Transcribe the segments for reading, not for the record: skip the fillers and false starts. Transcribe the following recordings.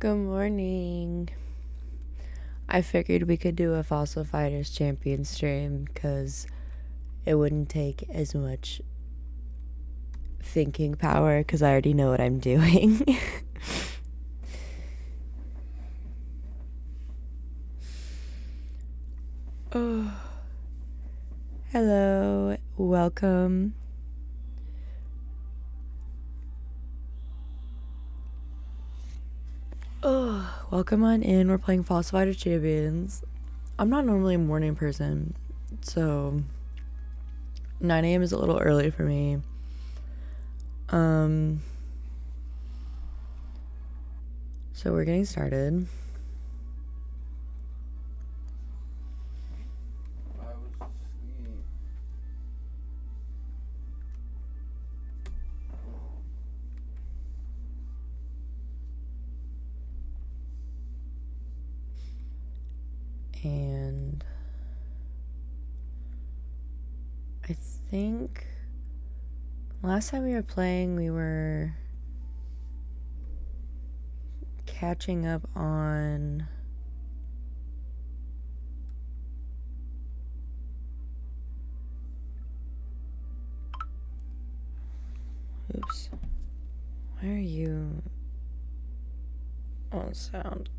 Good morning. I figured we could do a Fossil Fighters Champion stream because it wouldn't take as much thinking power because I already know what I'm doing. Oh, hello, welcome. Oh, welcome on in. We're playing Fossil Fighter Champions. I'm not normally a morning person, so 9 a.m. is a little early for me. So we're getting started. And I think last time we were playing, we were catching up on oops. Why are you on sound?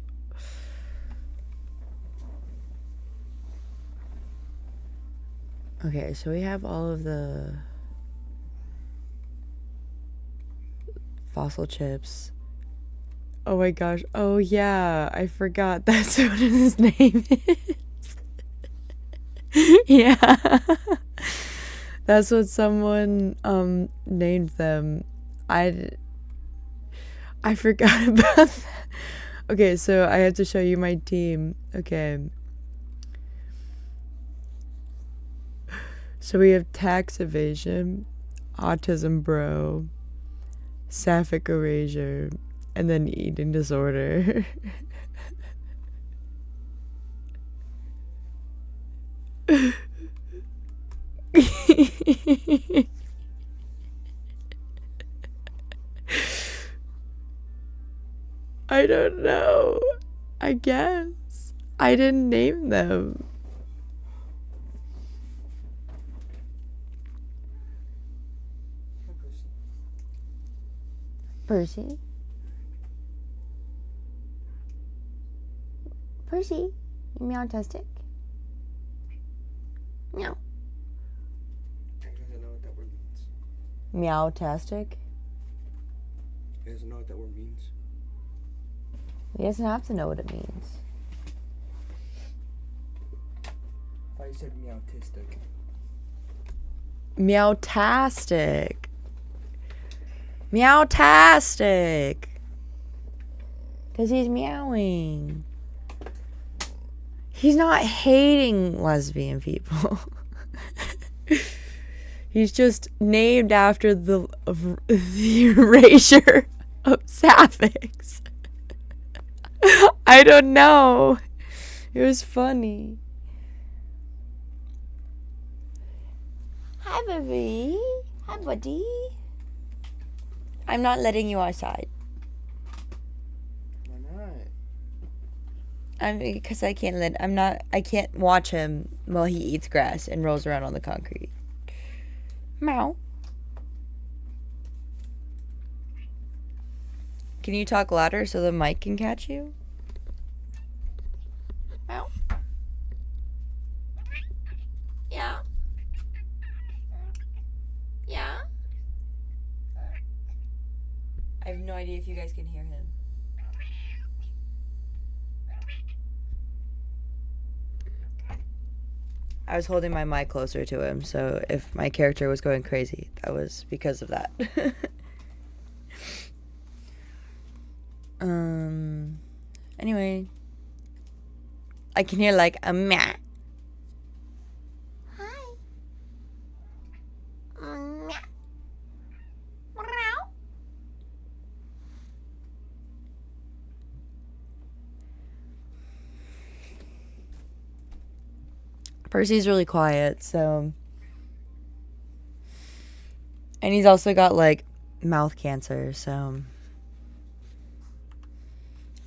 Okay, so we have all of the fossil chips. Oh my gosh. Oh yeah, I forgot that's what his name is. Yeah. That's what someone named them. I forgot about that. Okay, so I have to show you my team. Okay. So we have tax evasion, autism bro, sapphic erasure, and then eating disorder. I don't know. I guess. I didn't name them. Percy? Percy? You meow-tastic? Meow. He doesn't know what that word means. Meow-tastic? He doesn't know what that word means. He doesn't have to know what it means. I thought you said meowtistic. Meow-tastic. Meow-tastic. Because he's meowing. He's not hating lesbian people. He's just named after the erasure of sapphics. I don't know. It was funny. Hi, baby. Hi, buddy. I'm not letting you outside. Why not? Because I can't watch him while he eats grass and rolls around on the concrete. Meow. Can you talk louder so the mic can catch you? Meow. Yeah. Yeah. I have no idea if you guys can hear him. I was holding my mic closer to him, so if my character was going crazy, that was because of that. Anyway. I can hear like a meh. Hi. Meh. Meow. Percy's really quiet, so. And he's also got like mouth cancer, so.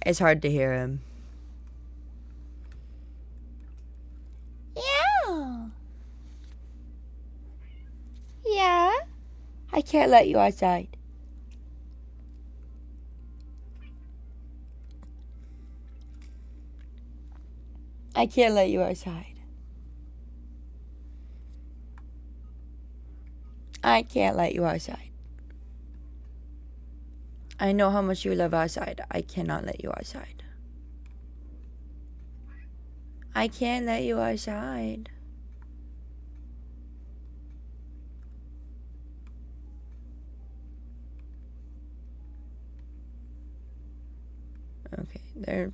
It's hard to hear him. Yeah. Yeah. I can't let you outside. I can't let you outside. I can't let you outside. I know how much you love outside. I cannot let you outside. I can't let you outside. Okay, there.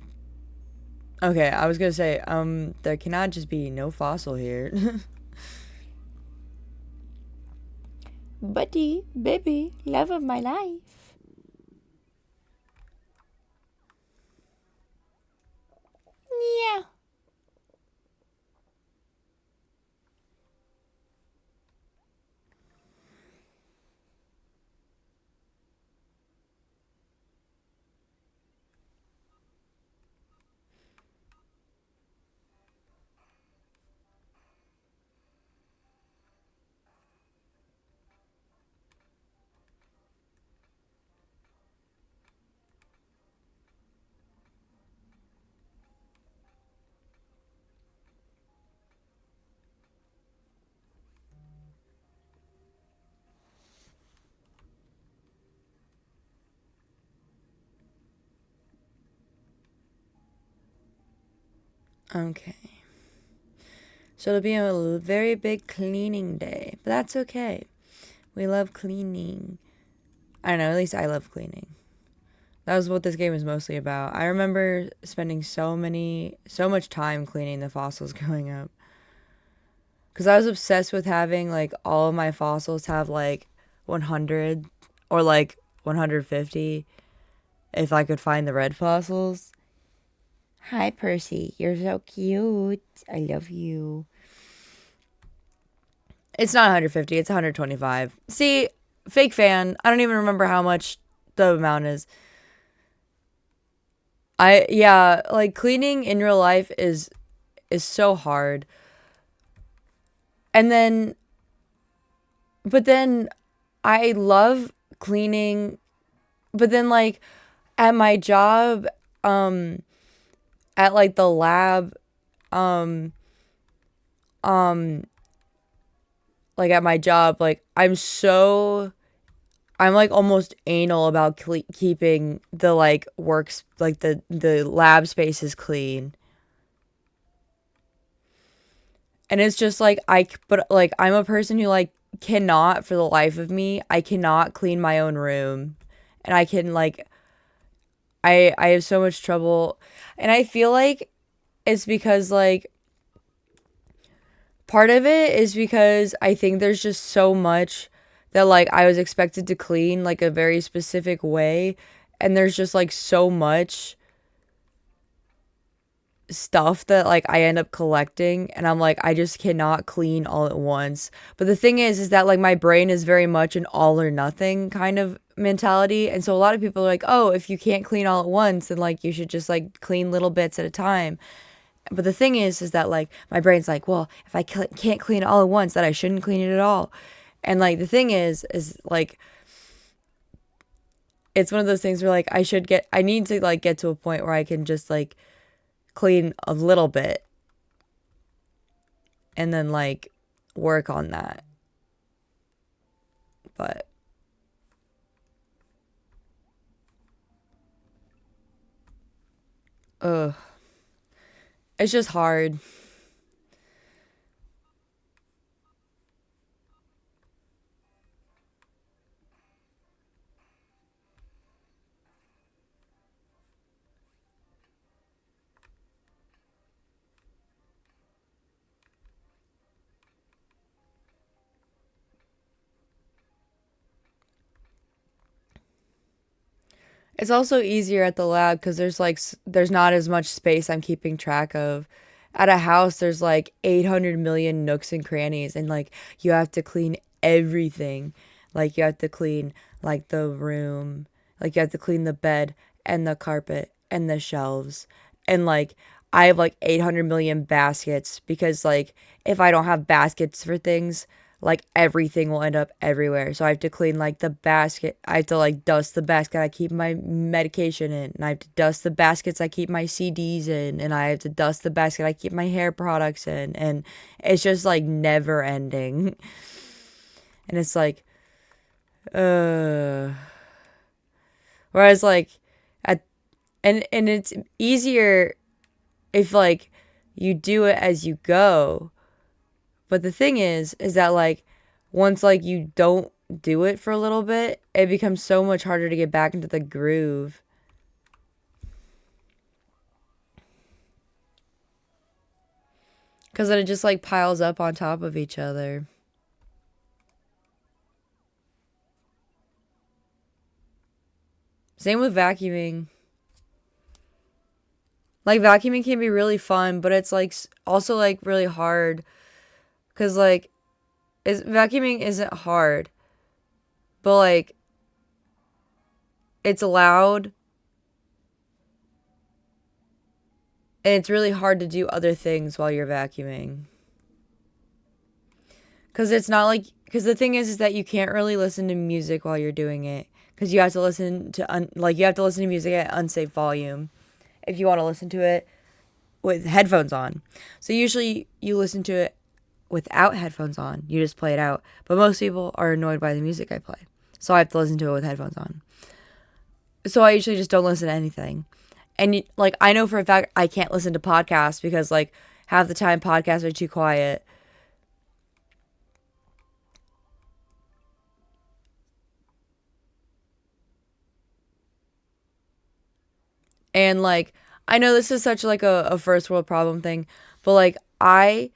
Okay, I was gonna say, there cannot just be no fossil here. Buddy, baby, love of my life. Yeah. Okay. So it'll be a very big cleaning day, but that's okay. We love cleaning. I don't know, at least I love cleaning. That was what this game is mostly about. I remember spending so much time cleaning the fossils growing up. Because I was obsessed with having, like, all of my fossils have, like, 100 or, like, 150 if I could find the red fossils. Hi, Percy. You're so cute. I love you. It's not 150, it's 125. See, fake fan. I don't even remember how much the amount is. Yeah, like cleaning in real life is so hard. And then but then I love cleaning, but then like at my job at like the lab um um like at my job, like I'm like almost anal about keeping the like works, like the lab spaces clean. And it's just like but like I'm a person who like cannot for the life of me, I cannot clean my own room. And I can like I have so much trouble, and I feel like it's because like part of it is because I think there's just so much that like I was expected to clean like a very specific way, and there's just like so much stuff that like I end up collecting, and I'm like I just cannot clean all at once. But the thing is that like my brain is very much an all or nothing kind of mentality, and so a lot of people are like, "Oh, if you can't clean all at once, then like you should just like clean little bits at a time." But the thing is that like my brain's like, "Well, if I can't clean it all at once, that I shouldn't clean it at all." And like the thing is like it's one of those things where like I need to like get to a point where I can just like clean a little bit and then like work on that. But ugh, it's just hard. It's also easier at the lab because there's like there's not as much space I'm keeping track of. At a house, there's like 800 million nooks and crannies, and like you have to clean everything. Like you have to clean like the room, like you have to clean the bed and the carpet and the shelves. And like I have like 800 million baskets because like if I don't have baskets for things, like everything will end up everywhere. So I have to clean like the basket. I have to like dust the basket I keep my medication in. And I have to dust the baskets I keep my CDs in. And I have to dust the basket I keep my hair products in. And it's just like never ending. And it's like, whereas like at and it's easier if like you do it as you go. But the thing is that like once like you don't do it for a little bit, it becomes so much harder to get back into the groove. Cause then it just like piles up on top of each other. Same with vacuuming. Like vacuuming can be really fun, but it's like also like really hard. Cause like vacuuming isn't hard, but like it's loud and it's really hard to do other things while you're vacuuming. Cause it's not like cause the thing is that you can't really listen to music while you're doing it. Cause you have to listen to you have to listen to music at unsafe volume if you want to listen to it with headphones on. So usually you listen to it without headphones on. You just play it out. But most people are annoyed by the music I play. So I have to listen to it with headphones on. So I usually just don't listen to anything. And like I know for a fact I can't listen to podcasts because like half the time podcasts are too quiet. And like I know this is such like a first world problem thing, but like I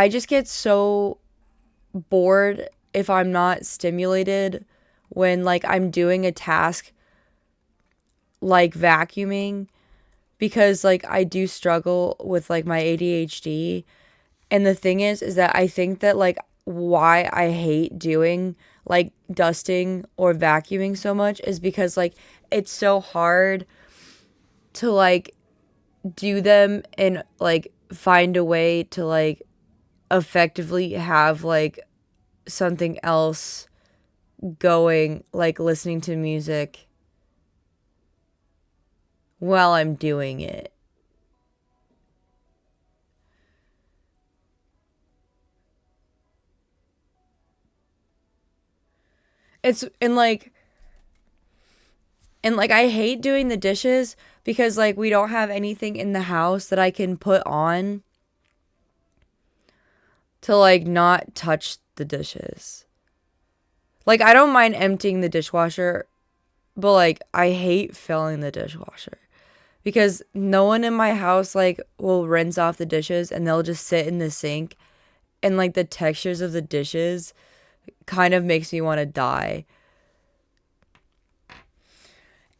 just get so bored if I'm not stimulated when like I'm doing a task like vacuuming because like I do struggle with like my ADHD. And the thing is that I think that like why I hate doing like dusting or vacuuming so much is because like it's so hard to like do them and like find a way to like effectively have like something else going, like listening to music while I'm doing it. It's and like I hate doing the dishes because like we don't have anything in the house that I can put on to like not touch the dishes. Like I don't mind emptying the dishwasher, but like I hate filling the dishwasher because no one in my house like will rinse off the dishes and they'll just sit in the sink and like the textures of the dishes kind of makes me want to die.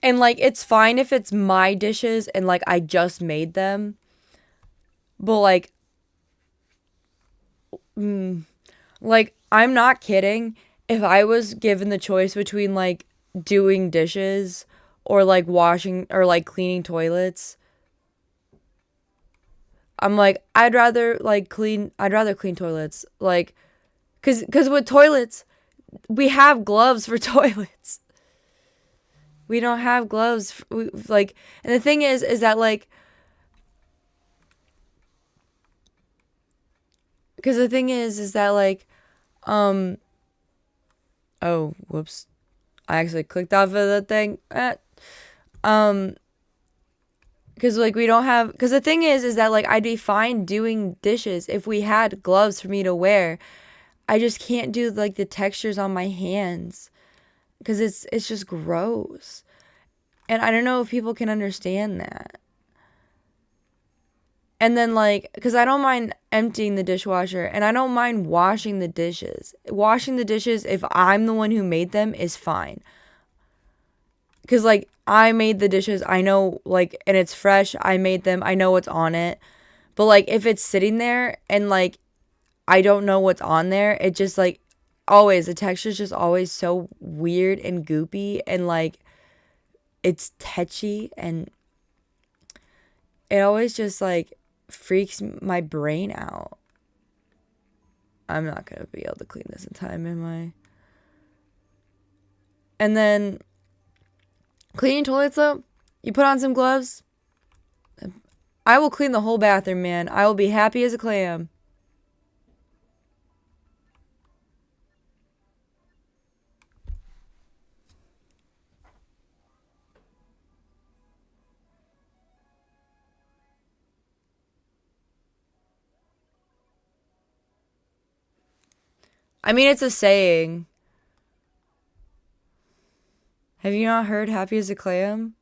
And like it's fine if it's my dishes and like I just made them. But like I'm not kidding. If I was given the choice between like doing dishes or like washing or like cleaning toilets, I'm like I'd rather clean toilets. Like cuz with toilets, we have gloves for toilets. We don't have gloves like and the thing is that like cuz the thing is that like um oh, whoops. I actually clicked off of the thing. Um because like we don't have because the thing is that like I'd be fine doing dishes if we had gloves for me to wear. I just can't do like the textures on my hands because it's just gross. And I don't know if people can understand that. And then like cuz I don't mind emptying the dishwasher and I don't mind washing the dishes. Washing the dishes if I'm the one who made them is fine. Cuz like I made the dishes, I know like and it's fresh, I made them, I know what's on it. But like if it's sitting there and like I don't know what's on there, it just like always the texture's just always so weird and goopy and like it's tetchy and it always just like freaks my brain out. I'm not gonna be able to clean this in time, am I? And then cleaning toilets though, you put on some gloves. I will clean the whole bathroom, man. I will be happy as a clam. I mean, it's a saying. Have you not heard happy as a clam?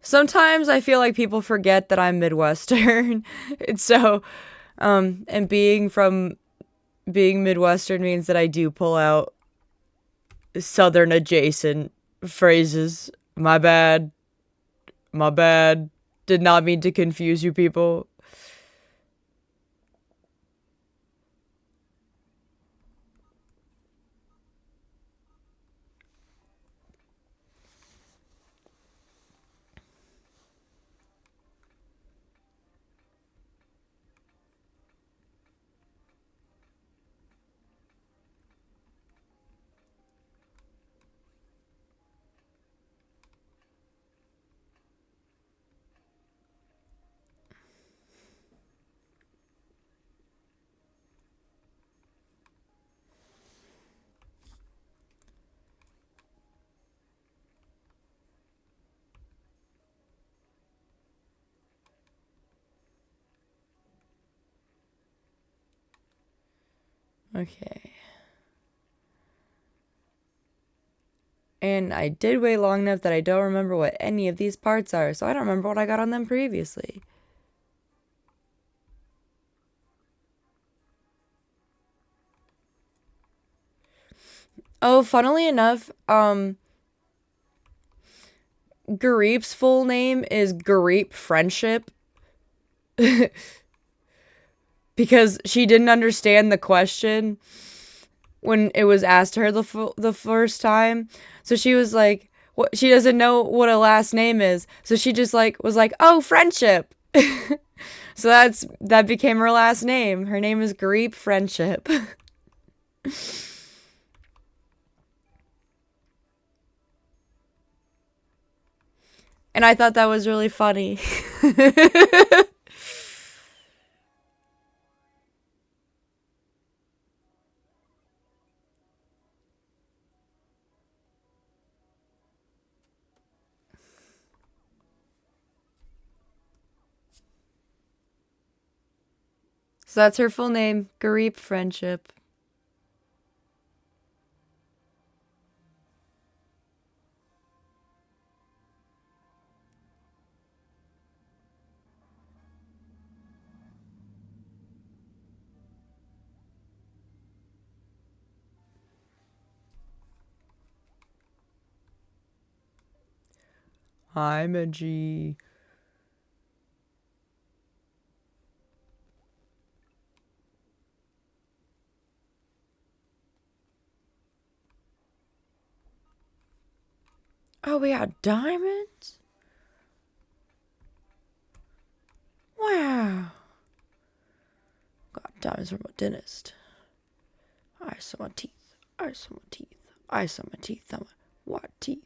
Sometimes I feel like people forget that I'm Midwestern. And so, and being Midwestern means that I do pull out Southern adjacent phrases. My bad. My bad. Did not mean to confuse you people. Okay. And I did wait long enough that I don't remember what any of these parts are, so I don't remember what I got on them previously. Oh, funnily enough, Garip's full name is Garip Friendship. Because she didn't understand the question when it was asked her the first time. So she was like, what, she doesn't know what a last name is. So she just like was like, "Oh, Friendship." So that became her last name. Her name is Garip Friendship. And I thought that was really funny. So that's her full name, Garip Friendship. I'm a G. Oh, we got diamonds? Wow. Got diamonds from a dentist. I saw my teeth. I saw my teeth. I saw my teeth. I'm what teeth?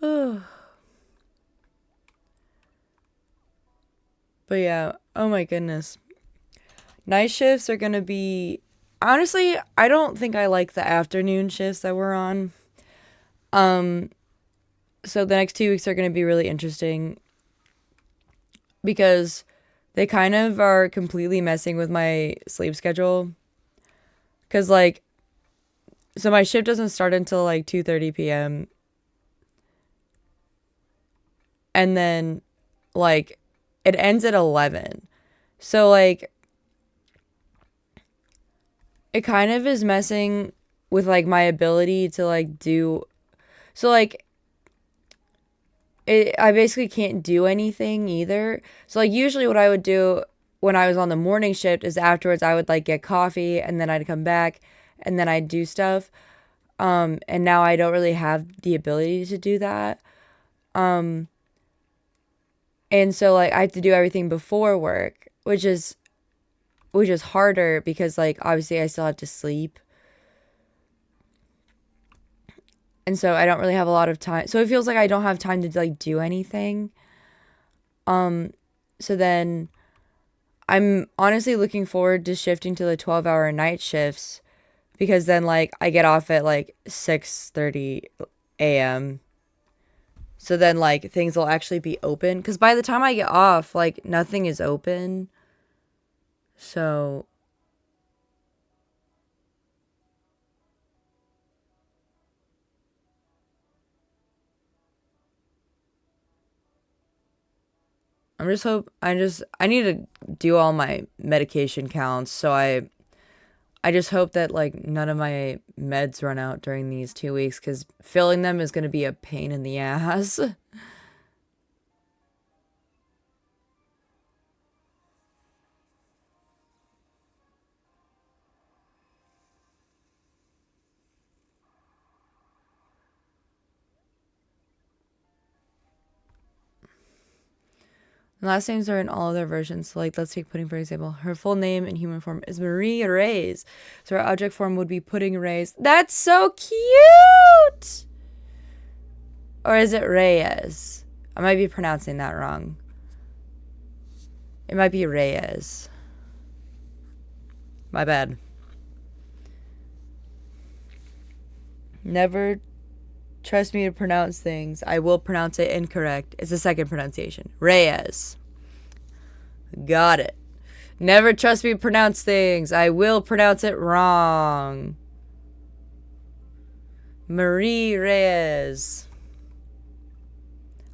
Ugh. But yeah, oh my goodness. Night shifts are gonna be. Honestly, I don't think I like the afternoon shifts that we're on. Um, so the next 2 weeks are gonna be really interesting because they kind of are completely messing with my sleep schedule. Cause like, so my shift doesn't start until like 2:30 p.m. and then like it ends at 11. So like it kind of is messing with like my ability to like do, so like I basically can't do anything either. So like usually what I would do when I was on the morning shift is afterwards I would like get coffee and then I'd come back and then I'd do stuff. And now I don't really have the ability to do that. And so like I have to do everything before work, which is harder because like obviously I still have to sleep. And so I don't really have a lot of time. So it feels like I don't have time to like do anything. So then I'm honestly looking forward to shifting to the 12-hour night shifts because then like I get off at like 6:30 a.m. So then like things will actually be open cuz by the time I get off like nothing is open. So I need to do all my medication counts. So I just hope that like none of my meds run out during these 2 weeks cuz filling them is going to be a pain in the ass. Last names are in all other versions. So, like, let's take Pudding, for example. Her full name in human form is Marie Reyes. So, her object form would be Pudding Reyes. That's so cute! Or is it Reyes? I might be pronouncing that wrong. It might be Reyes. My bad. Never trust me to pronounce things. I will pronounce it incorrect. It's the second pronunciation. Reyes. Got it. Never trust me to pronounce things. I will pronounce it wrong. Marie Reyes.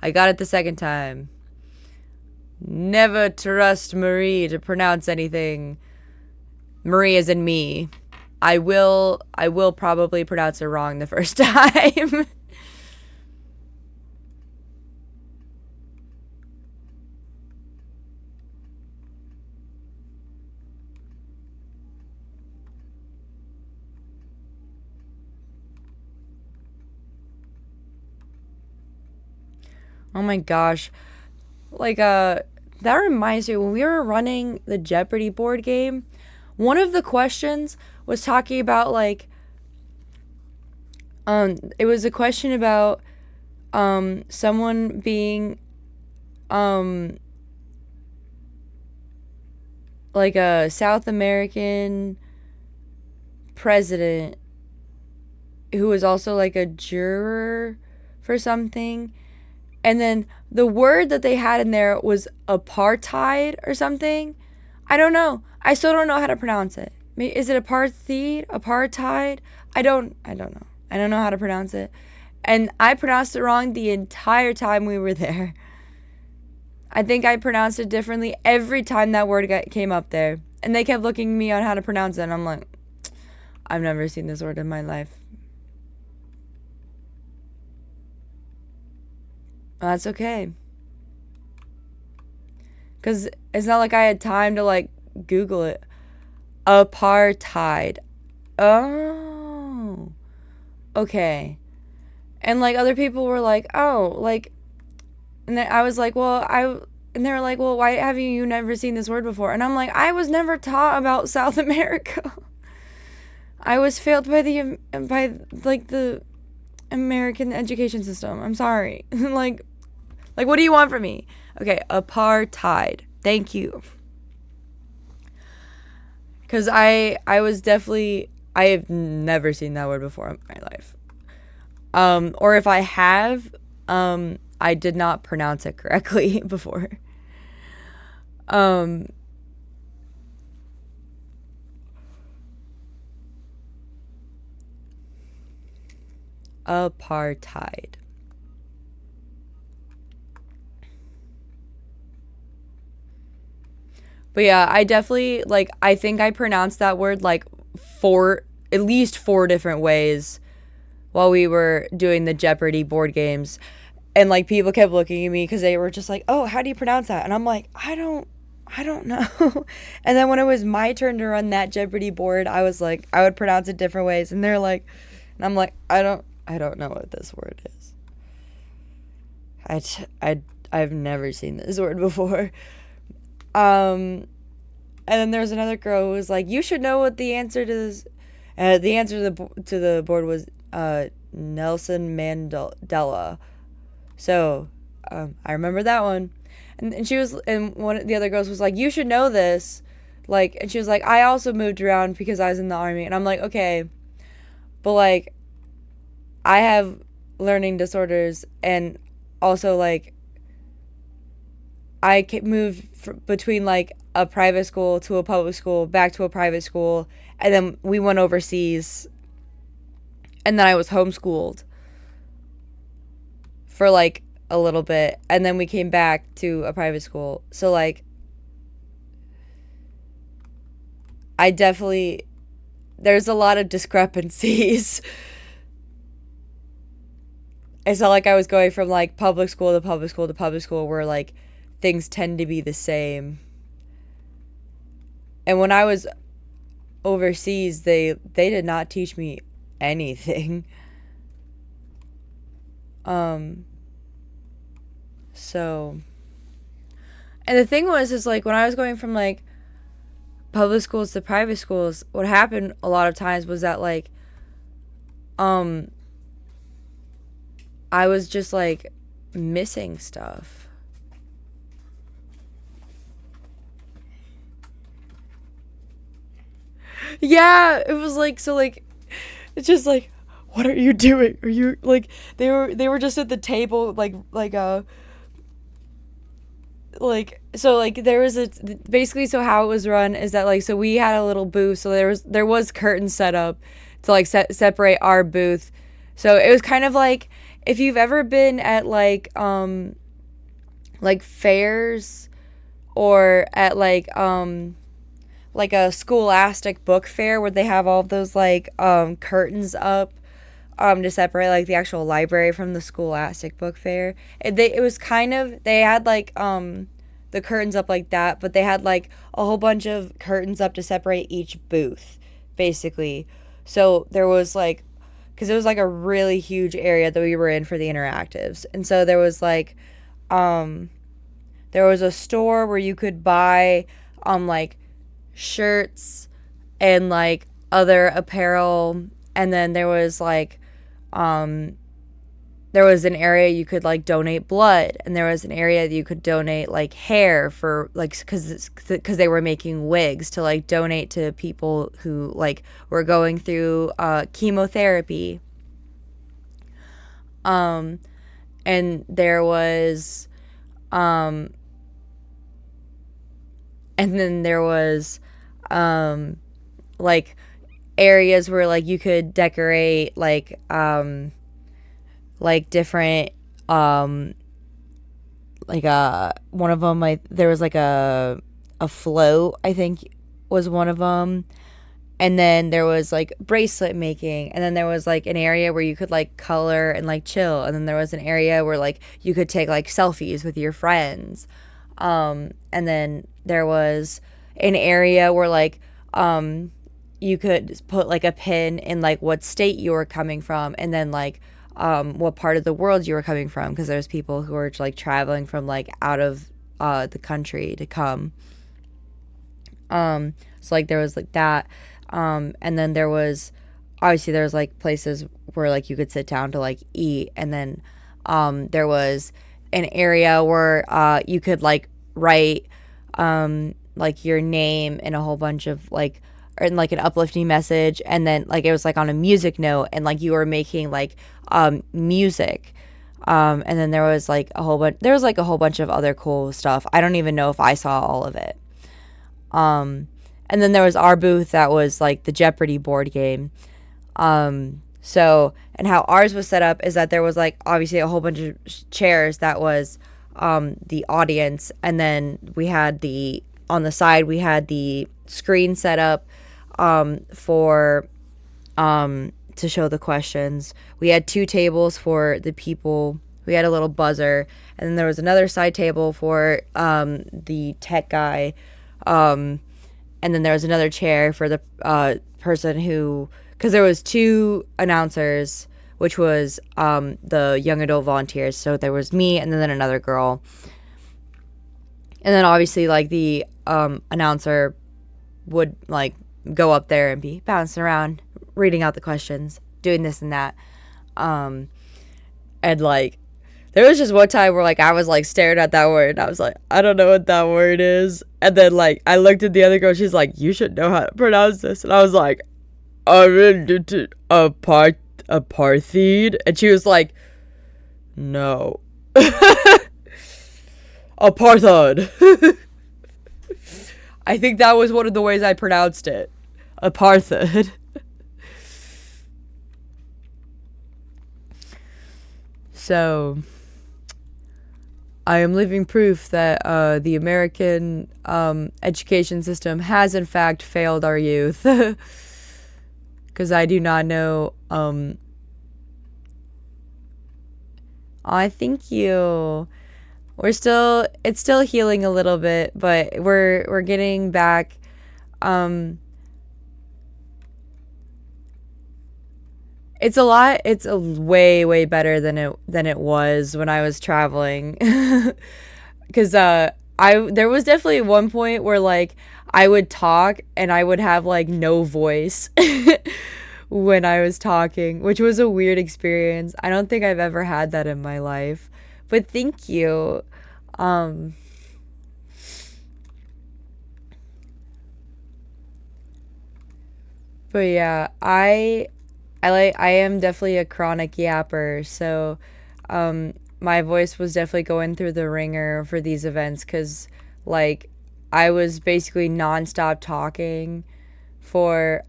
I got it the second time. Never trust Marie to pronounce anything. Marie is in me. I will probably pronounce it wrong the first time. Oh my gosh. Like, that reminds me, when we were running the Jeopardy board game, one of the questions was talking about, like, it was a question about, someone being, like a South American president who was also, like, a juror for something. And then the word that they had in there was apartheid or something. I don't know. I still don't know how to pronounce it. Is it apartheid? Apartheid? I don't know. I don't know how to pronounce it. And I pronounced it wrong the entire time we were there. I think I pronounced it differently every time that word came up there. And they kept looking at me on how to pronounce it. And I'm like, I've never seen this word in my life. Well, that's okay. Because it's not like I had time to, like, Google it. Apartheid. Oh. Okay. And, like, other people were like, oh, like, and then I was like, well, and they were like, well, why have you never seen this word before? And I'm like, I was never taught about South America. I was failed by the American education system. I'm sorry. like, what do you want from me? Okay, apartheid. Thank you. Because I was definitely, I have never seen that word before in my life. Or if I have, I did not pronounce it correctly before. Apartheid. But yeah, I definitely, like, I think I pronounced that word like at least four different ways while we were doing the Jeopardy board games. And like people kept looking at me because they were just like, "Oh, how do you pronounce that?" And I'm like, I don't know. And then when it was my turn to run that Jeopardy board, I was like, I would pronounce it different ways, and they're like, and I'm like, I don't know what this word is. I've never seen this word before. And then there was another girl who was like, "You should know what the answer to this." The answer to the board was Nelson Mandela. So I remember that one. And she was, and one of the other girls was like, "You should know this." Like, and she was like, "I also moved around because I was in the army." And I'm like, okay, but like, I have learning disorders, and also like, I moved between like a private school to a public school, back to a private school, and then we went overseas, and then I was homeschooled for like a little bit, and then we came back to a private school. So like, I definitely, there's a lot of discrepancies. It's not like I was going from like public school to public school to public school where like things tend to be the same. And when I was overseas, they did not teach me anything. So, and the thing was, is like when I was going from like public schools to private schools, what happened a lot of times was that like, I was just like missing stuff. Yeah, it was like, so like, it's just like, what are you doing? Are you like, they were just at the table like so like there was a basically, so how it was run is that like, so we had a little booth, so there was curtains set up to like separate our booth. So it was kind of like if you've ever been at like fairs or at like a Scholastic book fair where they have all of those like curtains up to separate like the actual library from the Scholastic book fair. It was kind of, they had like the curtains up like that, but they had like a whole bunch of curtains up to separate each booth, basically. So there was like, because it was like a really huge area that we were in for the interactives, and so there was like there was a store where you could buy like shirts and like other apparel, and then there was like there was an area you could like donate blood, and there was an area that you could donate like hair for like, because they were making wigs to like donate to people who like were going through chemotherapy. And there was and then there was like areas where like you could decorate like different like one of them, like there was like a float, I think was one of them. And then there was like bracelet making, and then there was like an area where you could like color and like chill, and then there was an area where like you could take like selfies with your friends. And then there was an area where like you could put like a pin in like what state you were coming from, and then like what part of the world you were coming from, because there's people who are like traveling from like out of the country to come. So like there was like that. And then there was obviously there's like places where like you could sit down to like eat, and then there was an area where you could like write like your name and a whole bunch of like, or in like an uplifting message, and then like it was like on a music note, and like you were making like music. And then there was like a whole bunch of other cool stuff. I don't even know if I saw all of it. And then there was our booth that was like the Jeopardy board game. So, and how ours was set up is that there was like obviously a whole bunch of chairs that was the audience, and then we had the on the side we had the screen set up for to show the questions. We had 2 tables for the people. We had a little buzzer, and then there was another side table for the tech guy, and then there was another chair for the person who, because there was 2 announcers, which was the young adult volunteers. So there was me and then another girl, and then obviously like the announcer would like go up there and be bouncing around, reading out the questions, doing this and that. And like there was just one time where like I was like staring at that word and I was like, I don't know what that word is. And then like I looked at the other girl, she's like, you should know how to pronounce this. And I was like, apartheid. And she was like, no. Apartheid. I think that was one of the ways I pronounced it. Apartheid. So, I am living proof that the American education system has in fact failed our youth. Because I do not know. I thank you. It's still healing a little bit, but we're getting back. It's a lot. It's a way better than it was when I was traveling. Because there was definitely one point where like I would talk and I would have like no voice when I was talking, which was a weird experience. I don't think I've ever had that in my life. But thank you. But yeah, I am definitely a chronic yapper, so my voice was definitely going through the ringer for these events because like I was basically nonstop talking for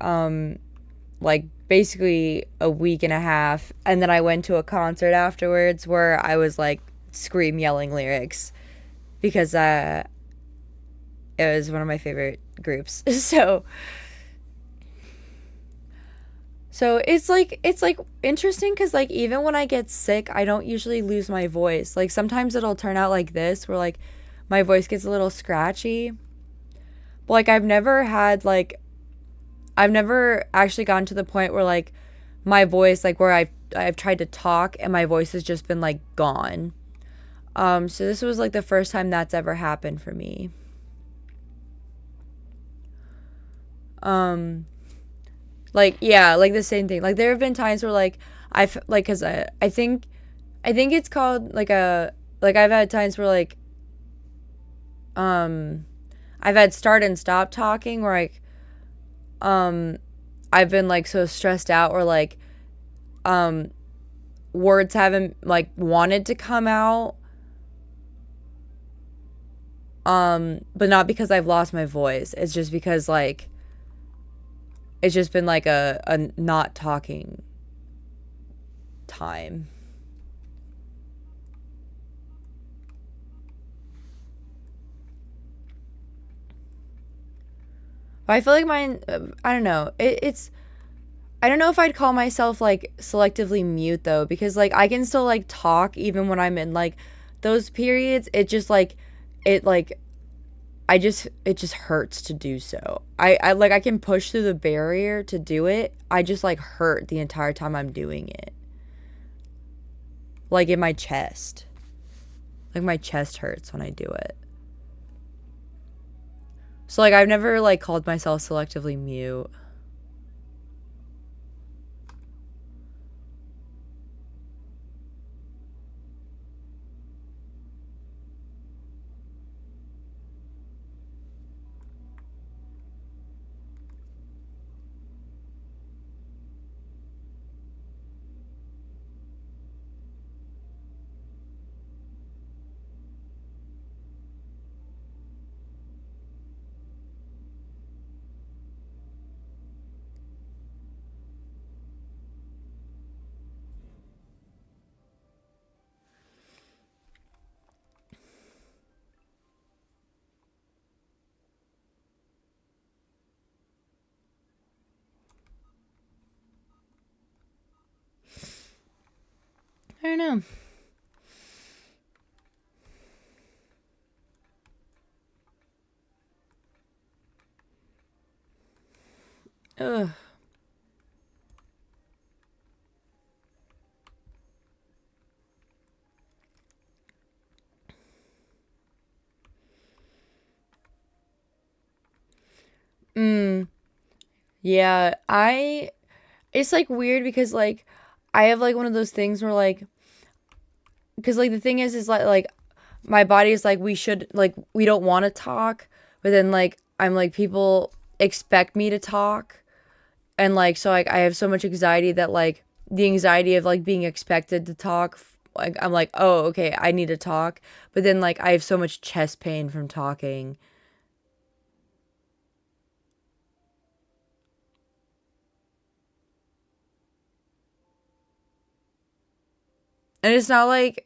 like basically a week and a half, and then I went to a concert afterwards where I was like scream yelling lyrics because it was one of my favorite groups. So it's like interesting because like even when I get sick, I don't usually lose my voice. Like sometimes it'll turn out like this, where like my voice gets a little scratchy. But like I've never actually gotten to the point where like my voice, like where I've tried to talk and my voice has just been like gone. So this was like the first time that's ever happened for me. Like yeah, like the same thing. Like there have been times where like I've like because I think it's called like a like I've had times where like um I've had start and stop talking where like um I've been like so stressed out or like um words haven't like wanted to come out but not because I've lost my voice. It's just because like it's just been like a not talking time. But I feel like mine I don't know. It's I don't know if I'd call myself like selectively mute though, because like I can still like talk even when I'm in like those periods. It just like it like it just hurts to do so. I like I can push through the barrier to do it. I just like hurt the entire time I'm doing it. Like in my chest. Like my chest hurts when I do it. So like I've never like called myself selectively mute. know. Ugh. Mm. Yeah, it's like weird because like I have like one of those things where like because like the thing is like my body is like we don't want to talk, but then like I'm like people expect me to talk, and like so like I have so much anxiety that like the anxiety of like being expected to talk, like I'm like, oh, okay, I need to talk, but then like I have so much chest pain from talking. And it's not like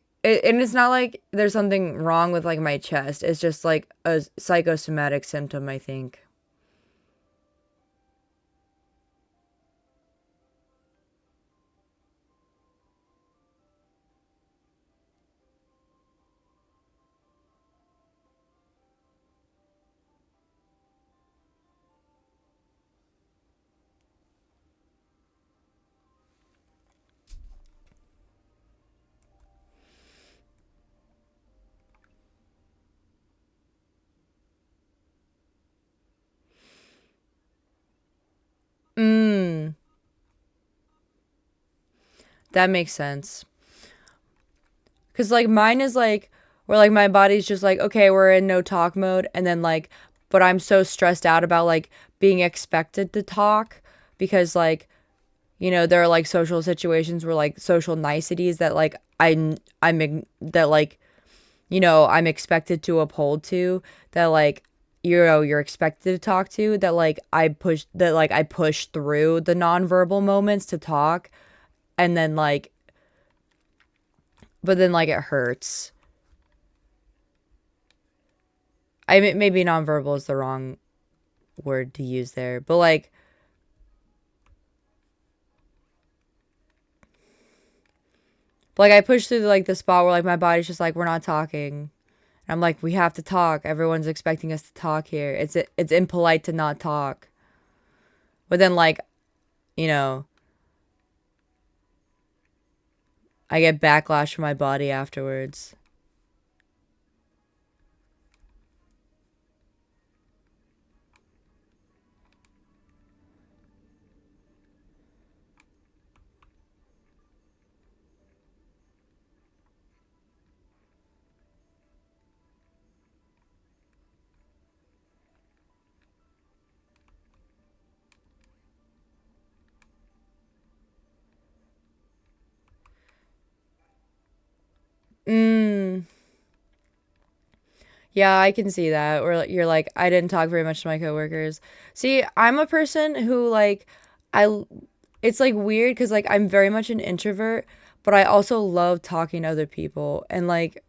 there's something wrong with like my chest. It's just like a psychosomatic symptom, I think. Mm, that makes sense. Cause like mine is like where like my body's just like, okay, we're in no talk mode, and then like but I'm so stressed out about like being expected to talk because like, there are like social situations where like social niceties that like that like, I'm expected to uphold to, that like you're expected to talk to, that like I push through the nonverbal moments to talk, and then like but then like it hurts. I mean, maybe nonverbal is the wrong word to use there, but like I push through like the spot where like my body's just like, we're not talking. And I'm like, we have to talk. Everyone's expecting us to talk here. It's impolite to not talk. But then like, you know, I get backlash from my body afterwards. Mm. Yeah, I can see that. Or like, you're like, I didn't talk very much to my coworkers. See, I'm a person who like I it's like weird cuz like I'm very much an introvert, but I also love talking to other people. And like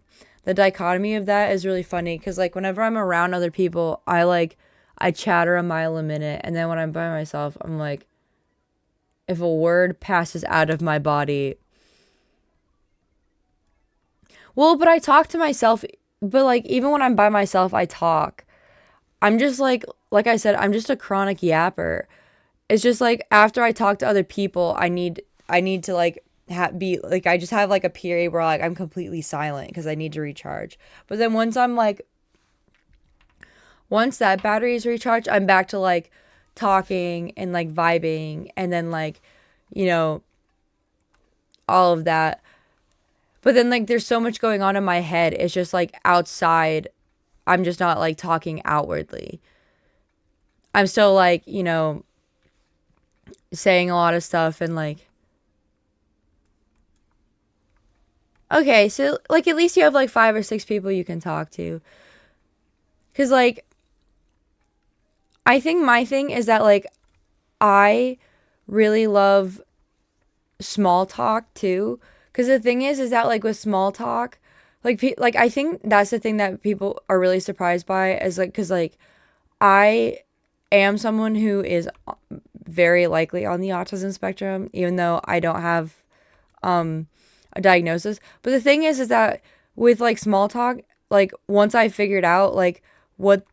the dichotomy of that is really funny cuz like whenever I'm around other people, I chatter a mile a minute, and then when I'm by myself, I'm like if a word passes out of my body. Well, but I talk to myself, but like even when I'm by myself, I talk. I'm just like I said, I'm just a chronic yapper. It's just like after I talk to other people, I need to like be like I just have like a period where like I'm completely silent because I need to recharge. But then once that battery is recharged, I'm back to like talking and like vibing, and then like you know all of that. But then like there's so much going on in my head. It's just like outside. I'm just not like talking outwardly. I'm still like, saying a lot of stuff, and like okay, so like at least you have like five or six people you can talk to. Cause like I think my thing is that like I really love small talk too. Cause the thing is that like with small talk, like I think that's the thing that people are really surprised by, is like cause like I am someone who is very likely on the autism spectrum, even though I don't have um a diagnosis. But the thing is that with like small talk, like once I figured out like what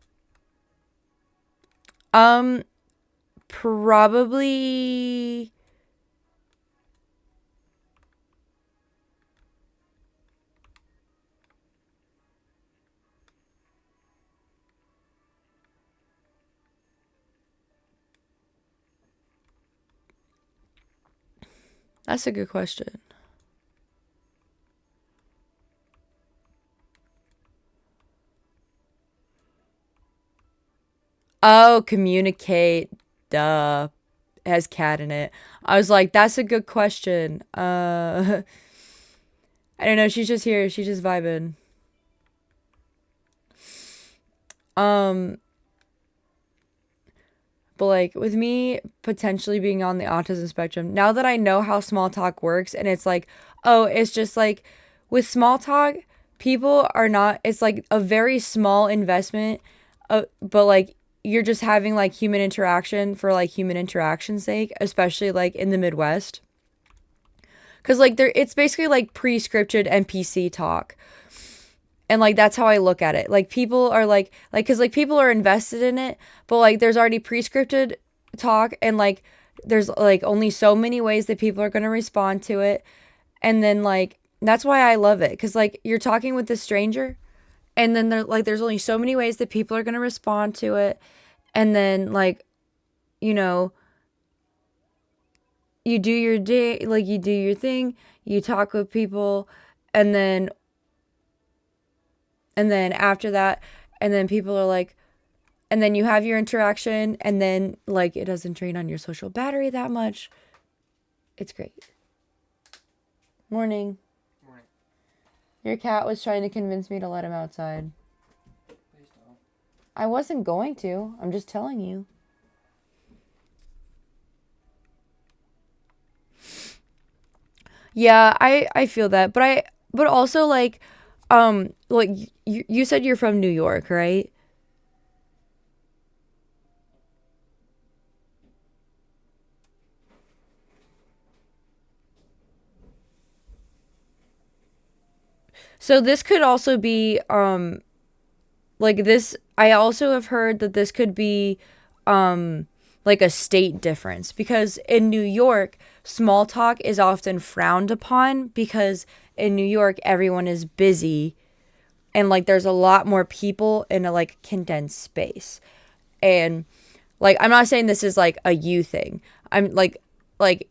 um probably that's a good question. Oh, communicate. Duh. Has cat in it. I was like, that's a good question. I don't know. She's just here. She's just vibing. Um, but like with me potentially being on the autism spectrum, now that I know how small talk works, and it's like, oh, it's just like with small talk, people are not, it's like a very small investment, but like you're just having like human interaction for like human interaction's sake, especially like in the Midwest. Cause like there, it's basically like pre-scripted NPC talk, and like that's how I look at it. Like people are like cuz like people are invested in it, but like there's already pre-scripted talk, and like there's like only so many ways that people are going to respond to it. And then like that's why I love it, cuz like you're talking with a stranger, and then there's only so many ways that people are going to respond to it. And then like, you know, you do your day, like you do your thing, you talk with people, and then after that, and then people are like, and then you have your interaction, and then like it doesn't drain on your social battery that much. It's great. Morning. Morning. Your cat was trying to convince me to let him outside. Please don't. I wasn't going to. I'm just telling you. Yeah, I feel that, but also like you said you're from New York, right? So this could also be like this, I also have heard that this could be like a state difference, because in New York, small talk is often frowned upon because in New York everyone is busy, and like there's a lot more people in a like condensed space. And like I'm not saying this is like a you thing. I'm like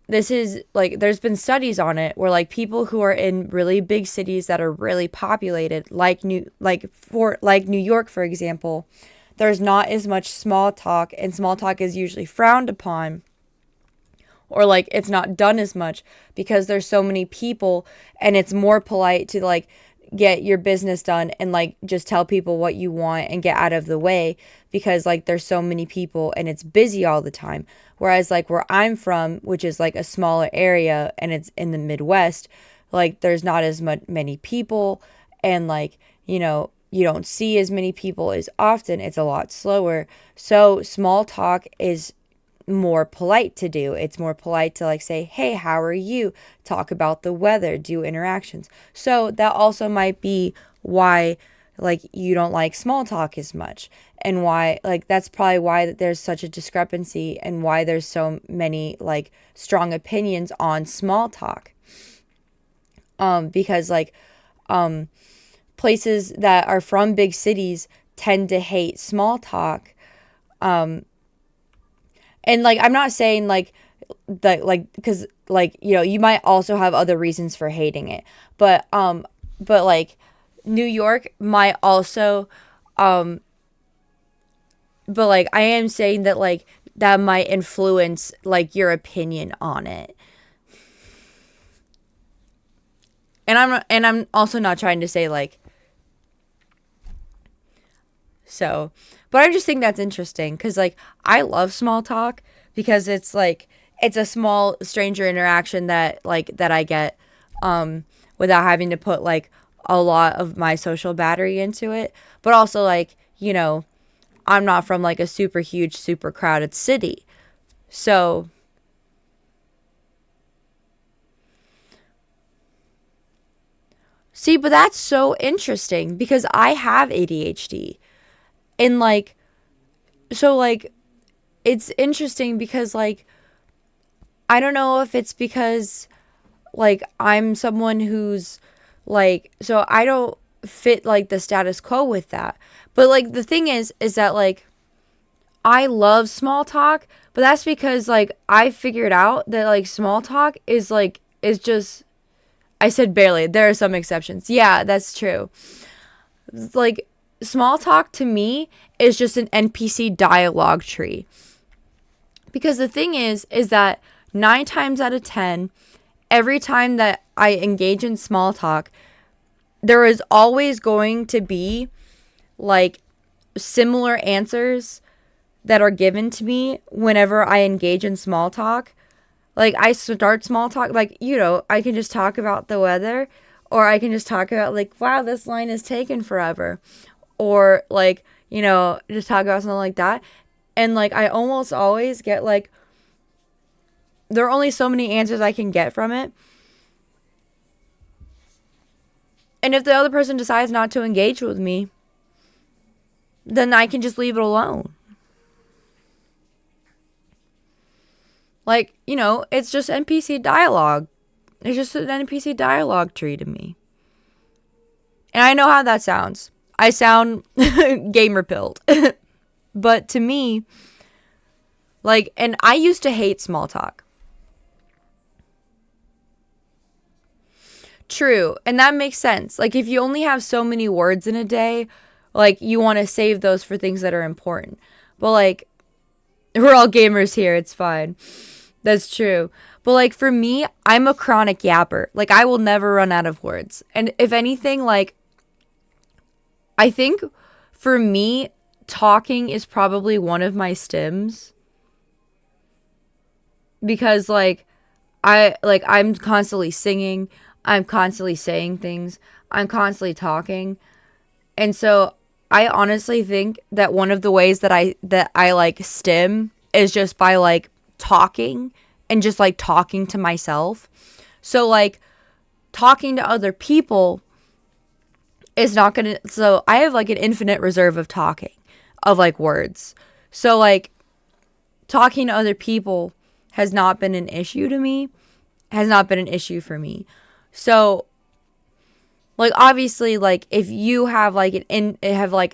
this is like there's been studies on it where like people who are in really big cities that are really populated, like New York for example, there's not as much small talk, and small talk is usually frowned upon, or like it's not done as much because there's so many people, and it's more polite to like get your business done and like just tell people what you want and get out of the way, because like there's so many people and it's busy all the time. Whereas like where I'm from, which is like a smaller area and it's in the Midwest, like there's not as much many people, and like, you know, you don't see as many people as often. It's a lot slower. So small talk is more polite to do. It's more polite to like say, "Hey, how are you?" Talk about the weather, do interactions. So that also might be why like you don't like small talk as much, and why like that's probably why there's such a discrepancy, and why there's so many like strong opinions on small talk. Because like places that are from big cities tend to hate small talk. And like I'm not saying like that, like because like you know you might also have other reasons for hating it, but like New York might also, but like I am saying that like that might influence like your opinion on it. And I'm also not trying to say like, so, but I just think that's interesting because like I love small talk, because it's like it's a small stranger interaction that like that I get without having to put like a lot of my social battery into it. But also like, you know, I'm not from like a super huge, super crowded city. So See, but that's so interesting because I have ADHD. And like, so like, it's interesting because like, I don't know if it's because like I'm someone who's like, so I don't fit like the status quo with that. But like, the thing is that like, I love small talk, but that's because like I figured out that like small talk is just I said barely. There are some exceptions. Yeah, that's true. Like small talk to me is just an NPC dialogue tree. Because the thing is that 9 times out of 10, every time that I engage in small talk, there is always going to be like similar answers that are given to me whenever I engage in small talk. Like I start small talk, like, I can just talk about the weather, or I can just talk about like, wow, this line is taking forever, or like, just talk about something like that. And like I almost always get like, there are only so many answers I can get from it. And if the other person decides not to engage with me, then I can just leave it alone. Like, it's just NPC dialogue. It's just an NPC dialogue tree to me. And I know how that sounds. I sound gamer pilled. But to me, like, and I used to hate small talk. True. And that makes sense. Like, if you only have so many words in a day, like, you want to save those for things that are important. But, like, we're all gamers here. It's fine. That's true. But, like, for me, I'm a chronic yapper. Like, I will never run out of words. And if anything, like, I think for me, talking is probably one of my stims. Because, like, I'm constantly singing. I'm constantly saying things. I'm constantly talking. And so I honestly think that one of the ways that I like stim is just by like talking and just like talking to myself. So like talking to other people is not going to, so I have like an infinite reserve of talking, of like words. So like talking to other people has not been an issue to me, has not been an issue for me. So like obviously like if you have like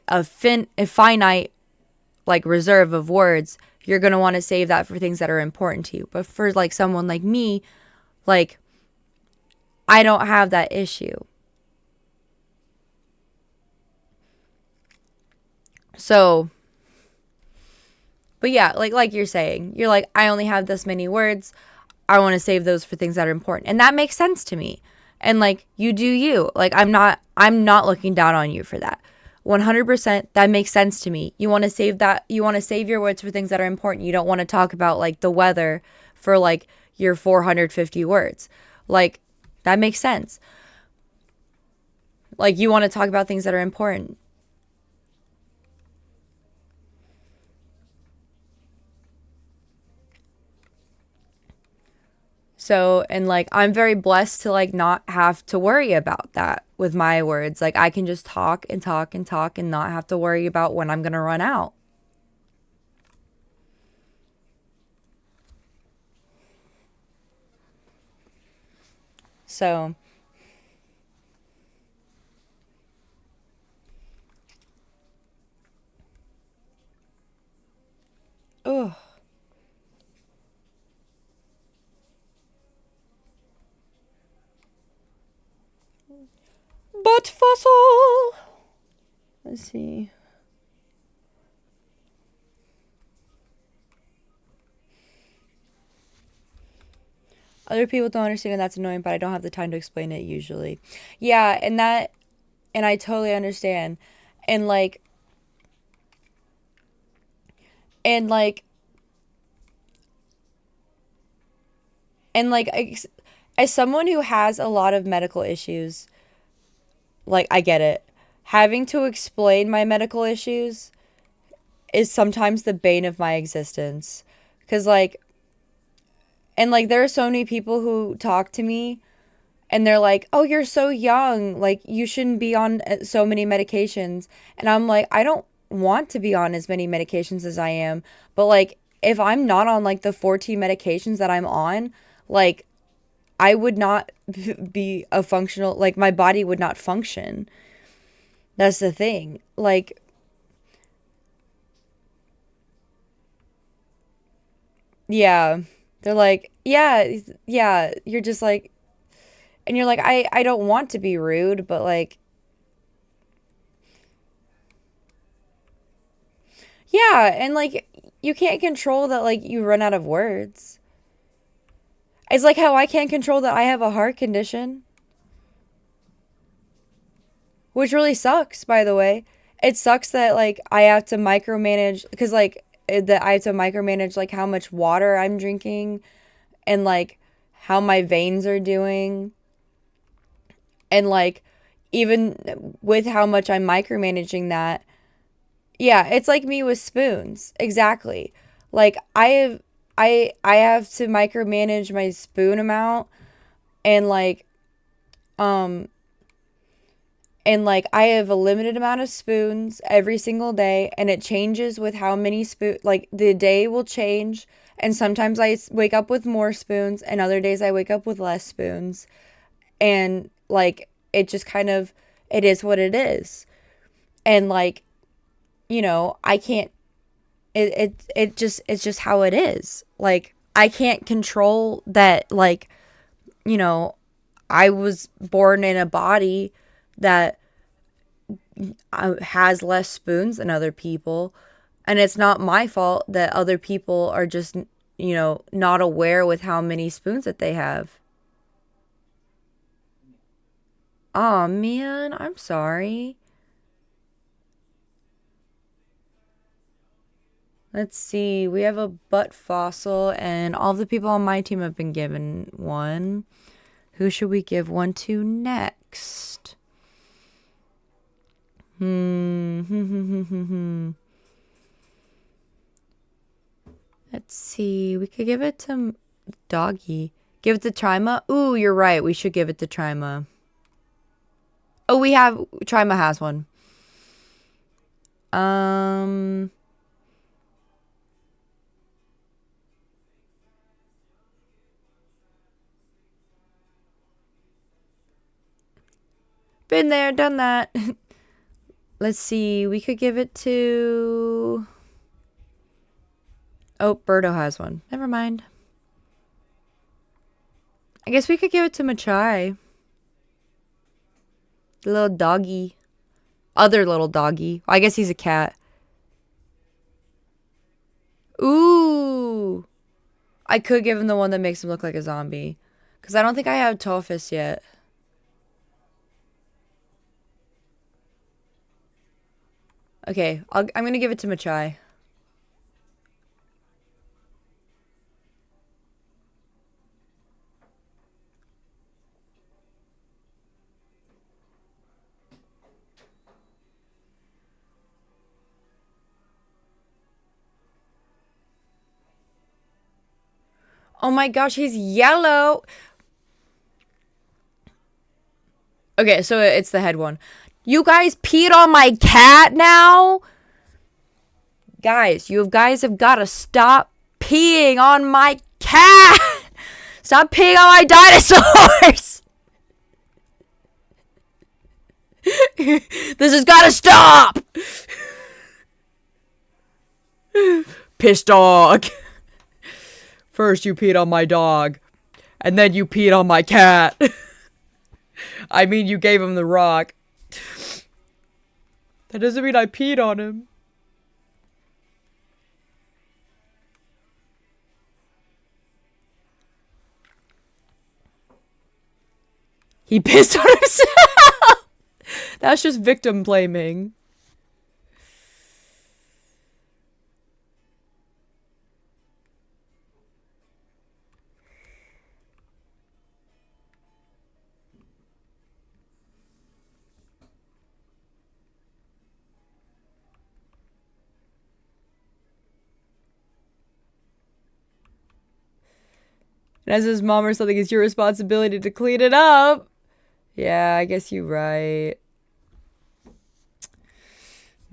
a finite like reserve of words, you're going to want to save that for things that are important to you. But for like someone like me, like I don't have that issue. So, but yeah, like you're saying, you're like, I only have this many words. I want to save those for things that are important. And that makes sense to me. And like you do you. Like I'm not looking down on you for that. 100% that makes sense to me. You want to save that, you want to save your words for things that are important. You don't want to talk about like the weather for like your 450 words. Like that makes sense. Like you want to talk about things that are important. So, and like, I'm very blessed to like not have to worry about that with my words. Like, I can just talk and talk and talk and not have to worry about when I'm going to run out. So, oh, but fossil. Let's see. Other people don't understand, and that's annoying, but I don't have the time to explain it usually. Yeah, and I totally understand. And like, and like, and like, as someone who has a lot of medical issues, like, I get it. Having to explain my medical issues is sometimes the bane of my existence. Because, like, and like, there are so many people who talk to me and they're like, "Oh, you're so young. Like you shouldn't be on so many medications." And I'm like, "I don't want to be on as many medications as I am, but like if I'm not on like the 14 medications that I'm on, like I would not be a functional, like my body would not function." That's the thing. Like, yeah. They're like, "Yeah, yeah, you're just like," and you're like, I don't want to be rude, but like, yeah, and like you can't control that like you run out of words. It's like how I can't control that I have a heart condition, which really sucks, by the way. It sucks that like I have to micromanage because like that I have to micromanage like how much water I'm drinking and like how my veins are doing and like even with how much I'm micromanaging that. Yeah, it's like me with spoons. Exactly. Like I have to micromanage my spoon amount and um like I have a limited amount of spoons every single day and it changes with how many spoon like the day will change and sometimes wake up with more spoons and other days I wake up with less spoons and like it just kind of it is what it is. And like, I can't it's just how it is. Like I can't control that like, you know, I was born in a body that has less spoons than other people. And it's not my fault that other people are just, not aware with how many spoons that they have. Oh man, I'm sorry. Let's see. We have a butt fossil, and all the people on my team have been given one. Who should we give one to next? Hmm. Let's see. We could give it to Doggy. Give it to Trima. Ooh, you're right. We should give it to Trima. Oh, Trima has one. Um, Been there, done that. Let's see. We could give it to. Oh, Birdo has one. Never mind. I guess we could give it to Machai. The little doggy. Other little doggy. I guess he's a cat. Ooh. I could give him the one that makes him look like a zombie. Because I don't think I have Tophus yet. Okay, I'm going to give it to Machai. Oh my gosh, he's yellow. Okay, so it's the head one. You guys peed on my cat now? Guys, you guys have got to stop peeing on my cat. Stop peeing on my dinosaurs. This has got to stop. Piss dog. First you peed on my dog, and then you peed on my cat. I mean, you gave him the rock. That doesn't mean I peed on him. He pissed on himself. That's just victim blaming. And as his mom or something, it's your responsibility to clean it up. Yeah, I guess you're right.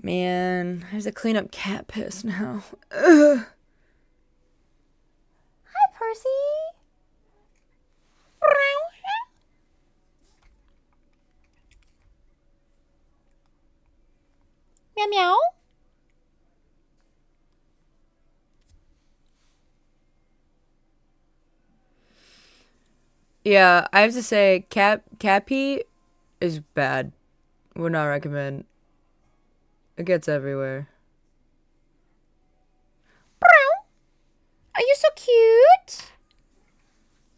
Man, I have to clean up cat piss now. Ugh. Hi, Percy. Meow meow. Yeah, I have to say, cat pee is bad. Would not recommend. It gets everywhere. Are you so cute?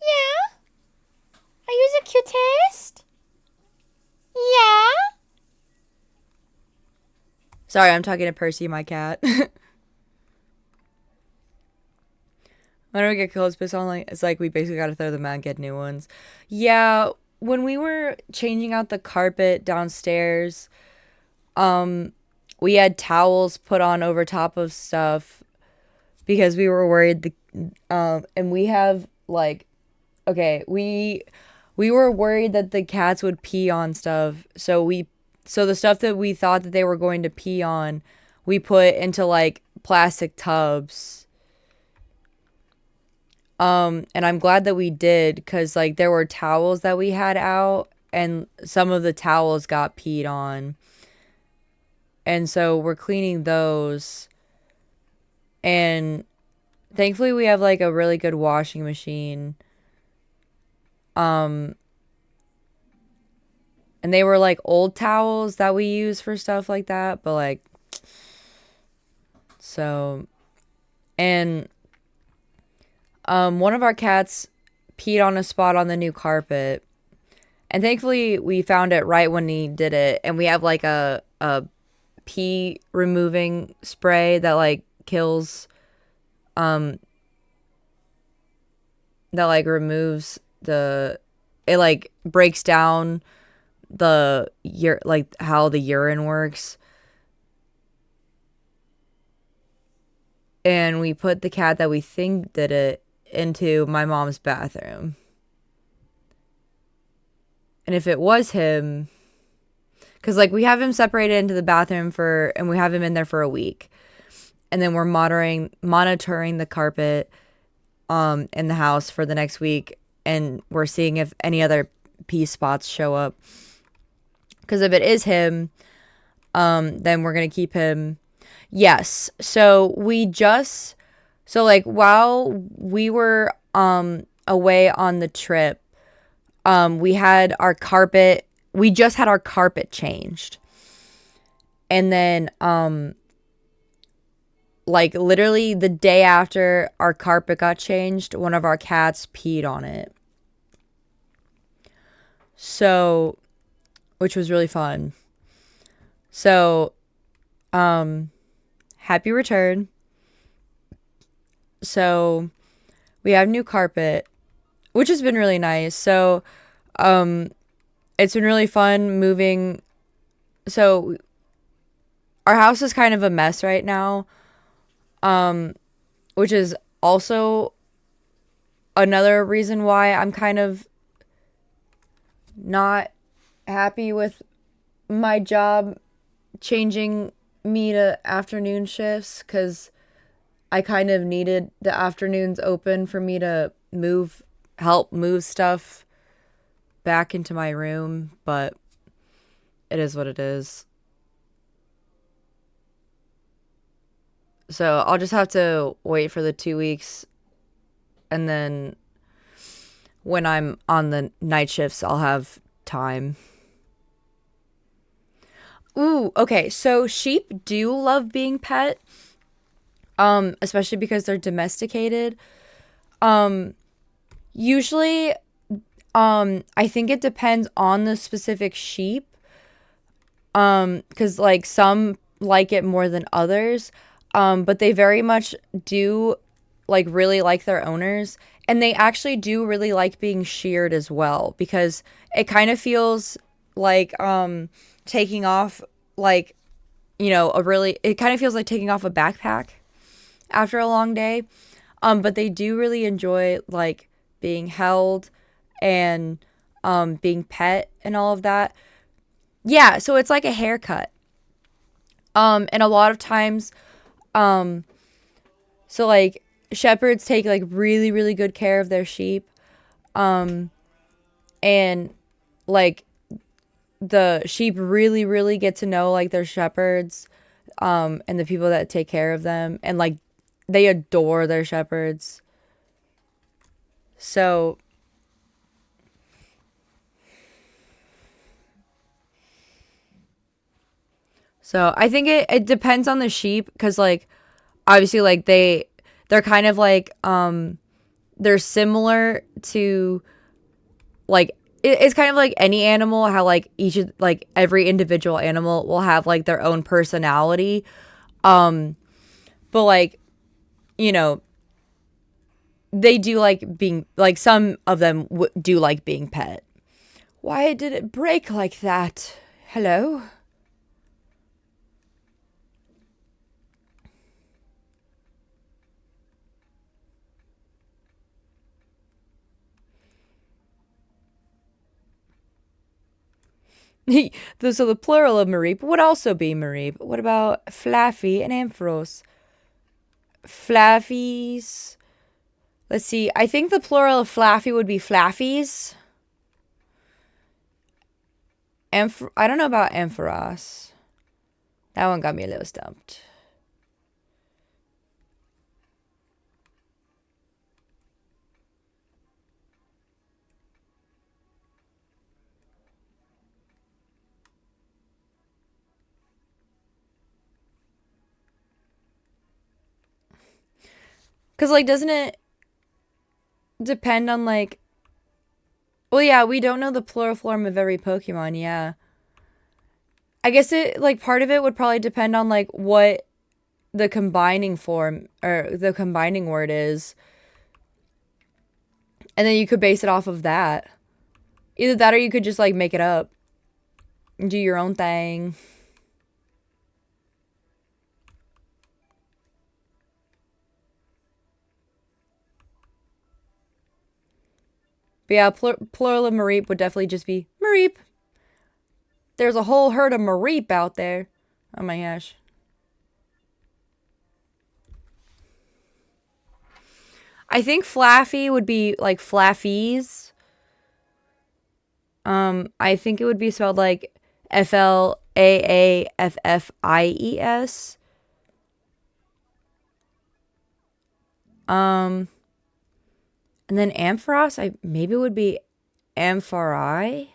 Yeah. Are you the cutest? Yeah. Sorry, I'm talking to Percy, my cat. Whenever we get clothes pissed on, like it's like we basically gotta throw them out and get new ones. Yeah, when we were changing out the carpet downstairs, um, we had towels put on over top of stuff because we were worried and we have like okay, we were worried that the cats would pee on stuff. So the stuff that we thought that they were going to pee on, we put into like plastic tubs. And I'm glad that we did because like there were towels that we had out and some of the towels got peed on. And so we're cleaning those. And thankfully we have like a really good washing machine. Um and they were like old towels that we use for stuff like that, but like so and one of our cats peed on a spot on the new carpet. And thankfully we found it right when he did it and we have like a pee removing spray that like kills that like removes the it like breaks down like how the urine works. And we put the cat that we think did it into my mom's bathroom. And if it was him, because like we have him separated into the bathroom and we have him in there for a week. And then we're monitoring the carpet in the house for the next week. And we're seeing if any other pee spots show up. Because if it is him, then we're going to keep him. Yes. So like while we were away on the trip, we just had our carpet changed. And then like literally the day after our carpet got changed, one of our cats peed on it. So, which was really fun. So, happy return. So, we have new carpet, which has been really nice. So, it's been really fun moving. So, our house is kind of a mess right now, which is also another reason why I'm kind of not happy with my job changing me to afternoon shifts because I kind of needed the afternoons open for me to help move stuff back into my room, but it is what it is. So I'll just have to wait for the 2 weeks and then when I'm on the night shifts, I'll have time. Ooh, okay. So sheep do love being pet, especially because they're domesticated. Usually, I think it depends on the specific sheep. Because like some like it more than others. But they very much do like really like their owners. And they actually do really like being sheared as well because it kind of feels like taking off like it kind of feels like taking off a backpack after a long day. But they do really enjoy like being held and being pet and all of that. Yeah, so it's like a haircut. And a lot of times, so like shepherds take like really, really good care of their sheep. And like the sheep really, really get to know like their shepherds, and the people that take care of them, and like they adore their shepherds. So I think it depends on the sheep because like obviously like they're kind of like they're similar to like it's kind of like any animal how like like every individual animal will have like their own personality, but like you know they do like being like some of them do like being pet. Why did it break like that? Hello. So the plural of Mareep would also be Mareep. What about Flaffy and Ampharos? Flaffies. Let's see. I think the plural of Flaffy would be Flaffies. I don't know about Ampharos. That one got me a little stumped. Because, like, doesn't it depend on, like... Well, yeah, we don't know the plural form of every Pokemon, yeah. I guess it, like, part of it would probably depend on, like, what the combining form or the combining word is. And then you could base it off of that. Either that or you could just, like, make it up. And do your own thing. But yeah, plural of Mareep would definitely just be Mareep. There's a whole herd of Mareep out there. Oh my gosh. I think Flaffy would be like Flaffies. I think it would be spelled like Flaaffies. Um, and then Ampharos, I maybe it would be Ampharai.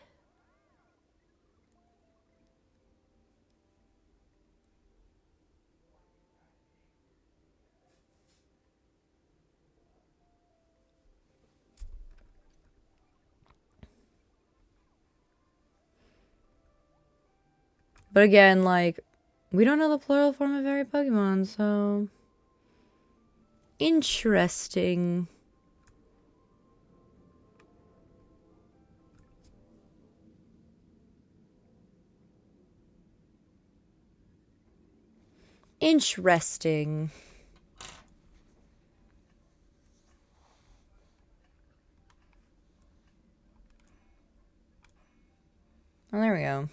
But again, like, we don't know the plural form of every Pokemon, so interesting. Interesting. Oh, there we go.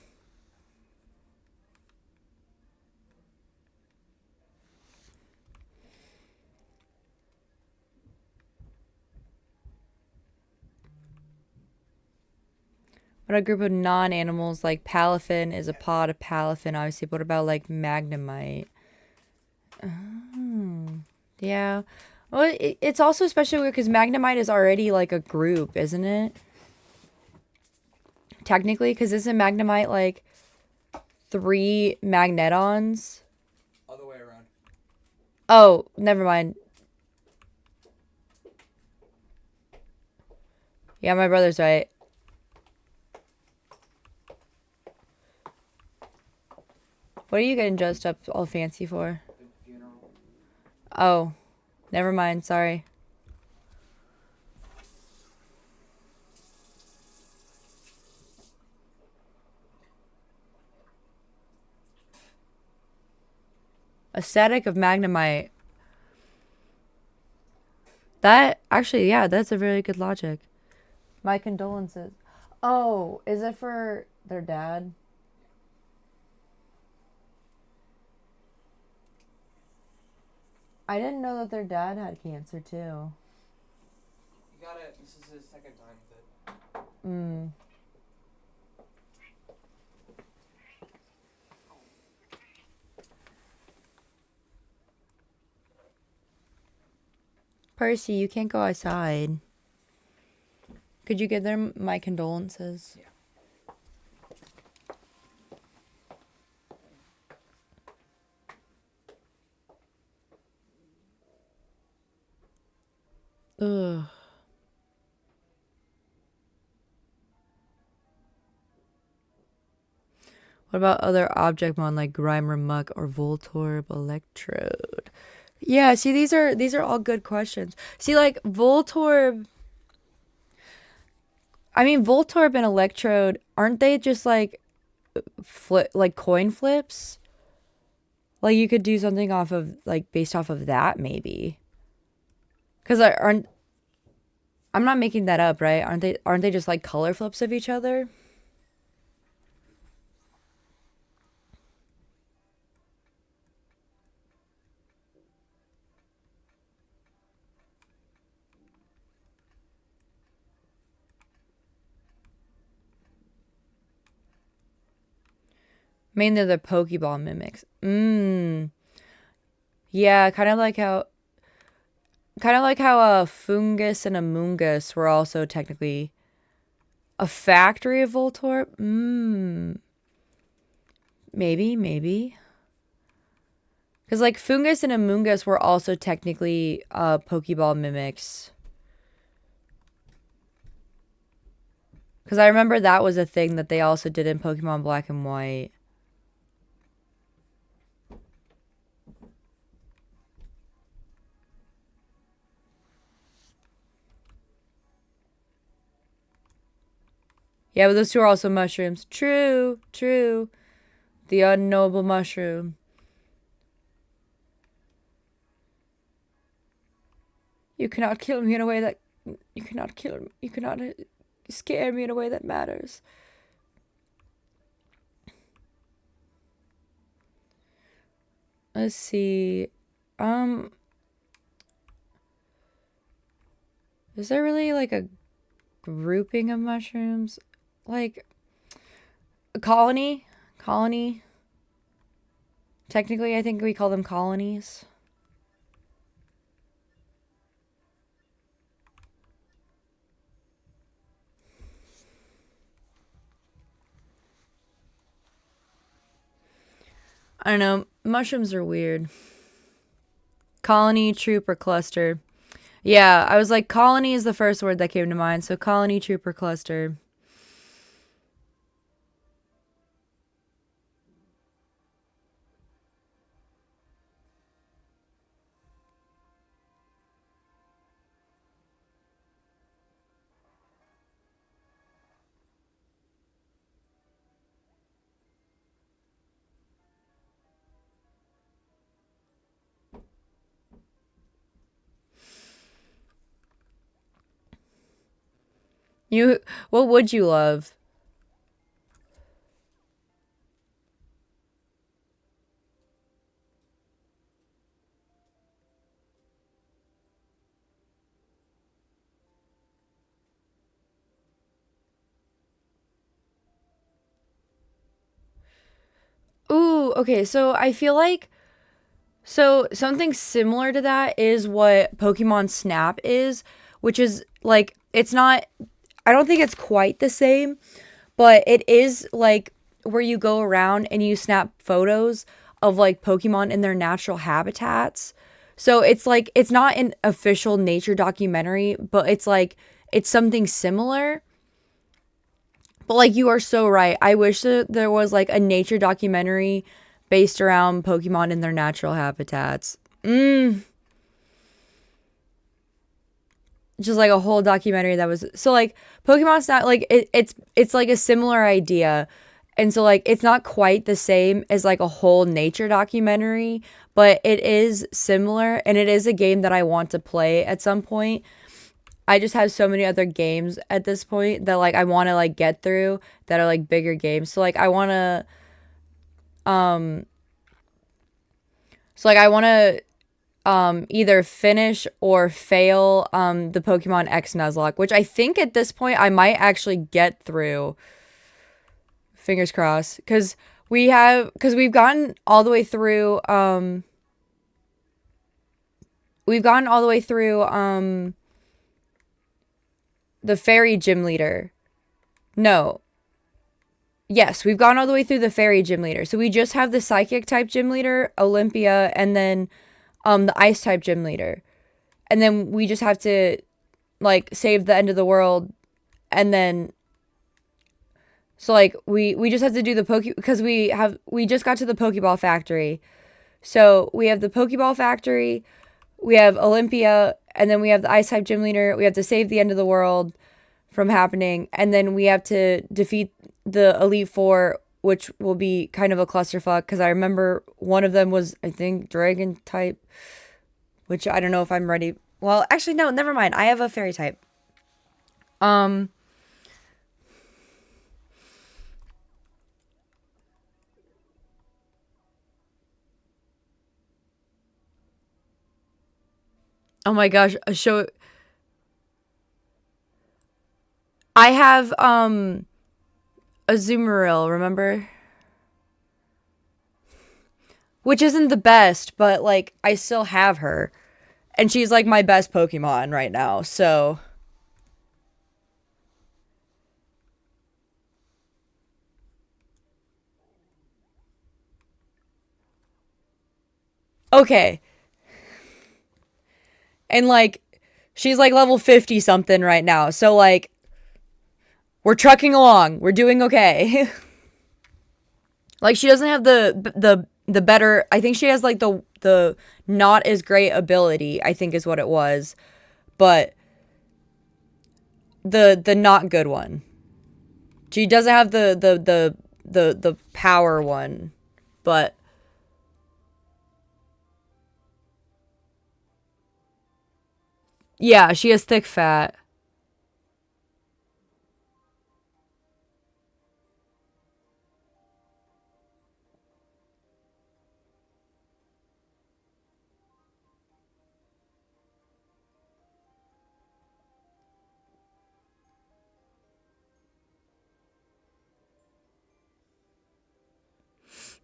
What a group of non-animals like Palafin is a pod of Palafin, obviously. But what about like Magnemite? Oh, yeah. Well, it's also especially weird because Magnemite is already like a group, isn't it? Technically, because isn't Magnemite like 3 Magnetons? Other way around. Oh, never mind. Yeah, my brother's right. What are you getting dressed up all fancy for? The funeral. Oh, never mind. Sorry. Aesthetic of Magnemite. That actually, yeah, that's a very good logic. My condolences. Oh, is it for their dad? I didn't know that their dad had cancer too. He got it. This is his second time with it. Mm. Percy, you can't go outside. Could you give them my condolences? Yeah. Ugh. What about other object mon like Grimer Muck or Voltorb Electrode? Yeah, see these are all good questions. See, like Voltorb, I mean Voltorb and Electrode, aren't they just like flip like coin flips? Like you could do something off of like based off of that maybe. Cuz aren't I'm not making that up, right? Aren't they just like color flips of each other? Mainly the Pokeball mimics. Yeah, kind of like how a Fungus and a Moongus were also technically a factory of Voltorb. Maybe. Because like Fungus and a Moongus were also technically Pokeball mimics. Because I remember that was a thing that they also did in Pokemon Black and White. Yeah, but those two are also mushrooms. True. The unknowable mushroom. You cannot kill me in a way that... You cannot kill me. You cannot scare me in a way that matters. Let's see. Um... Is there really like a grouping of mushrooms? Like a colony? Colony? Technically, I think we call them colonies. I don't know. Mushrooms are weird. Colony, troop, or cluster. Yeah, I was like, colony is the first word that came to mind. So colony, troop, or cluster. You, what would you love? Ooh, okay. So I feel like something similar to that is what Pokemon Snap is, which is like it's not. I don't think it's quite the same, but it is like where you go around and you snap photos of like Pokemon in their natural habitats. So it's like it's not an official nature documentary, but it's like it's something similar. But like you are so right. I wish that there was like a nature documentary based around Pokemon in their natural habitats. Just like a whole documentary that was so like Pokemon's not like it's like a similar idea. And so like it's not quite the same as like a whole nature documentary, but it is similar and it is a game that I want to play at some point. I just have so many other games at this point that like I want to like get through that are like bigger games. So like I want to um either finish or fail the Pokemon X Nuzlocke, which I think at this point I might actually get through. Fingers crossed, because we've gotten all the way through the fairy gym leader. No. Yes, we've gone all the way through the fairy gym leader. So we just have the psychic type gym leader, Olympia, and then the ice type gym leader. And then we just have to like save the end of the world, and then so like we just have to do the because we just got to the Pokeball factory. So we have the Pokeball factory, we have Olympia, and then we have the ice type gym leader. We have to save the end of the world from happening, and then we have to defeat the Elite Four, which will be kind of a clusterfuck because I remember one of them was, I think, Dragon type, which I don't know if I'm ready. Well, actually, no, never mind. I have a fairy type. Um, oh my gosh, a show. I have Azumarill, remember? Which isn't the best, but like I still have her. And she's like my best Pokemon right now. So, okay. And like she's like level 50 something right now. So like we're trucking along. We're doing okay. Like she doesn't have the better, I think she has like the not as great ability, I think is what it was. But the not good one. She doesn't have the power one. But yeah, she has thick fat.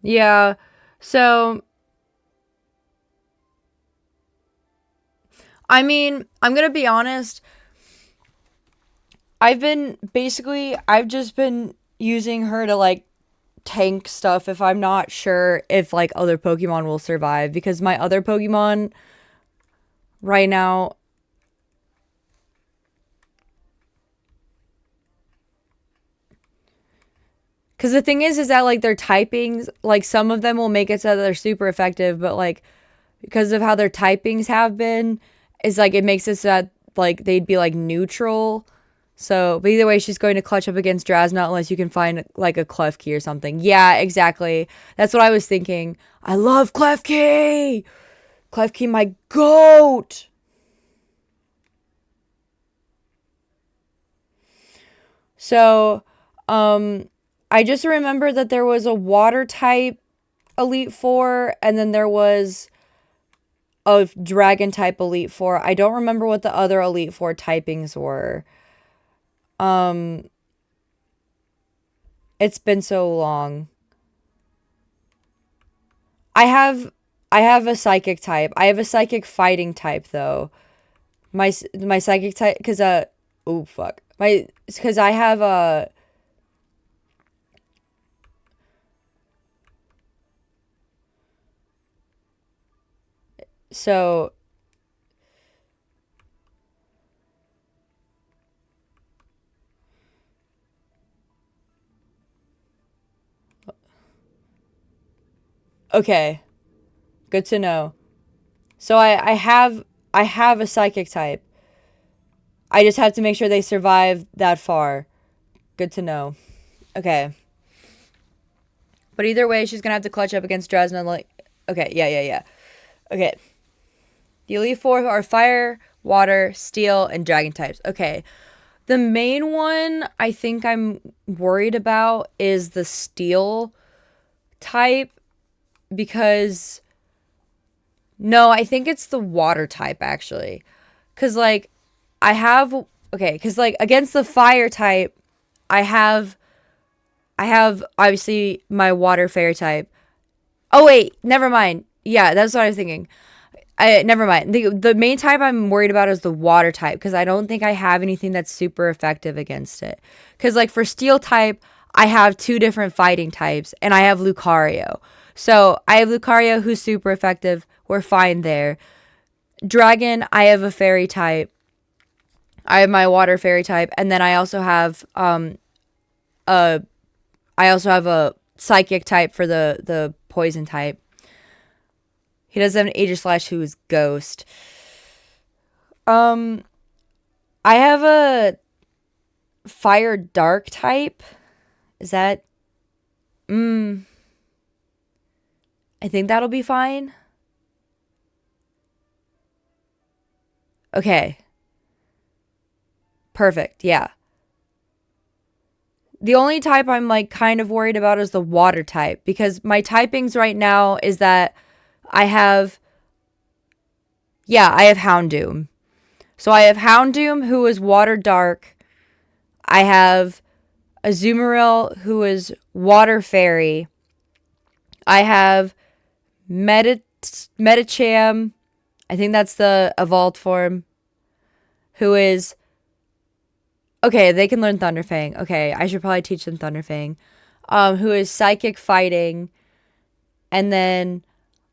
Yeah. So, I mean, I'm going to be honest. I've just been using her to like tank stuff if I'm not sure if like other Pokemon will survive because my other Pokemon right now, because the thing is that like their typings, like some of them will make it so that they're super effective, but like because of how their typings have been, is like it makes it so that like they'd be like neutral. So, but either way, she's going to clutch up against Drasnut unless you can find like a Klefki or something. Yeah, exactly. That's what I was thinking. I love Klefki. Klefki, my goat. So, I just remember that there was a water type Elite Four, and then there was a dragon type Elite Four. I don't remember what the other Elite Four typings were. Um, it's been so long. I have I have a psychic type. I have a psychic fighting type though. My psychic type cuz oh fuck. My cuz I have a so okay. Good to know. So I have a psychic type. I just have to make sure they survive that far. Good to know. Okay. But either way, she's gonna have to clutch up against Dresden. Like, okay, yeah. Okay. The Elite Four are fire, water, steel, and dragon types. Okay. The main one I think I'm worried about is the steel type because no, I think it's the water type actually. Cuz like I have okay, cuz like against the fire type, I have obviously my water fairy type. Oh wait, never mind. Yeah, that's what I was thinking. I never mind. The main type I'm worried about is the water type because I don't think I have anything that's super effective against it. Because like for steel type, I have two different fighting types, and I have Lucario. So I have Lucario who's super effective. We're fine there. Dragon, I have a fairy type. I have my water fairy type, and then a I also have a psychic type for the poison type. He does have an Aegislash who is ghost. Um, I have a fire dark type. Is that? I think that'll be fine. Okay. Perfect. Yeah. The only type I'm like kind of worried about is the water type because my typings right now is that I have I have Houndoom. So I have Houndoom who is water dark. I have Azumarill who is water fairy. I have Medicham, I think that's the evolved form, who is okay, they can learn Thunderfang. Okay, I should probably teach them Thunderfang. Who is psychic fighting, and then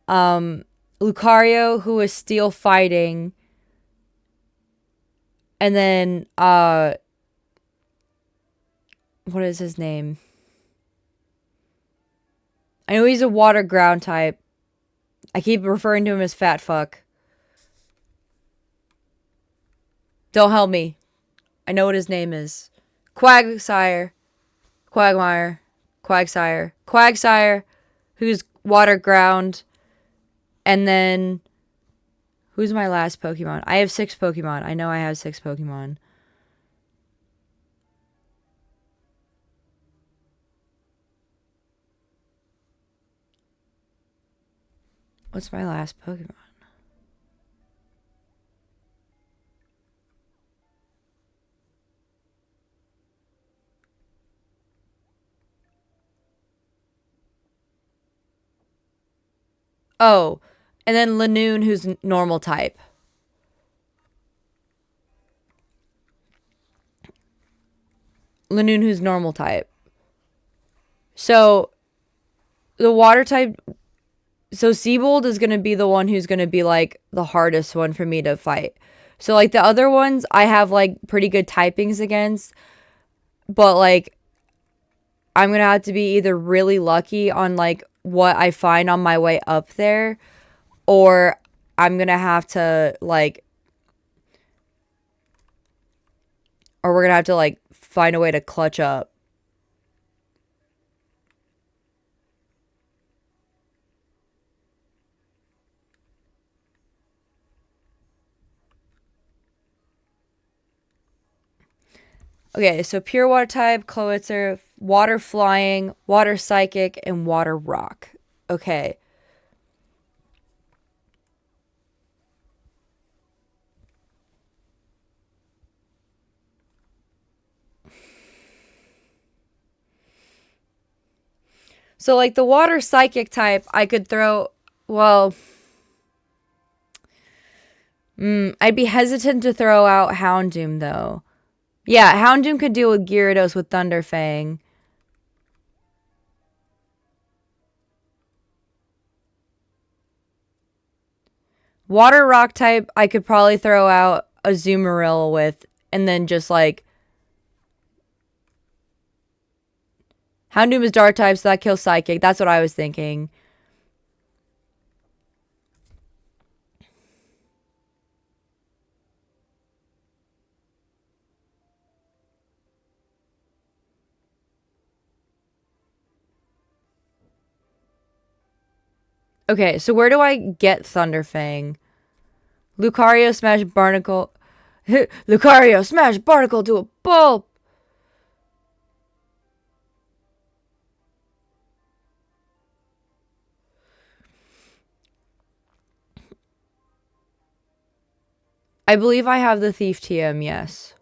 Lucario, who is steel fighting, and then what is his name? I know he's a water ground type. I keep referring to him as fat fuck. Don't help me. I know what his name is. Quagsire. Quagmire. Quagsire, who's water ground. And then, who's my last Pokemon? I have 6 Pokemon. I know I have 6 Pokemon. What's my last Pokemon? Oh, and then Lanoon, who's normal type. Lanoon, who's normal type. So, the water type. So, Seabold is going to be the one who's going to be like the hardest one for me to fight. So, like the other ones, I have like pretty good typings against. But, like, I'm going to have to be either really lucky on like what I find on my way up there, or I'm going to have to like, or we're going to have to like find a way to clutch up. Okay, so pure water type, Clowitzer, water flying, water psychic, and water rock. Okay. So, like, the water psychic type, I could throw, well, I'd be hesitant to throw out Houndoom, though. Yeah, Houndoom could deal with Gyarados with Thunderfang. Water rock type, I could probably throw out Azumarill with, and then just, like, Houndoom is dark type, so that kills psychic. That's what I was thinking. Okay, so where do I get Thunderfang? Lucario smash Barnacle. Lucario smash Barnacle to a pulp. I believe I have the Thief TM, yes.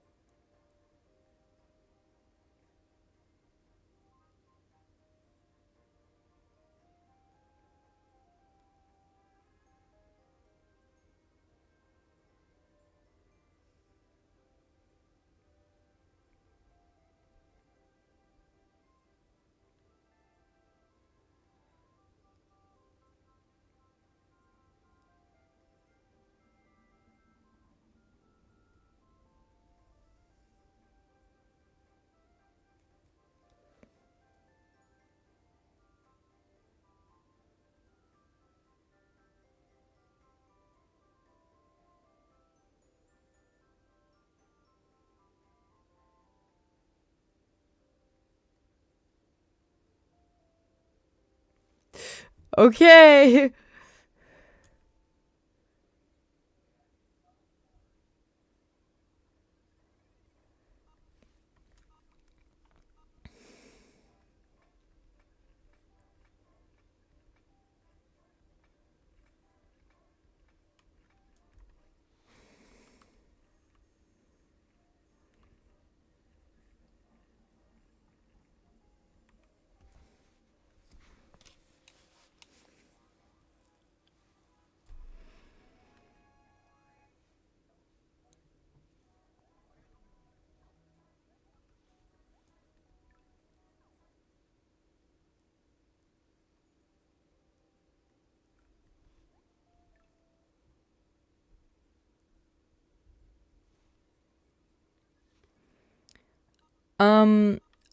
Okay.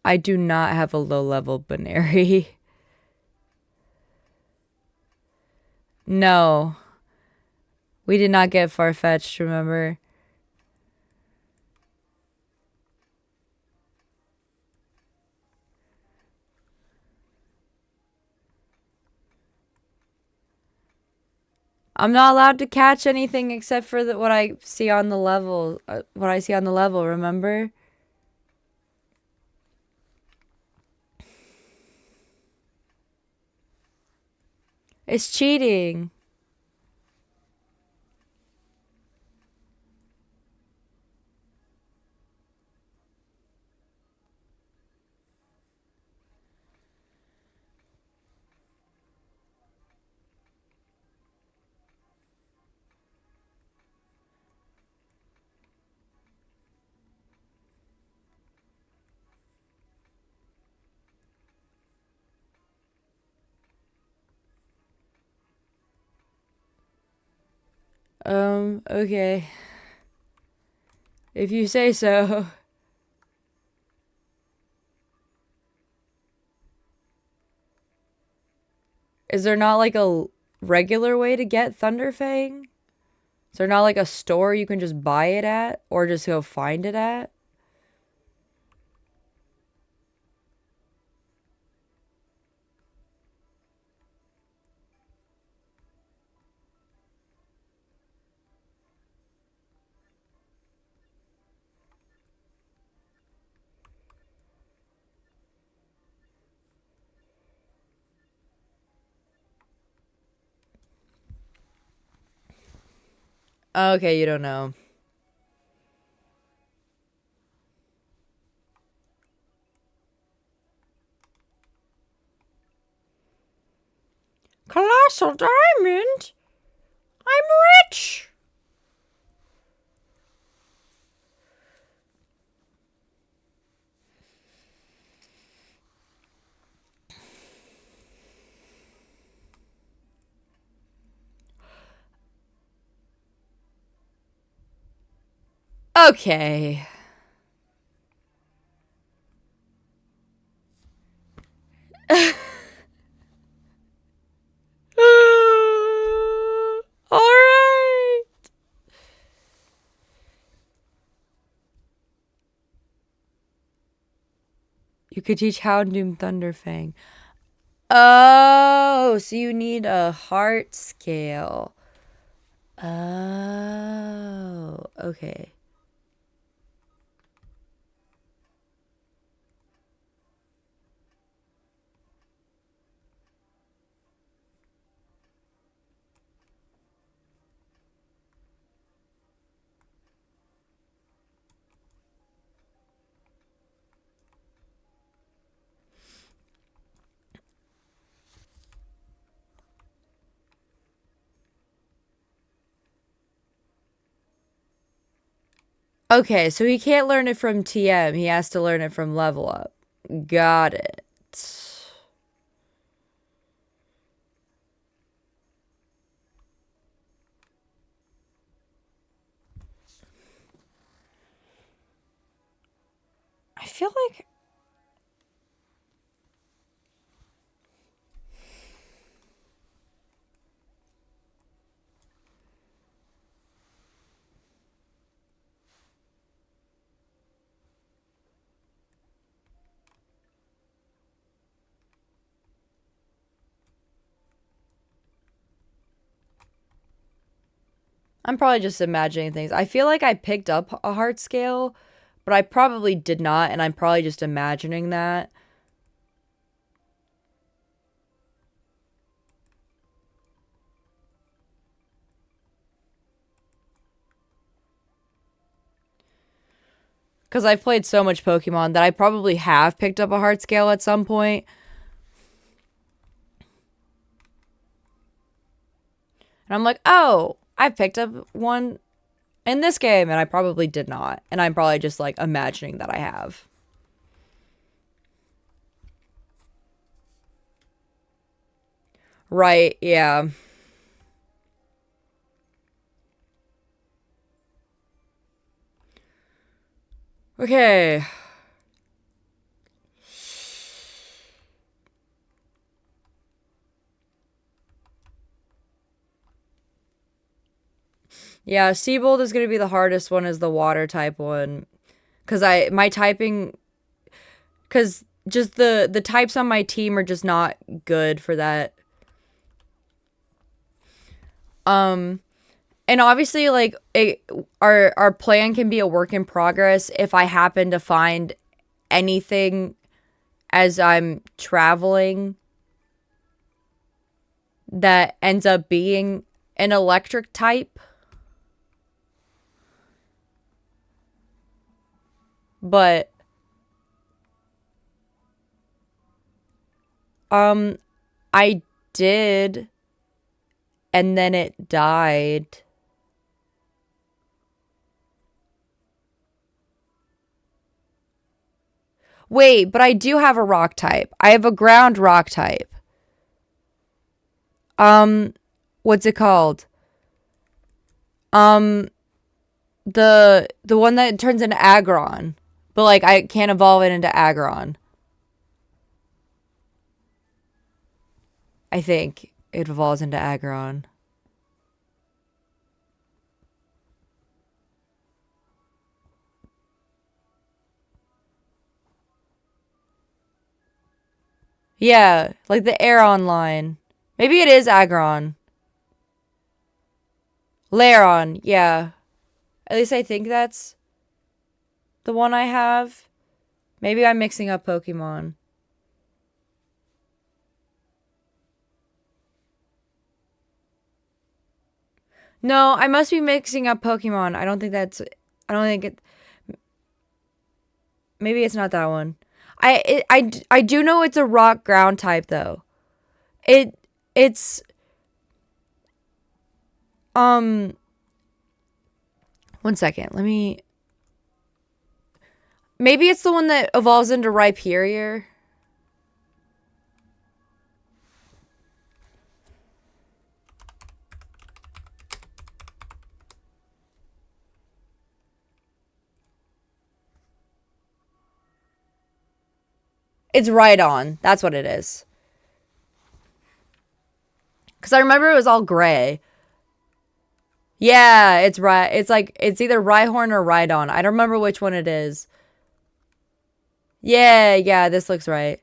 I do not have a low level Baneri. No. We did not get Farfetch'd, remember? I'm not allowed to catch anything except for what I see on the level. What I see on the level, remember? It's cheating. Okay. If you say so. Is there not like a regular way to get Thunderfang? Is there not like a store you can just buy it at or just go find it at? Okay, you don't know. Colossal Diamond? I'm rich! Okay. Alright. You could teach Houndoom Thunderfang. Oh, so you need a heart scale. Oh, okay. Okay, so he can't learn it from TM. He has to learn it from level up. Got it. I feel like I'm probably just imagining things. I feel like I picked up a heart scale, but I probably did not, and I'm probably just imagining that. Because I've played so much Pokemon that I probably have picked up a heart scale at some point. And I'm like, oh, I picked up one in this game, and I probably did not. And I'm probably just like imagining that I have. Right, yeah. Okay. Yeah, Seabold is going to be the hardest one as the water type one. Because my typing, because just the types on my team are just not good for that. And obviously, like, our plan can be a work in progress if I happen to find anything as I'm traveling that ends up being an electric type. But I did, and then it died. Wait, but I do have a rock type. I have a ground rock type. What's it called? Um, the one that turns into Aggron. But like I can't evolve it into Aggron. I think it evolves into Aggron. Yeah, like the Aeron line. Maybe it is Aggron. Lairon, yeah. At least I think that's the one I have. Maybe I'm mixing up Pokemon. No, I must be mixing up Pokemon. I don't think that's. I don't think it. Maybe it's not that one. I do know it's a rock ground type though. It's um. One second. Let me. Maybe it's the one that evolves into Rhyperior. It's Rhydon. That's what it is. Because I remember it was all gray. Yeah, it's right. It's like it's either Rhyhorn or Rhydon. I don't remember which one it is. Yeah, this looks right.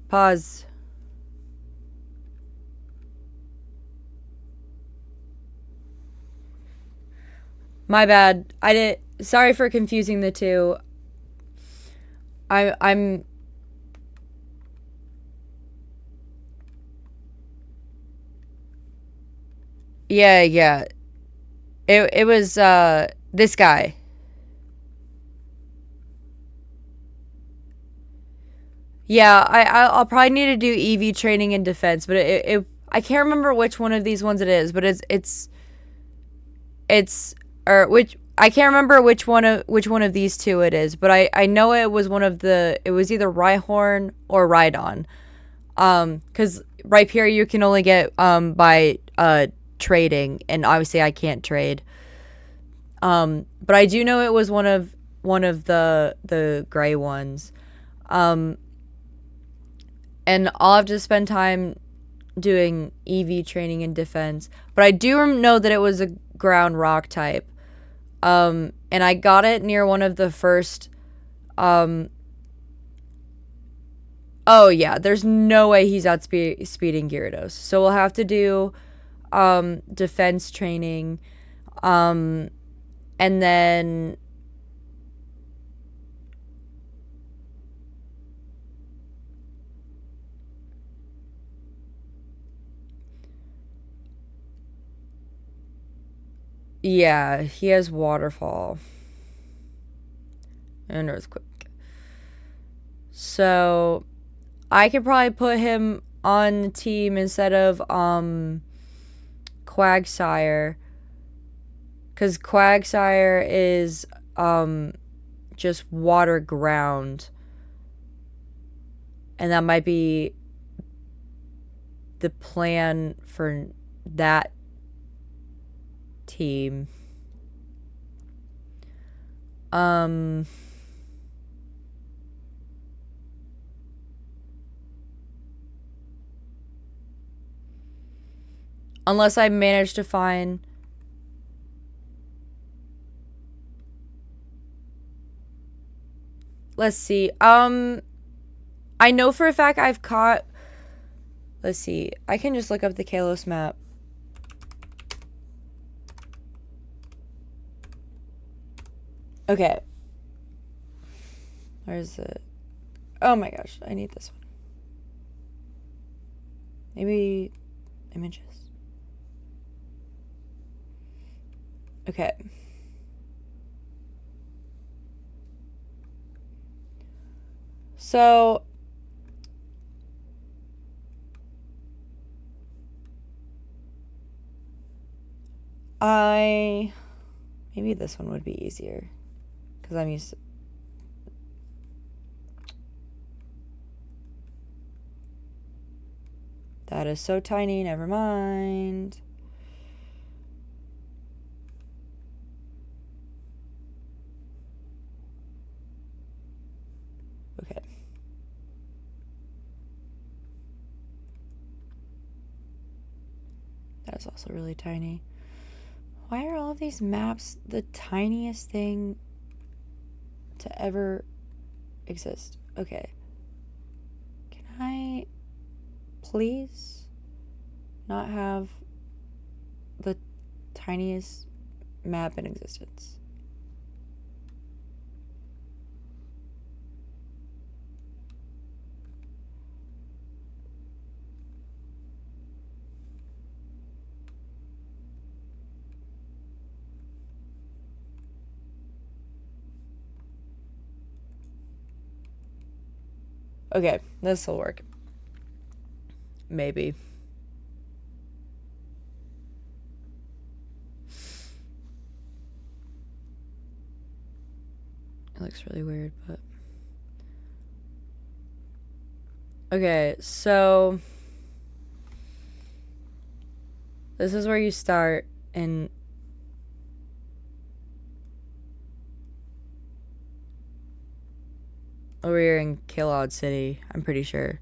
Pause. My bad. I did. Sorry for confusing the two. I'm. Yeah, yeah. It was this guy. Yeah, I'll probably need to do EV training and defense, but I can't remember which one of these ones it is, but it's or which I can't remember which one of these two it is, but I know it was one of it was either Rhyhorn or Rhydon. Cuz Rhyperior you can only get by trading, and obviously I can't trade. But I do know it was one of the gray ones. And I'll have to spend time doing EV training and defense. But I do know that it was a ground rock type. And I got it near one of the first. Oh yeah, there's no way he's outspeeding Gyarados. So we'll have to do defense training. And then yeah, he has waterfall and earthquake. So I could probably put him on the team instead of Quagsire, because Quagsire is just water ground, and that might be the plan for that team. Unless I manage to find. Let's see. I know for a fact I've caught. Let's see. I can just look up the Kalos map. Okay. Where's it? Oh my gosh, I need this one. Maybe images. Okay. So maybe this one would be easier because I'm used to. That is so tiny, never mind. Okay. That is also really tiny. Why are all of these maps the tiniest thing to ever exist? Okay. Can I please not have the tiniest map in existence? Okay, this will work. Maybe. It looks really weird, but. Okay, so. This is where you start, and. Over here in Kilod City, I'm pretty sure.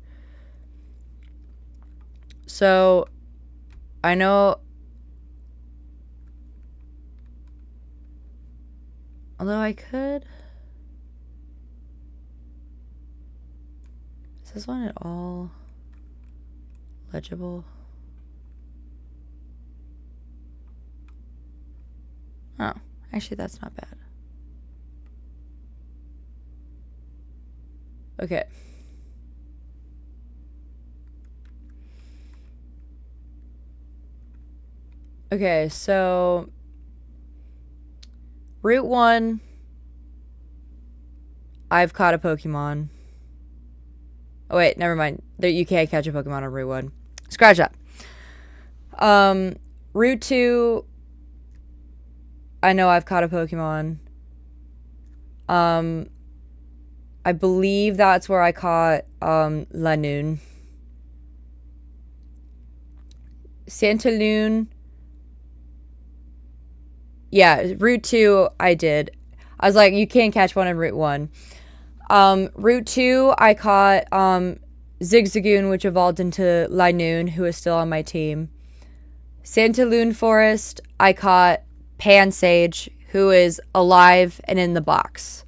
So, I know. Although I could. Is this one at all legible? Oh, actually that's not bad. Okay. Okay, so Route 1, I've caught a Pokemon. Oh wait, never mind. You can't catch a Pokemon on Route 1. Scratch that. Route 2, I know I've caught a Pokemon. I believe that's where I caught Lanoon. Santaloon. Yeah, Route 2, I did. I was like, you can't catch one in Route 1. Route 2, I caught Zigzagoon, which evolved into Linoon, who is still on my team. Santaloon Forest, I caught Pansage, who is alive and in the box.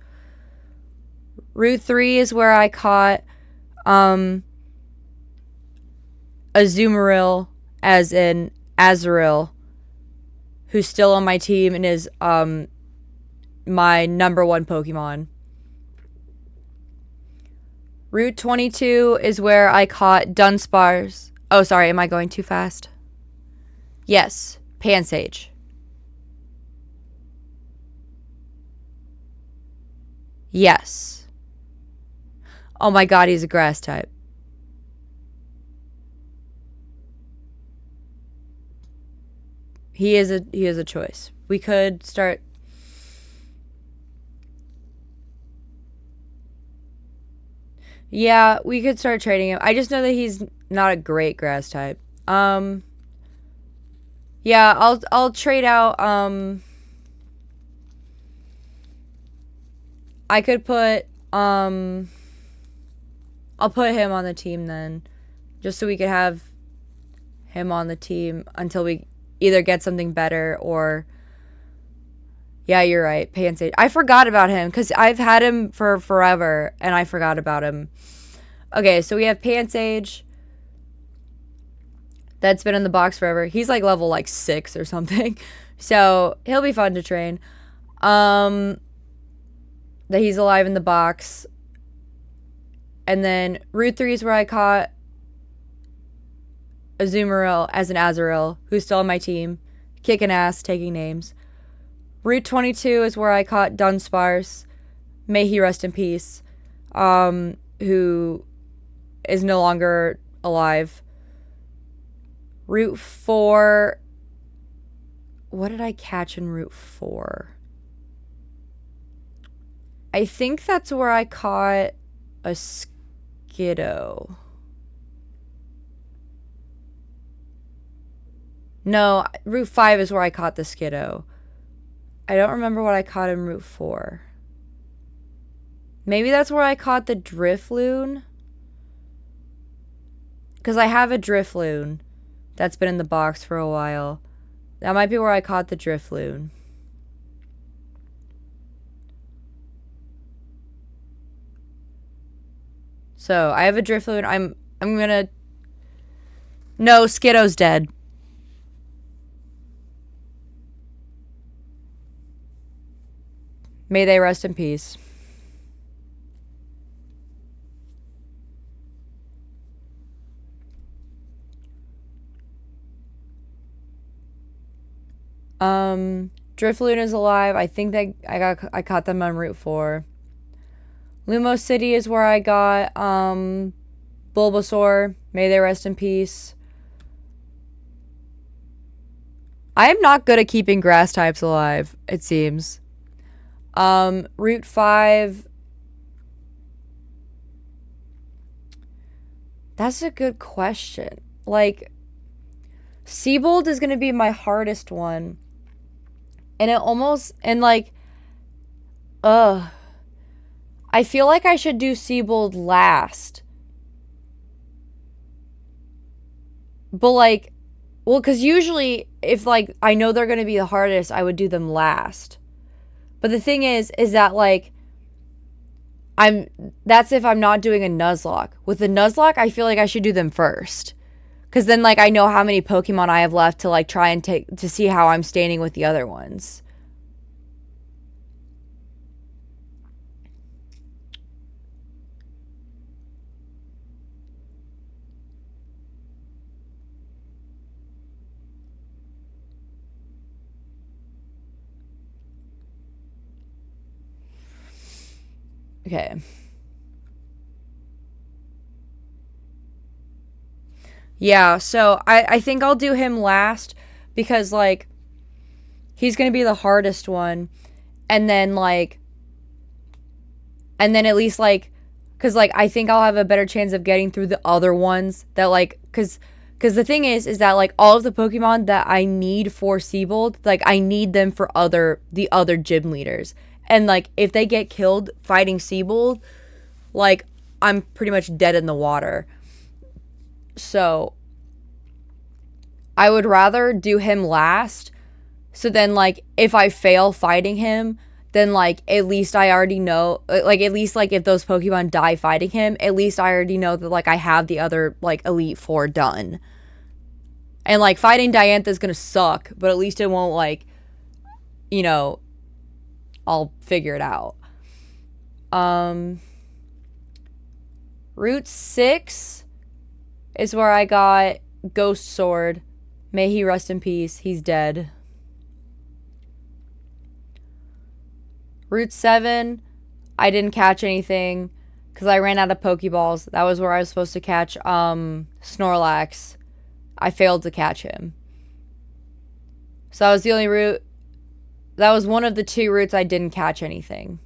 Route 3 is where I caught Azumarill, as in Azurill, who's still on my team and is my number 1 Pokemon. Route 22 is where I caught Dunsparce. Oh, sorry, am I going too fast? Yes, Pansage. Yes. Oh my god, he's a grass type. He is a choice. We could start. Yeah, we could start trading him. I just know that he's not a great grass type. Yeah, I'll trade out I could put I'll put him on the team then, just so we could have him on the team until we either get something better or. Yeah, you're right. Pansage. I forgot about him because I've had him for forever and I forgot about him. Okay, so we have Pansage. That's been in the box forever. He's like level 6 or something. So he'll be fun to train. That he's alive in the box. And then Route 3 is where I caught Azumarill as an Azurill, who's still on my team. Kicking ass, taking names. Route 22 is where I caught Dunsparce. May he rest in peace. Who is no longer alive. Route 4. What did I catch in Route 4? I think that's where I caught a Skiddo. No, Route 5 is where I caught the Skiddo. I don't remember what I caught in Route 4. Maybe that's where I caught the Drifloon. Because I have a Drifloon that's been in the box for a while. That might be where I caught the Drifloon. So, I have a Drifloon. I'm gonna. No, Skiddo's dead. May they rest in peace. Drifloon is alive. I think that I caught them on Route 4. Lumos City is where I got Bulbasaur. May they rest in peace. I am not good at keeping grass types alive, it seems. Route 5. That's a good question. Seabold is going to be my hardest one. And I feel like I should do Seabold last. But because usually if I know they're going to be the hardest, I would do them last. But the thing is that That's if I'm not doing a Nuzlocke. With the Nuzlocke, I feel like I should do them first. Because then, like, I know how many Pokemon I have left to, like, try and take to see how I'm standing with the other ones. Okay. Yeah, so I think I'll do him last because, like, he's going to be the hardest one. And then, like, and then at least, like, because, like, I think I'll have a better chance of getting through the other ones that, like, because the thing is that, like, all of the Pokemon that I need for Seabold, like, I need them for the other gym leaders. And, like, if they get killed fighting Seabold, like, I'm pretty much dead in the water. So I would rather do him last. So then, like, if I fail fighting him, then, like, at least I already know, like, at least, like, if those Pokemon die fighting him, at least I already know that, like, I have the other, like, Elite Four done. And, like, fighting Diantha is gonna suck, but at least it won't, like, you know, I'll figure it out. Route 6 is where I got Ghost Sword. May he rest in peace. He's dead. Route 7, I didn't catch anything because I ran out of Pokeballs. That was where I was supposed to catch Snorlax. I failed to catch him. So that was the only route. That was one of the 2 routes I didn't catch anything.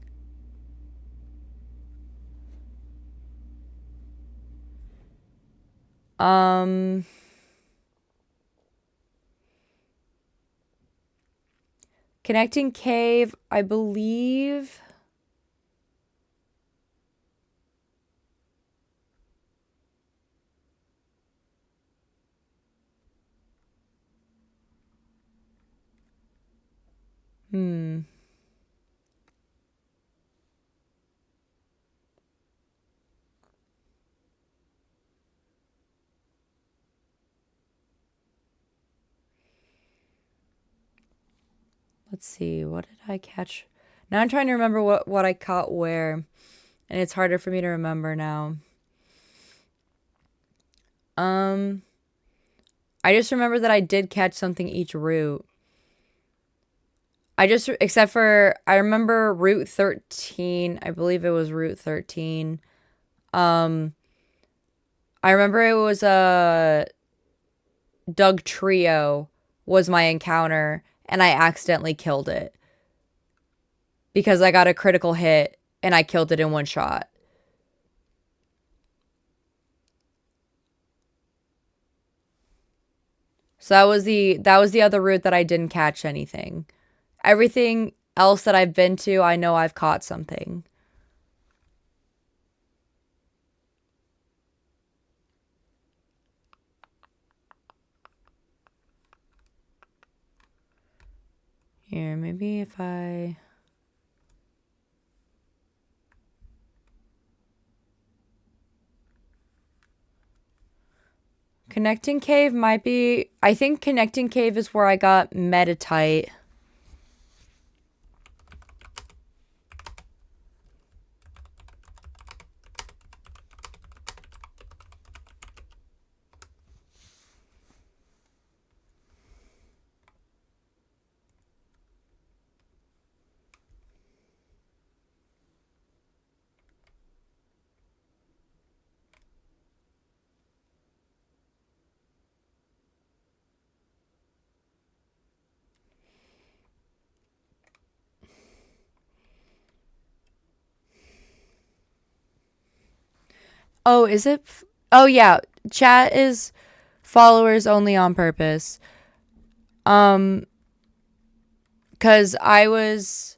Connecting Cave, I believe. Let's see. What did I catch? Now I'm trying to remember what I caught where. And it's harder for me to remember now. I just remember that I did catch something each route. Except for, I remember Route 13. I believe it was Route 13. I remember it was a Dugtrio was my encounter, and I accidentally killed it. Because I got a critical hit, and I killed it in one shot. So that was the other route that I didn't catch anything. Everything else that I've been to, I know I've caught something. Here, maybe if I... Connecting Cave might be... I think Connecting Cave is where I got Meditite. Oh, is it? Oh, yeah. Chat is followers only on purpose. Because I was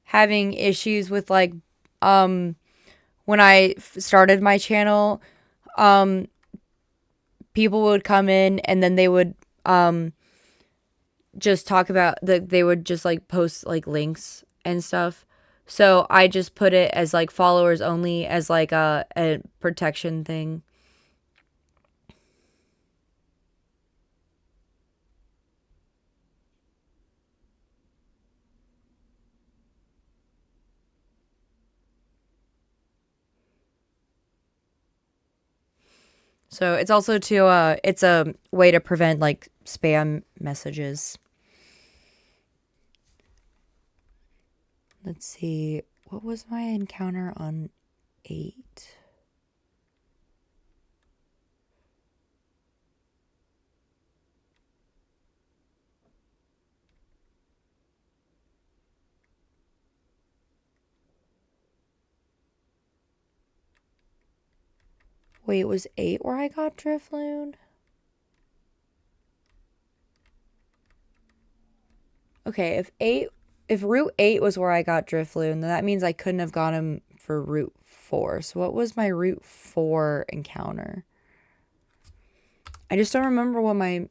having issues with, like, when I started my channel, people would come in and then they would, just talk about they would just, like, post, like, links and stuff. So I just put it as like followers only as like a protection thing. So it's also to it's a way to prevent like spam messages. Let's see. What was my encounter on 8? Wait, it was 8 where I got Drifloon? Okay, if Route 8 was where I got Drifloon, then that means I couldn't have got him for Route 4. So what was my Route 4 encounter? I just don't remember what my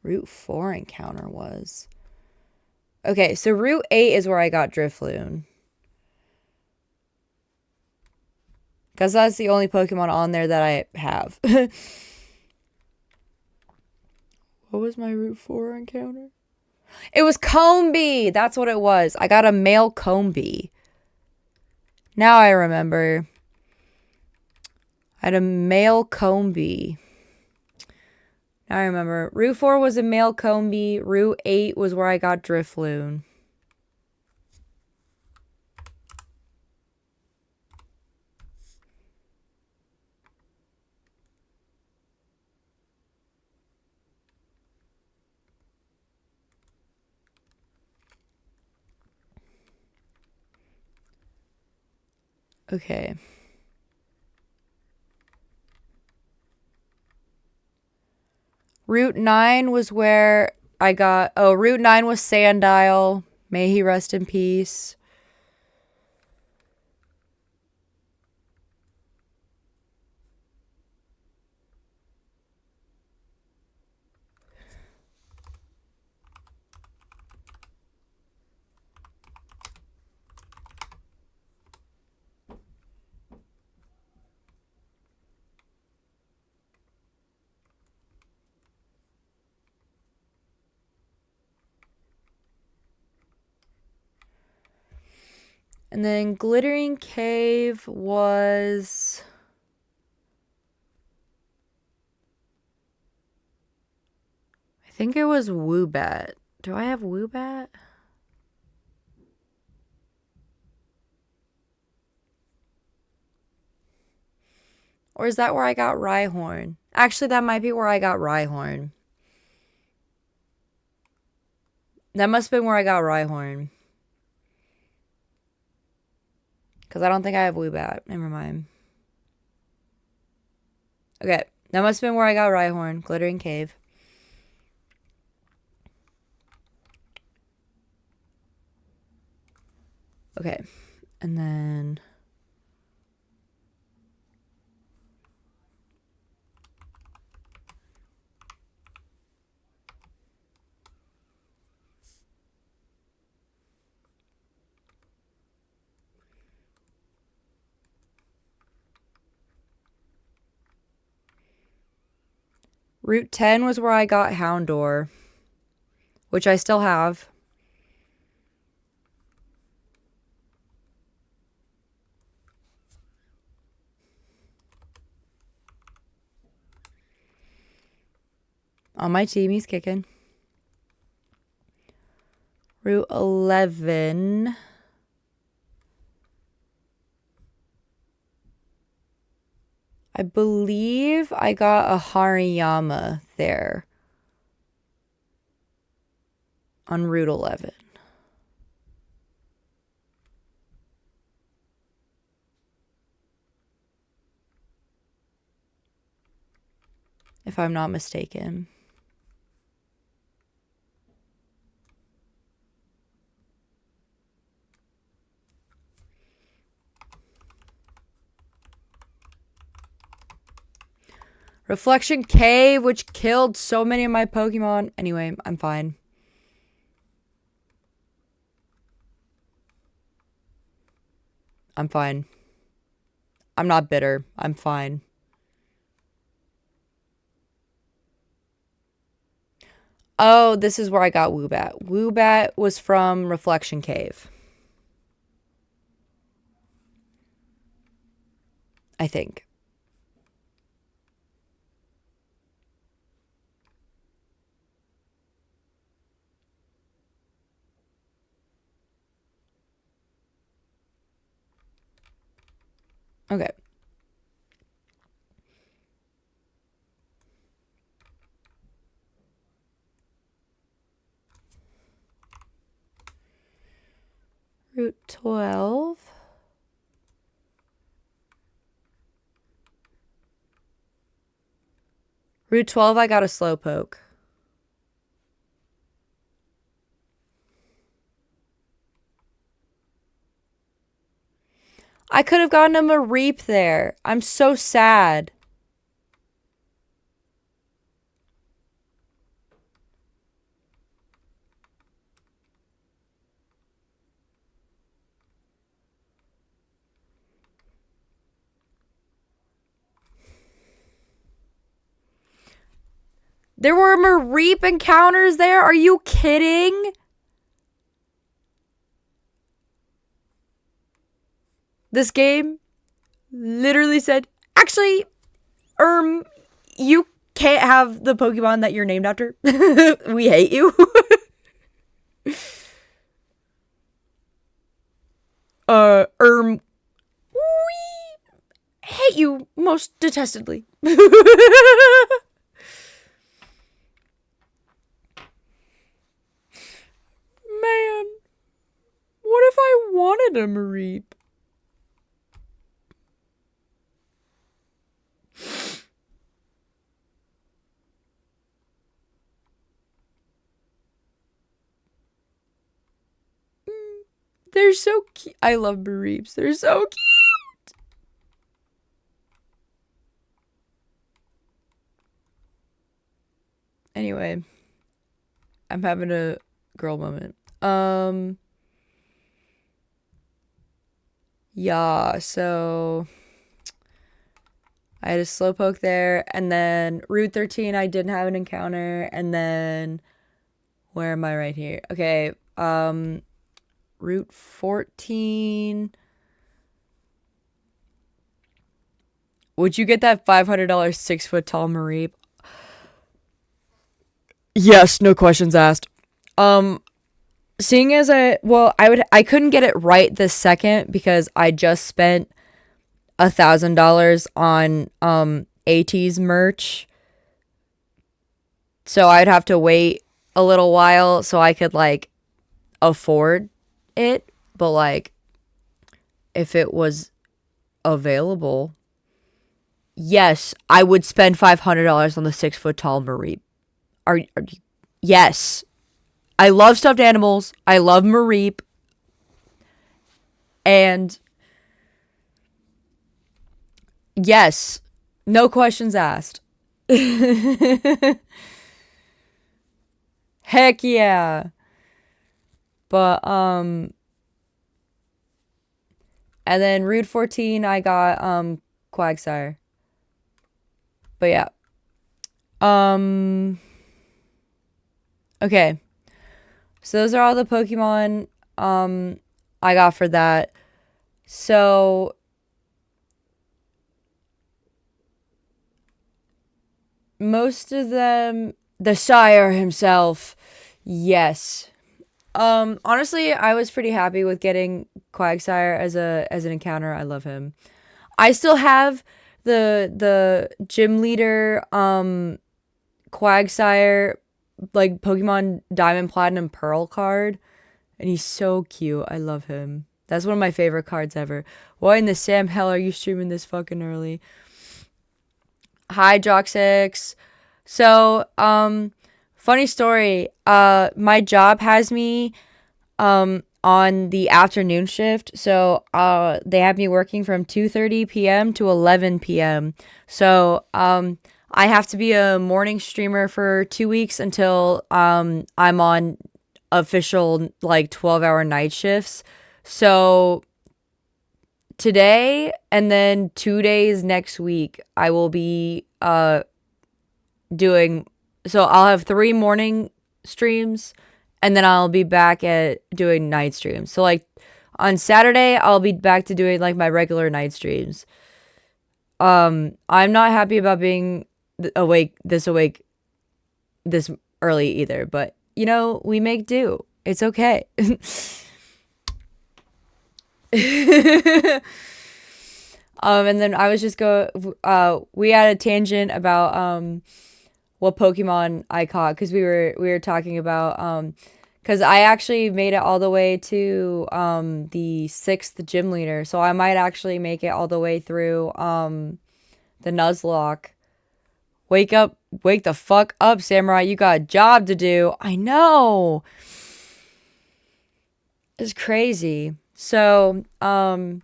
Route 4 encounter was. Okay, so Route 8 is where I got Drifloon. Because that's the only Pokemon on there that I have. What was my Route 4 encounter? It was Combee! That's what it was. I got a male Combee. Now I remember. I had a male Combee. Now I remember. Route 4 was a male Combee. Route 8 was where I got Drifloon. Okay. Route 9 was where I got... Oh, Route 9 was Sandile. May he rest in peace. And then Glittering Cave was... I think it was Woobat. Do I have Woobat? Or is that where I got Rhyhorn? Actually, that might be where I got Rhyhorn. That must have been where I got Rhyhorn. Because I don't think I have Woobat. Never mind. Okay. That must have been where I got Rhyhorn. Glittering Cave. Okay. And then... Route 10 was where I got Houndour, which I still have. On my team, he's kicking. Route 11. I believe I got a Hariyama there. On Route 11. If I'm not mistaken. Reflection Cave, which killed so many of my Pokemon. Anyway, I'm fine. I'm fine. I'm not bitter. I'm fine. Oh, this is where I got Woobat. Woobat was from Reflection Cave. I think. Okay. Route 12. Route 12, I got a Slowpoke. I could have gotten him a Reap there. I'm so sad. There were Mareep encounters there? Are you kidding? This game literally said, actually, you can't have the Pokemon that you're named after. We hate you. We hate you most detestedly. Man, what if I wanted a Mareep? They're so cute. I love Mareeps. They're so cute. Anyway, I'm having a girl moment. Yeah, so I had a Slowpoke there, and then Route 13 I didn't have an encounter, and then where am I right here? Okay, Route 14. Would you get that $500 6-foot-tall Mareep? Yes, no questions asked. Seeing as I couldn't get it right this second because I just spent $1,000 on AT's merch. So I'd have to wait a little while so I could like afford it, but like if it was available, yes, I would spend $500 on the 6-foot-tall Mareep. Yes. I love stuffed animals. I love Mareep. And yes, no questions asked. Heck yeah. But and then Route 14 I got Quagsire. But yeah. Okay. So those are all the Pokemon I got for that. So most of them, the Sire himself, yes. Honestly, I was pretty happy with getting Quagsire as an encounter. I love him. I still have the gym leader Quagsire like Pokemon Diamond, Platinum, Pearl card, and he's so cute. I love him. That's one of my favorite cards ever. Why in the Sam hell are you streaming this fucking early? Hi, Jock6. So, funny story. My job has me on the afternoon shift. So, they have me working from 2:30 p.m. to 11 p.m. So, I have to be a morning streamer for 2 weeks until I'm on official like 12-hour night shifts. So today and then 2 days next week I will be doing, so I'll have 3 morning streams and then I'll be back at doing night streams. So like on Saturday I'll be back to doing like my regular night streams. I'm not happy about being awake this early either, but you know, we make do. It's okay. And then I was just we had a tangent about what Pokemon I caught, because we were talking about because I actually made it all the way to the 6th gym leader, so I might actually make it all the way through the Nuzlocke. Wake the fuck up, Samurai, you got a job to do. I know. It's crazy. So, I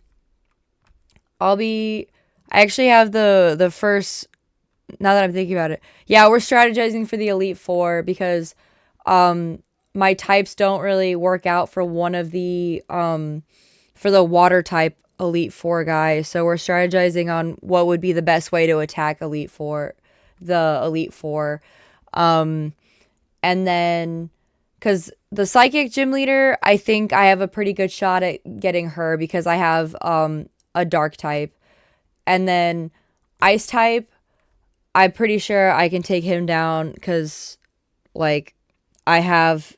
actually have the first, now that I'm thinking about it. Yeah, we're strategizing for the Elite Four because, my types don't really work out for one of the, for the water type Elite Four guy. So we're strategizing on what would be the best way to attack the Elite Four. And then, because the Psychic Gym Leader, I think I have a pretty good shot at getting her because I have a Dark type. And then Ice type, I'm pretty sure I can take him down because, like, I have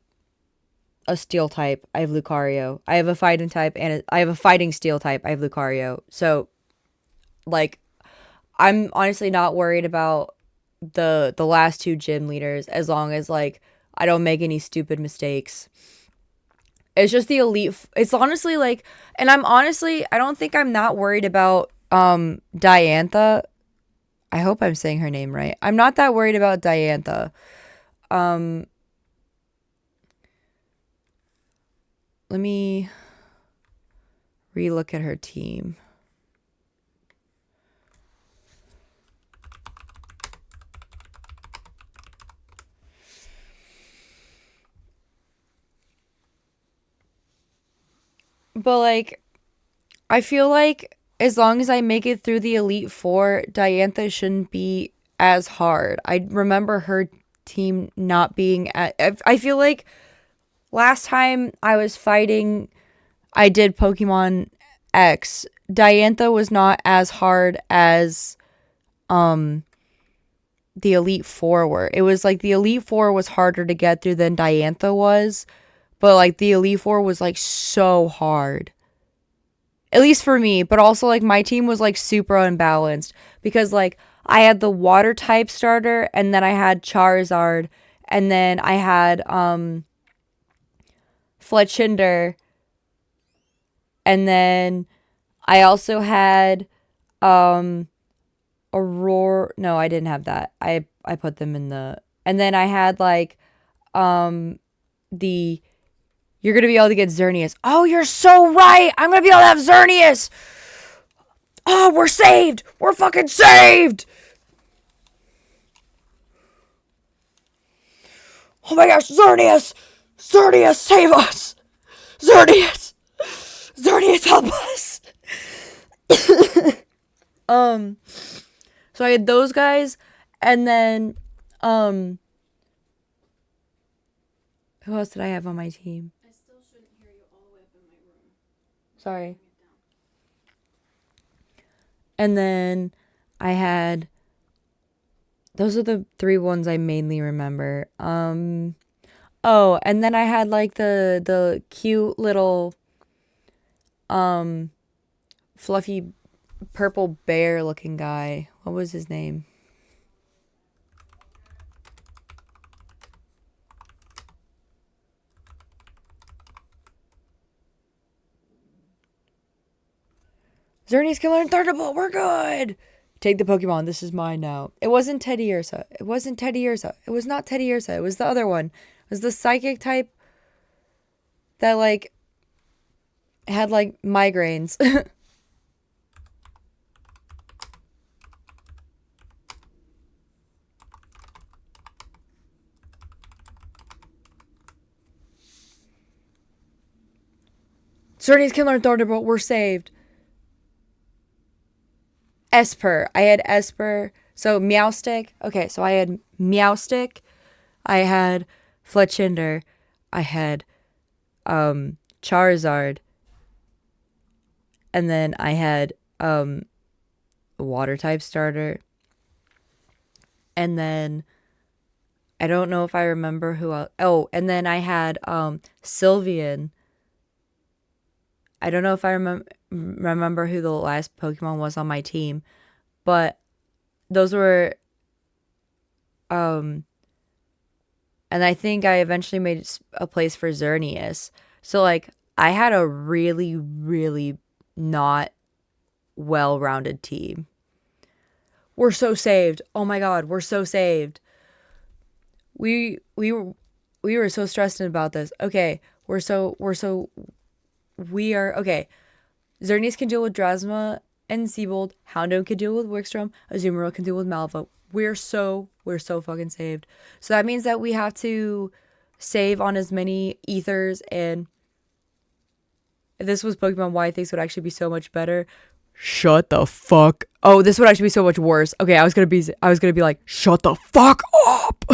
a Steel type. I have Lucario. I have a Fighting type and I have a Fighting Steel type. I have Lucario. So, like, I'm honestly not worried about the last 2 gym leaders as long as, like, I don't make any stupid mistakes. It's just the elite. It's honestly like, and I don't think I'm not worried about Diantha. I hope I'm saying her name right. I'm not that worried about Diantha. Let me relook at her team. But like, I feel like as long as I make it through the Elite Four, Diantha shouldn't be as hard. I remember her team not being I feel like last time I was fighting, I did Pokemon X. Diantha was not as hard as the Elite Four were. It was like the Elite Four was harder to get through than Diantha was, but like the Elite Four was like so hard. At least for me, but also like my team was like super unbalanced because like I had the water type starter and then I had Charizard and then I had Fletchinder and then I also had Aurora. No, I didn't have that. I put them in the, and then I had like the, you're going to be able to get Xerneas. Oh, you're so right. I'm going to be able to have Xerneas. Oh, we're saved. We're fucking saved. Oh my gosh, Xerneas. Xerneas, save us. Xerneas. Xerneas, help us. So I had those guys, and then, who else did I have on my team? I still shouldn't hear you all the way up in my room. Sorry. And then I had, those are the 3 ones I mainly remember. Oh, and then I had like the cute little fluffy purple bear looking guy. What was his name? Xerneas can learn Thunderbolt. We're good. Take the Pokemon. This is mine now. It wasn't Teddiursa. It wasn't Teddiursa. It was not Teddiursa. It was the other one. It was the psychic type that like had like migraines. Xerneas can learn Thunderbolt. We're saved. Esper. I had Esper. So Meowstic. Okay, so I had Meowstic. I had Fletchinder. I had Charizard. And then I had a water type starter. And then I don't know if I remember who else. Oh, and then I had Sylveon. I don't know if I remember who the last Pokemon was on my team, but those were and I think I eventually made a place for Xerneas. So like I had a really really not well-rounded team. We're so saved. Oh my god, we're so saved. We were so stressed about this. Okay, we are okay. Xerneas can deal with Drasma and Seabold. Houndoom can deal with Wickstrom. Azumarill can deal with Malva. We're so fucking saved. So that means that we have to save on as many ethers, and if this was Pokemon Y, things would actually be so much better. Shut the fuck. Oh, this would actually be so much worse. Okay, I was gonna be like, shut the fuck up.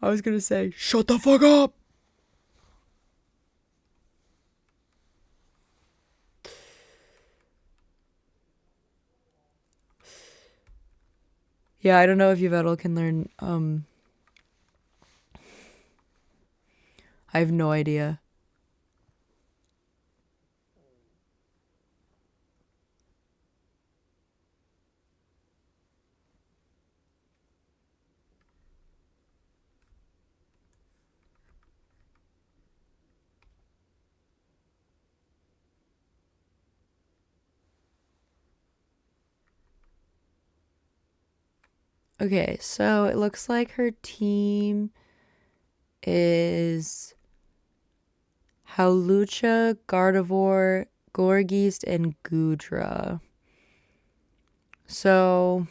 I was gonna say, shut the fuck up. Yeah, I don't know if Yveltal can learn, I have no idea. Okay, so it looks like her team is Hawlucha, Gardevoir, Gourgeist, and Goodra. So,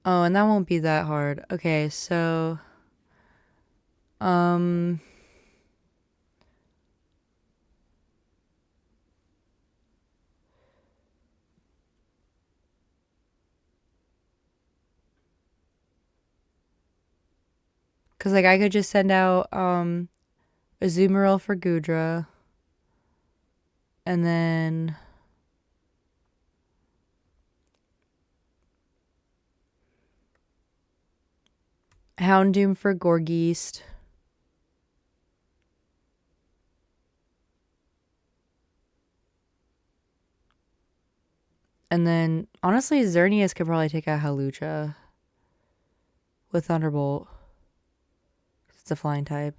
oh, and that won't be that hard. Okay, so, because like I could just send out Azumarill for Goodra, and then Houndoom for Gourgeist. And then honestly, Xerneas could probably take out Hawlucha with Thunderbolt. It's a flying type.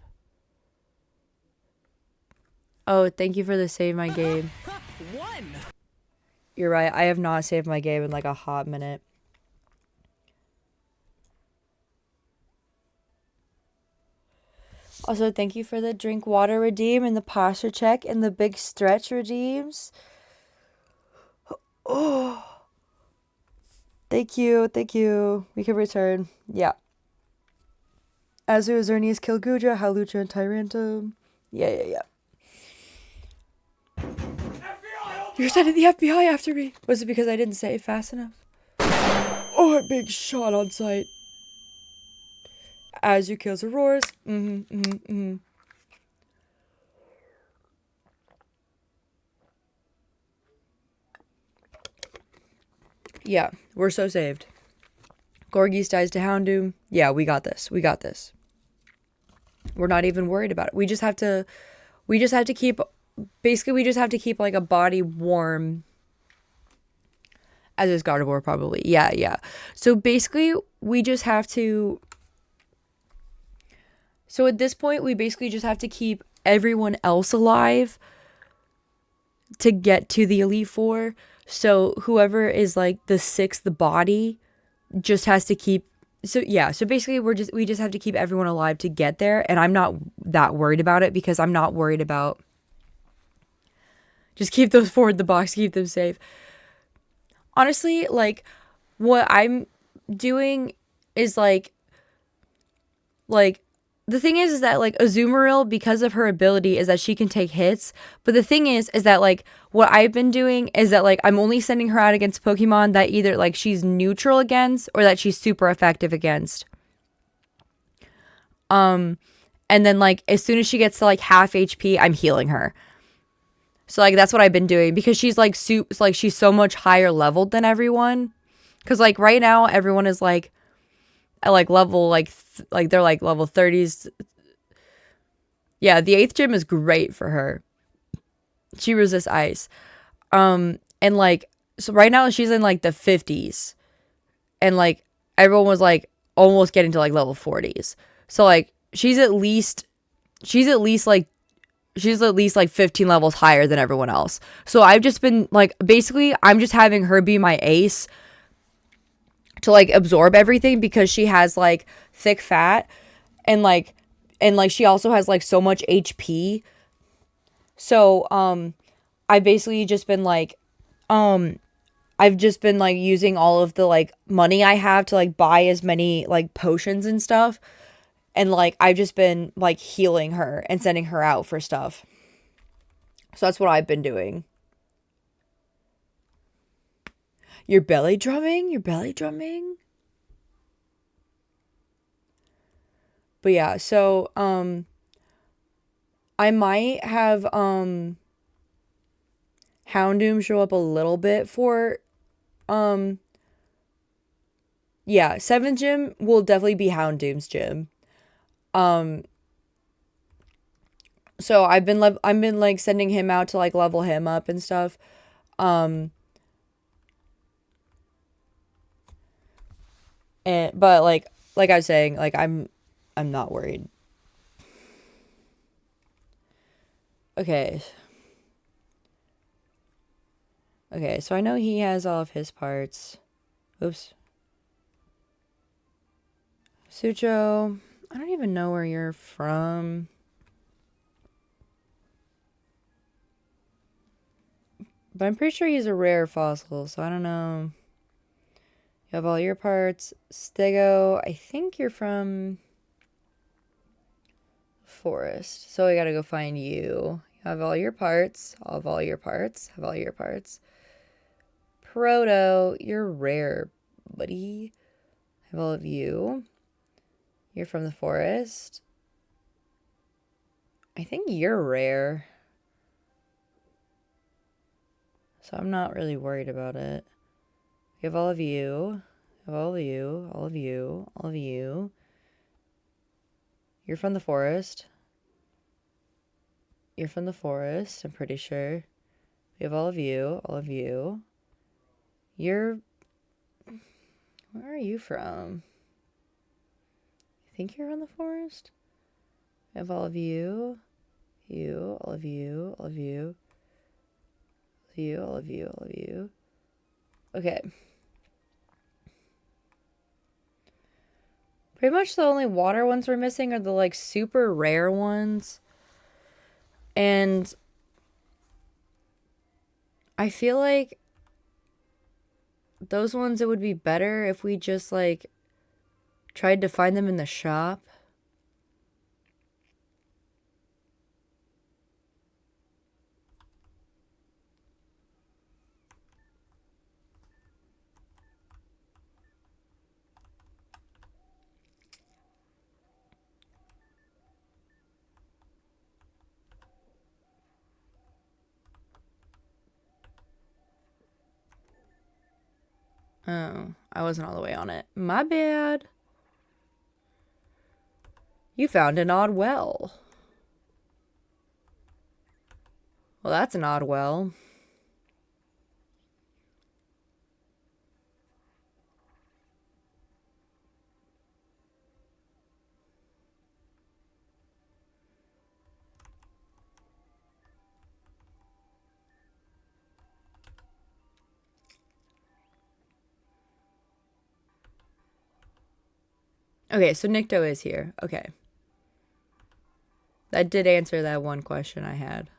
Oh, thank you for the save my game. You're right. I have not saved my game in like a hot minute. Also, thank you for the drink water redeem and the posture check and the big stretch redeems. Oh, thank you. Thank you. We can return. Yeah. Azu, Xerneas, Kilgudra, Hawlucha, and Tyranitar. Yeah. You're sending the FBI after me. Was it because I didn't say it fast enough? Oh, a big shot on sight. Azu kills Auroras. Yeah, we're so saved. Gourgeist dies to Houndoom. Yeah, we got this. We're not even worried about it. We just have to keep like a body warm. As is Gardevoir probably. Yeah. So basically we just have to. So at this point we basically just have to keep everyone else alive to get to the Elite Four. So whoever is like the sixth body just has to keep. So basically we just have to keep everyone alive to get there, and I'm not that worried about it because I'm not worried about. Just keep those four in the box, keep them safe. Honestly, like what I'm doing is like the thing is that like Azumarill, because of her ability, is that she can take hits. But the thing is that like what I've been doing is that like I'm only sending her out against Pokemon that either like she's neutral against or that she's super effective against. And then like as soon as she gets to like half HP, I'm healing her. So like that's what I've been doing because she's like she's so much higher leveled than everyone. Cause like right now everyone is like at like level like they're like level 30s. Yeah, the 8th gym is great for her. She resists ice. And like so right now she's in like the 50s. And like everyone was like almost getting to like level 40s. So like she's at least like 15 levels higher than everyone else. So I've just been like basically I'm just having her be my ace to like absorb everything because she has like thick fat and like she also has like so much HP. So I've basically just been like I've just been like using all of the like money I have to like buy as many like potions and stuff. And like I've just been like healing her and sending her out for stuff. So that's what I've been doing. You're belly drumming? You're belly drumming? But yeah, so I might have Houndoom show up a little bit for yeah, 7th gym will definitely be Houndoom's gym. So I've been like sending him out to like level him up and stuff. And but like I was saying, like I'm not worried. Okay. Okay, so I know he has all of his parts. Oops. Sucho, I don't even know where you're from. But I'm pretty sure he's a rare fossil, so I don't know. You have all your parts. Stego, I think you're from Forest. So we gotta go find you. You have all your parts. Have all your parts. Have all your parts. Proto, you're rare, buddy. Have all of you. You're from the forest. I think you're rare. So I'm not really worried about it. We have all of you. Have all of you. All of you. All of you. You're from the forest. You're from the forest, I'm pretty sure. We have all of you. All of you. You're... Where are you from? I think you're from the forest? We have all of you. You. All of you. All of you. You. All of you. All of you. Okay. Pretty much the only water ones we're missing are the like super rare ones. And I feel like those ones, it would be better if we just like tried to find them in the shop. Oh, I wasn't all the way on it. My bad. You found an odd well. Well, that's an odd well. Okay, so Nikto is here. Okay. That did answer that one question I had.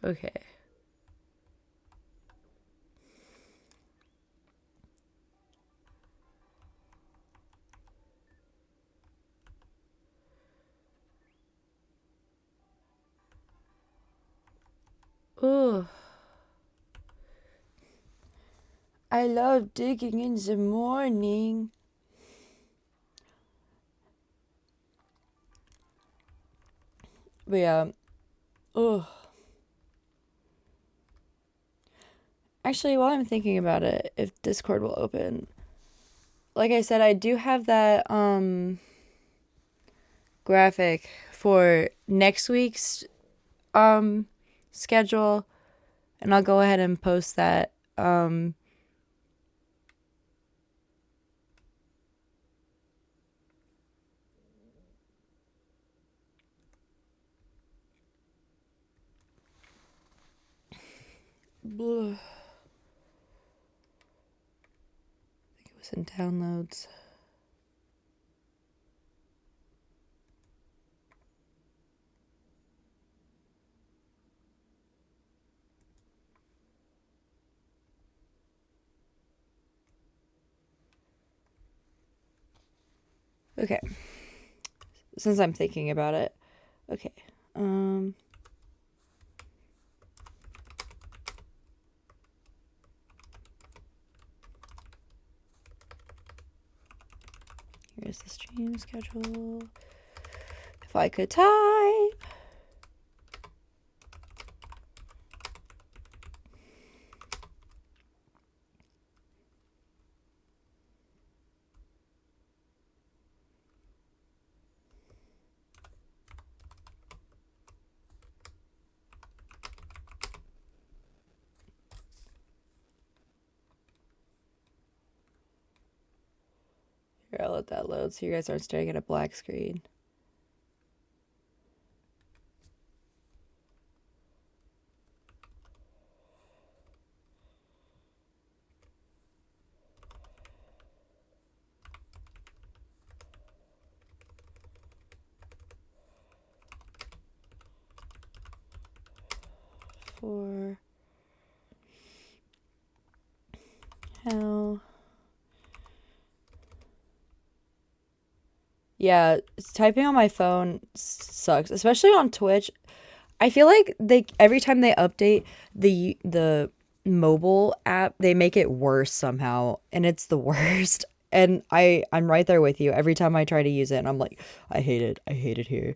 Okay. Oh, I love digging in the morning. But yeah, oh. Actually, while I'm thinking about it, if Discord will open, like I said, I do have that graphic for next week's schedule, and I'll go ahead and post that. Blah. I think it was in downloads. Okay. Since I'm thinking about it. Okay. Here's the stream schedule. If I could type. Here, I'll let that load so you guys aren't staring at a black screen. For how? Yeah, typing on my phone sucks, especially on Twitch. I feel like every time they update the mobile app, they make it worse somehow, and it's the worst. And I'm right there with you. Every time I try to use it, and I'm like, I hate it. I hate it here.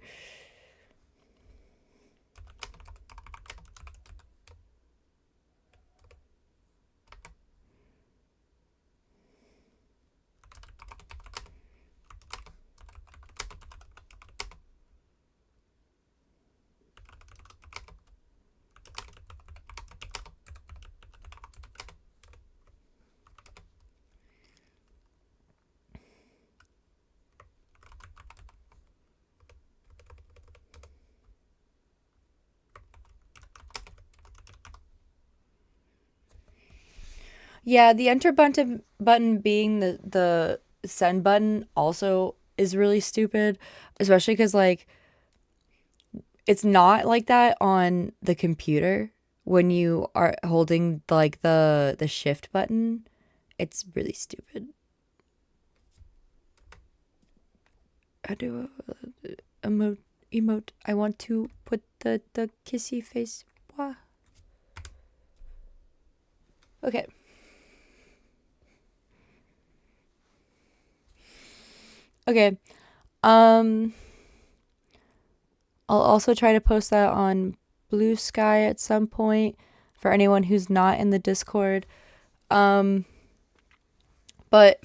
Yeah, the enter button being the send button also is really stupid, especially because like it's not like that on the computer when you are holding like the shift button. It's really stupid. How do emote? I want to put the kissy face. Wah. Okay. Okay. I'll also try to post that on Blue Sky at some point for anyone who's not in the Discord. But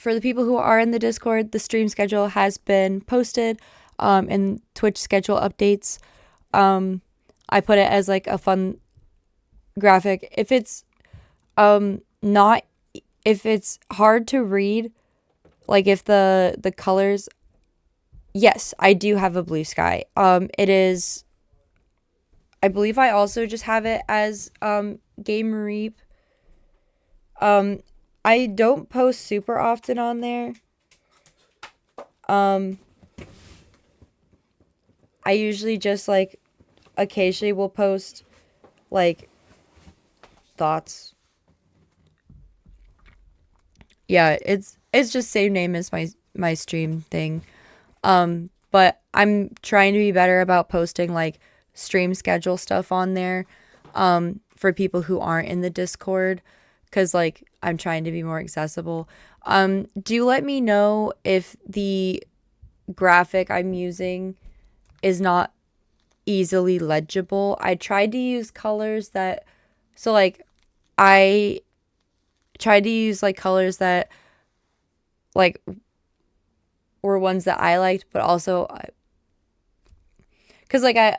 for the people who are in the Discord, the stream schedule has been posted in Twitch schedule updates. I put it as like a fun graphic. If it's if it's hard to read, like if the colors, yes, I do have a Blue Sky. It is, I believe I also just have it as Game Reap. I don't post super often on there. I usually just like occasionally will post like thoughts. Yeah, it's just same name as my stream thing. But I'm trying to be better about posting like stream schedule stuff on there for people who aren't in the Discord, cuz like I'm trying to be more accessible. Do let me know if the graphic I'm using is not easily legible. I tried to use colors that so like I tried to use like colors that like were ones that I liked, but also cuz like I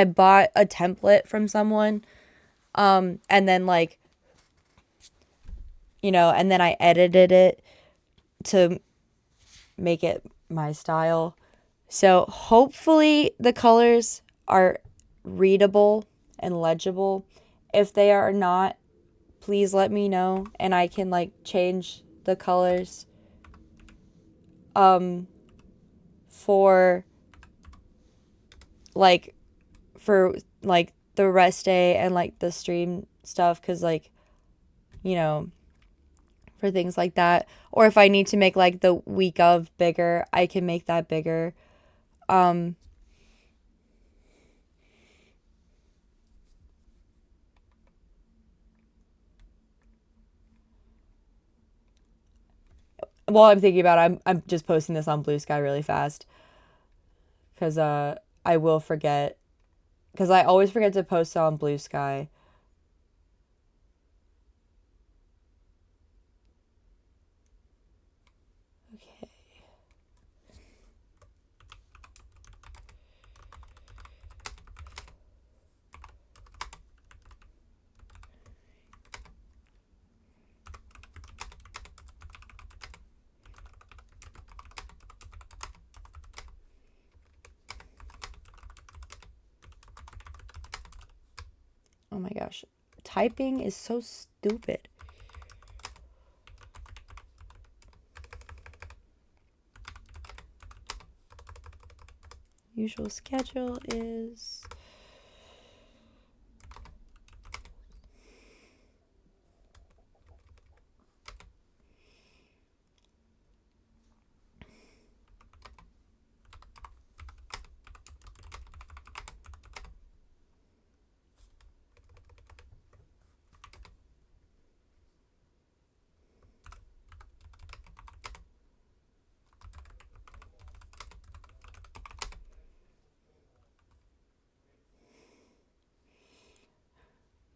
bought a template from someone and then like and then I edited it to make it my style. So hopefully the colors are readable and legible. If they are not, please let me know and I can like change the colors for like the rest day and like the stream stuff, cuz like you know for things like that, or if I need to make like the week of bigger, I can make that bigger. While I'm thinking about it, I'm just posting this on Blue Sky really fast because I will forget, because I always forget to post it on Blue Sky. Okay. Oh my gosh, typing is so stupid. Usual schedule is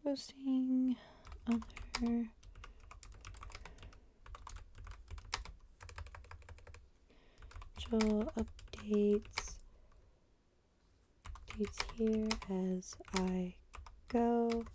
posting other updates here as I go.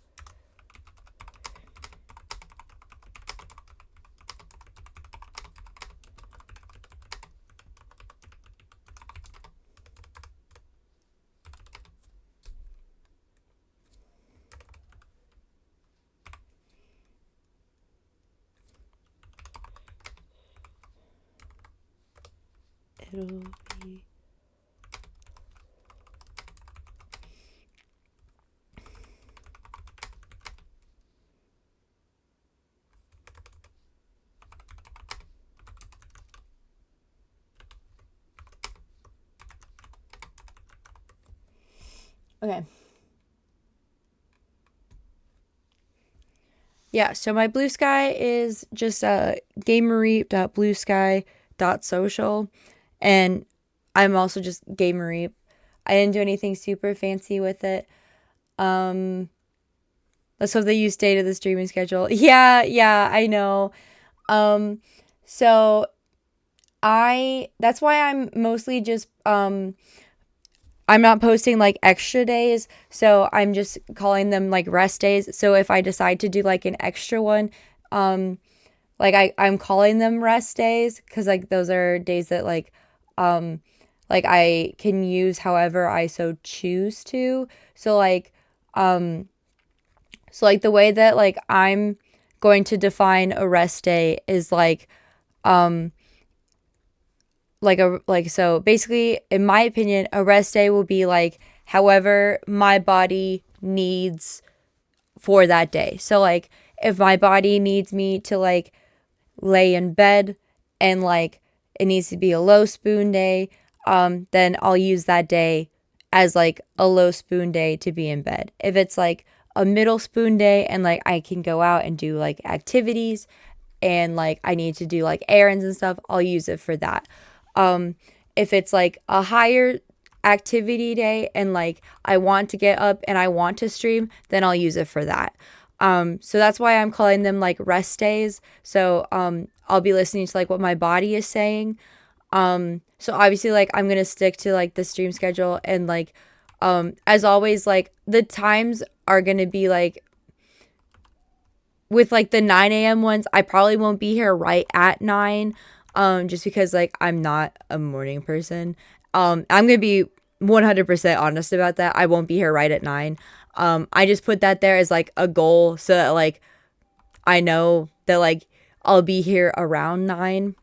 It'll be okay. Yeah, so my Blue Sky is just gamereap.bluesky.social, and I'm also just gamereap. I didn't do anything super fancy with it. Let's hope they use data the streaming schedule. Yeah, I know. So that's why I'm mostly just I'm not posting like extra days, so I'm just calling them like rest days. So if I decide to do like an extra one, like I'm calling them rest days because like those are days that like I can use however I so choose to. So like the way that like I'm going to define a rest day is so basically in my opinion a rest day will be like however my body needs for that day. So like if my body needs me to like lay in bed and like it needs to be a low spoon day, then I'll use that day as like a low spoon day to be in bed. If it's like a middle spoon day and like I can go out and do like activities and like I need to do like errands and stuff, I'll use it for that. If it's like a higher activity day and like I want to get up and I want to stream, then I'll use it for that. So that's why I'm calling them like rest days. So I'll be listening to like what my body is saying. So obviously like I'm gonna stick to like the stream schedule and like as always like the times are gonna be like with like the 9 a.m. ones, I probably won't be here right at 9, just because like I'm not a morning person. I'm gonna be 100% honest about that. I won't be here right at 9. I just put that there as like a goal so that like I know that like I'll be here around 9.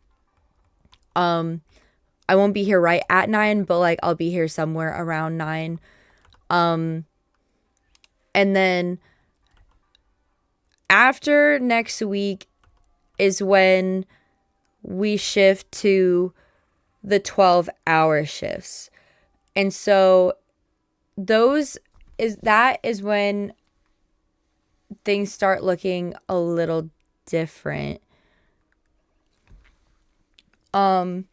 I won't be here right at 9, but like I'll be here somewhere around 9. And then after next week is when we shift to the 12-hour shifts. And so that is when things start looking a little different. And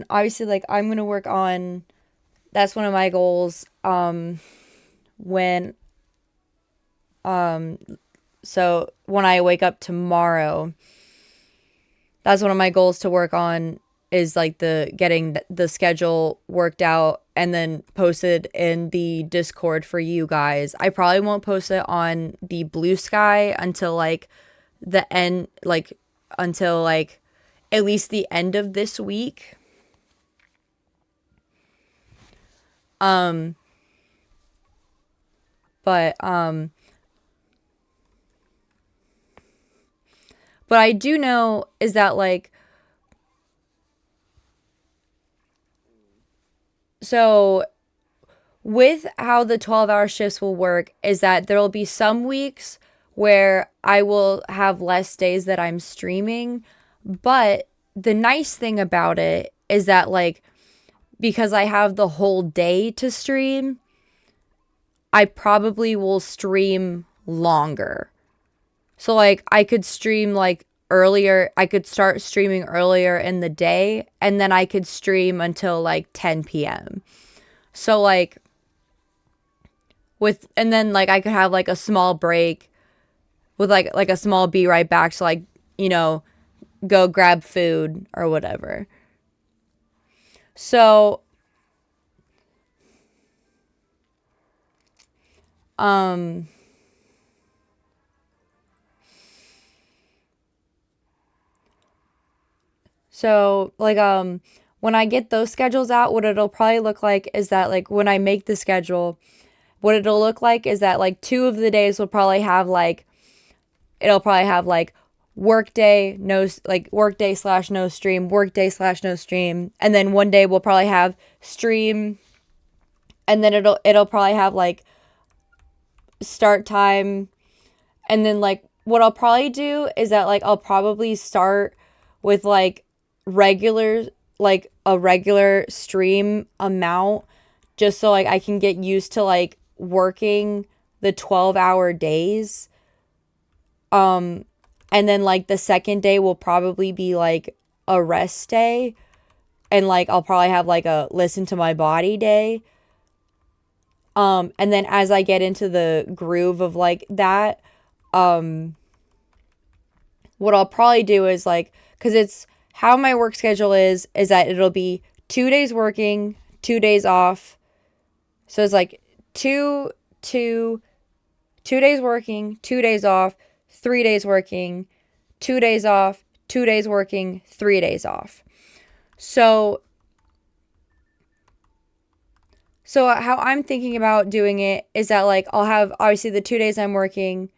obviously like I'm going to work on, that's one of my goals when so when I wake up tomorrow, that's one of my goals to work on is like getting the schedule worked out and then posted in the Discord for you guys. I probably won't post it on the Blue Sky until like the end, like until like at least the end of this week. But I do know is that like, so with how the 12-hour shifts will work is that there will be some weeks where I will have less days that I'm streaming. But the nice thing about it is that like, because I have the whole day to stream, I probably will stream longer. So like I could stream like earlier, I could start streaming earlier in the day and then I could stream until like 10 p.m. So like and then like I could have like a small break with like a small be right back, so like, you know, go grab food or whatever. So So, like, when I get those schedules out, what it'll probably look like is that, like, when I make the schedule, what it'll look like is that, like, 2 of the days will probably have, like, it'll probably have, like, workday, no, like, workday / no stream, workday / no stream. And then one day we'll probably have stream. And then it'll probably have, like, start time. And then, like, what I'll probably do is that, like, I'll probably start with, like, a regular stream amount just so like I can get used to like working the 12-hour days. And then like the second day will probably be like a rest day and like I'll probably have like a listen to my body day. And then as I get into the groove of like that, what I'll probably do is like, cuz it's how my work schedule is that it'll be 2 days working, 2 days off. So it's like 2 days working, 2 days off, 3 days working, 2 days off, 2 days working, 3 days off. So how I'm thinking about doing it is that like I'll have obviously the 2 days I'm working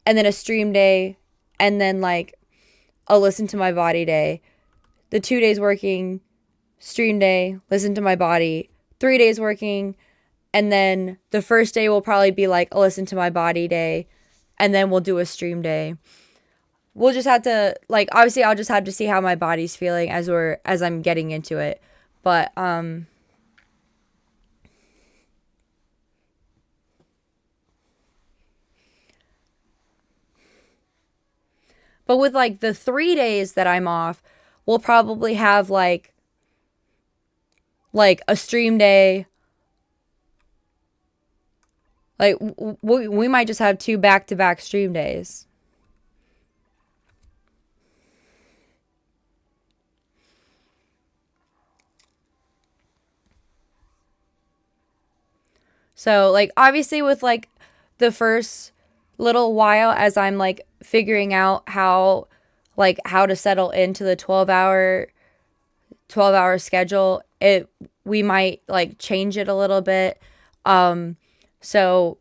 and then a stream day and then like a listen to my body day. The 2 days working, stream day, listen to my body, 3 days working, And then the first day will probably be like a listen to my body day. And then we'll do a stream day. We'll just have to, like, obviously I'll just have to see how my body's feeling as I'm getting into it. But with like the 3 days that I'm off, we'll probably have like a stream day. Like we might just have 2 back-to-back stream days. So like obviously with like the first little while as I'm like figuring out how to settle into the 12-hour schedule, we might like change it a little bit. So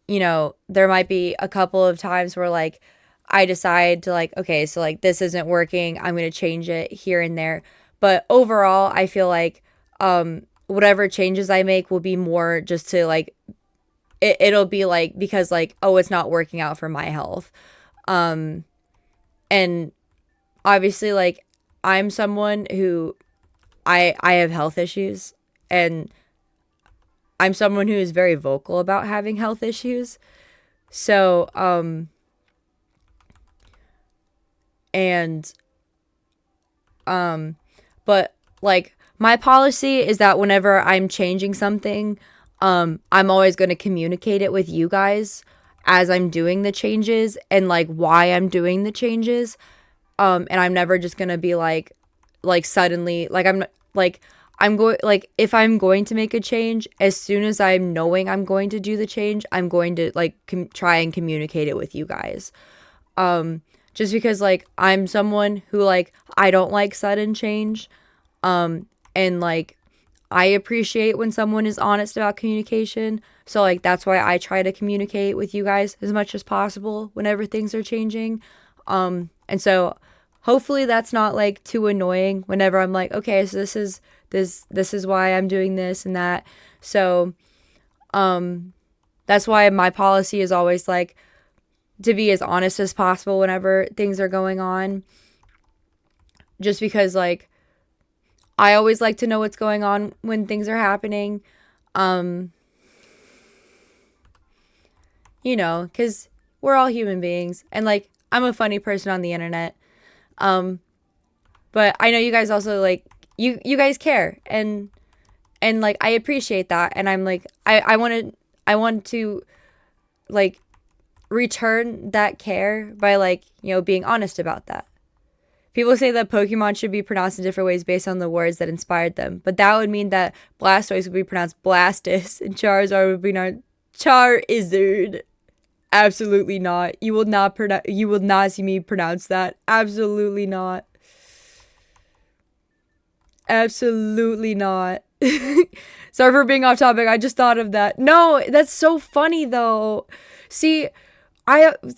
there might be a couple of times where like I decide to like, okay, so like this isn't working, I'm going to change it here and there. But overall, I feel like whatever changes I make will be more just to like it'll be like because like, oh, it's not working out for my health. And obviously like I'm someone who I have health issues, and I'm someone who is very vocal about having health issues. So and but like my policy is that whenever I'm changing something, I'm always going to communicate it with you guys as I'm doing the changes and like why I'm doing the changes. And I'm never just going to be like suddenly like I'm going like if I'm going to make a change, as soon as I'm knowing I'm going to do the change, I'm going to like try and communicate it with you guys. Just because like I'm someone who like I don't like sudden change. And like I appreciate when someone is honest about communication. So like that's why I try to communicate with you guys as much as possible whenever things are changing. And so hopefully that's not like too annoying whenever I'm like, okay, so this is why I'm doing this and that. So that's why my policy is always like to be as honest as possible whenever things are going on. Just because like I always like to know what's going on when things are happening. Because we're all human beings. And, like, I'm a funny person on the internet. But I know you guys also, like, you guys care. And like, I appreciate that. And I'm, like, I want to, like, return that care by, like, being honest about that. People say that Pokemon should be pronounced in different ways based on the words that inspired them, but that would mean that Blastoise would be pronounced Blastus and Charizard would be not Charizard. Absolutely not. You will not see me pronounce that. Absolutely not. Absolutely not. Sorry for being off topic. I just thought of that. No, that's so funny though. See,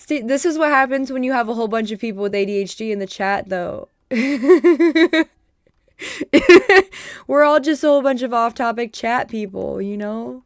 this is what happens when you have a whole bunch of people with ADHD in the chat, though. We're all just a whole bunch of off-topic chat people, you know?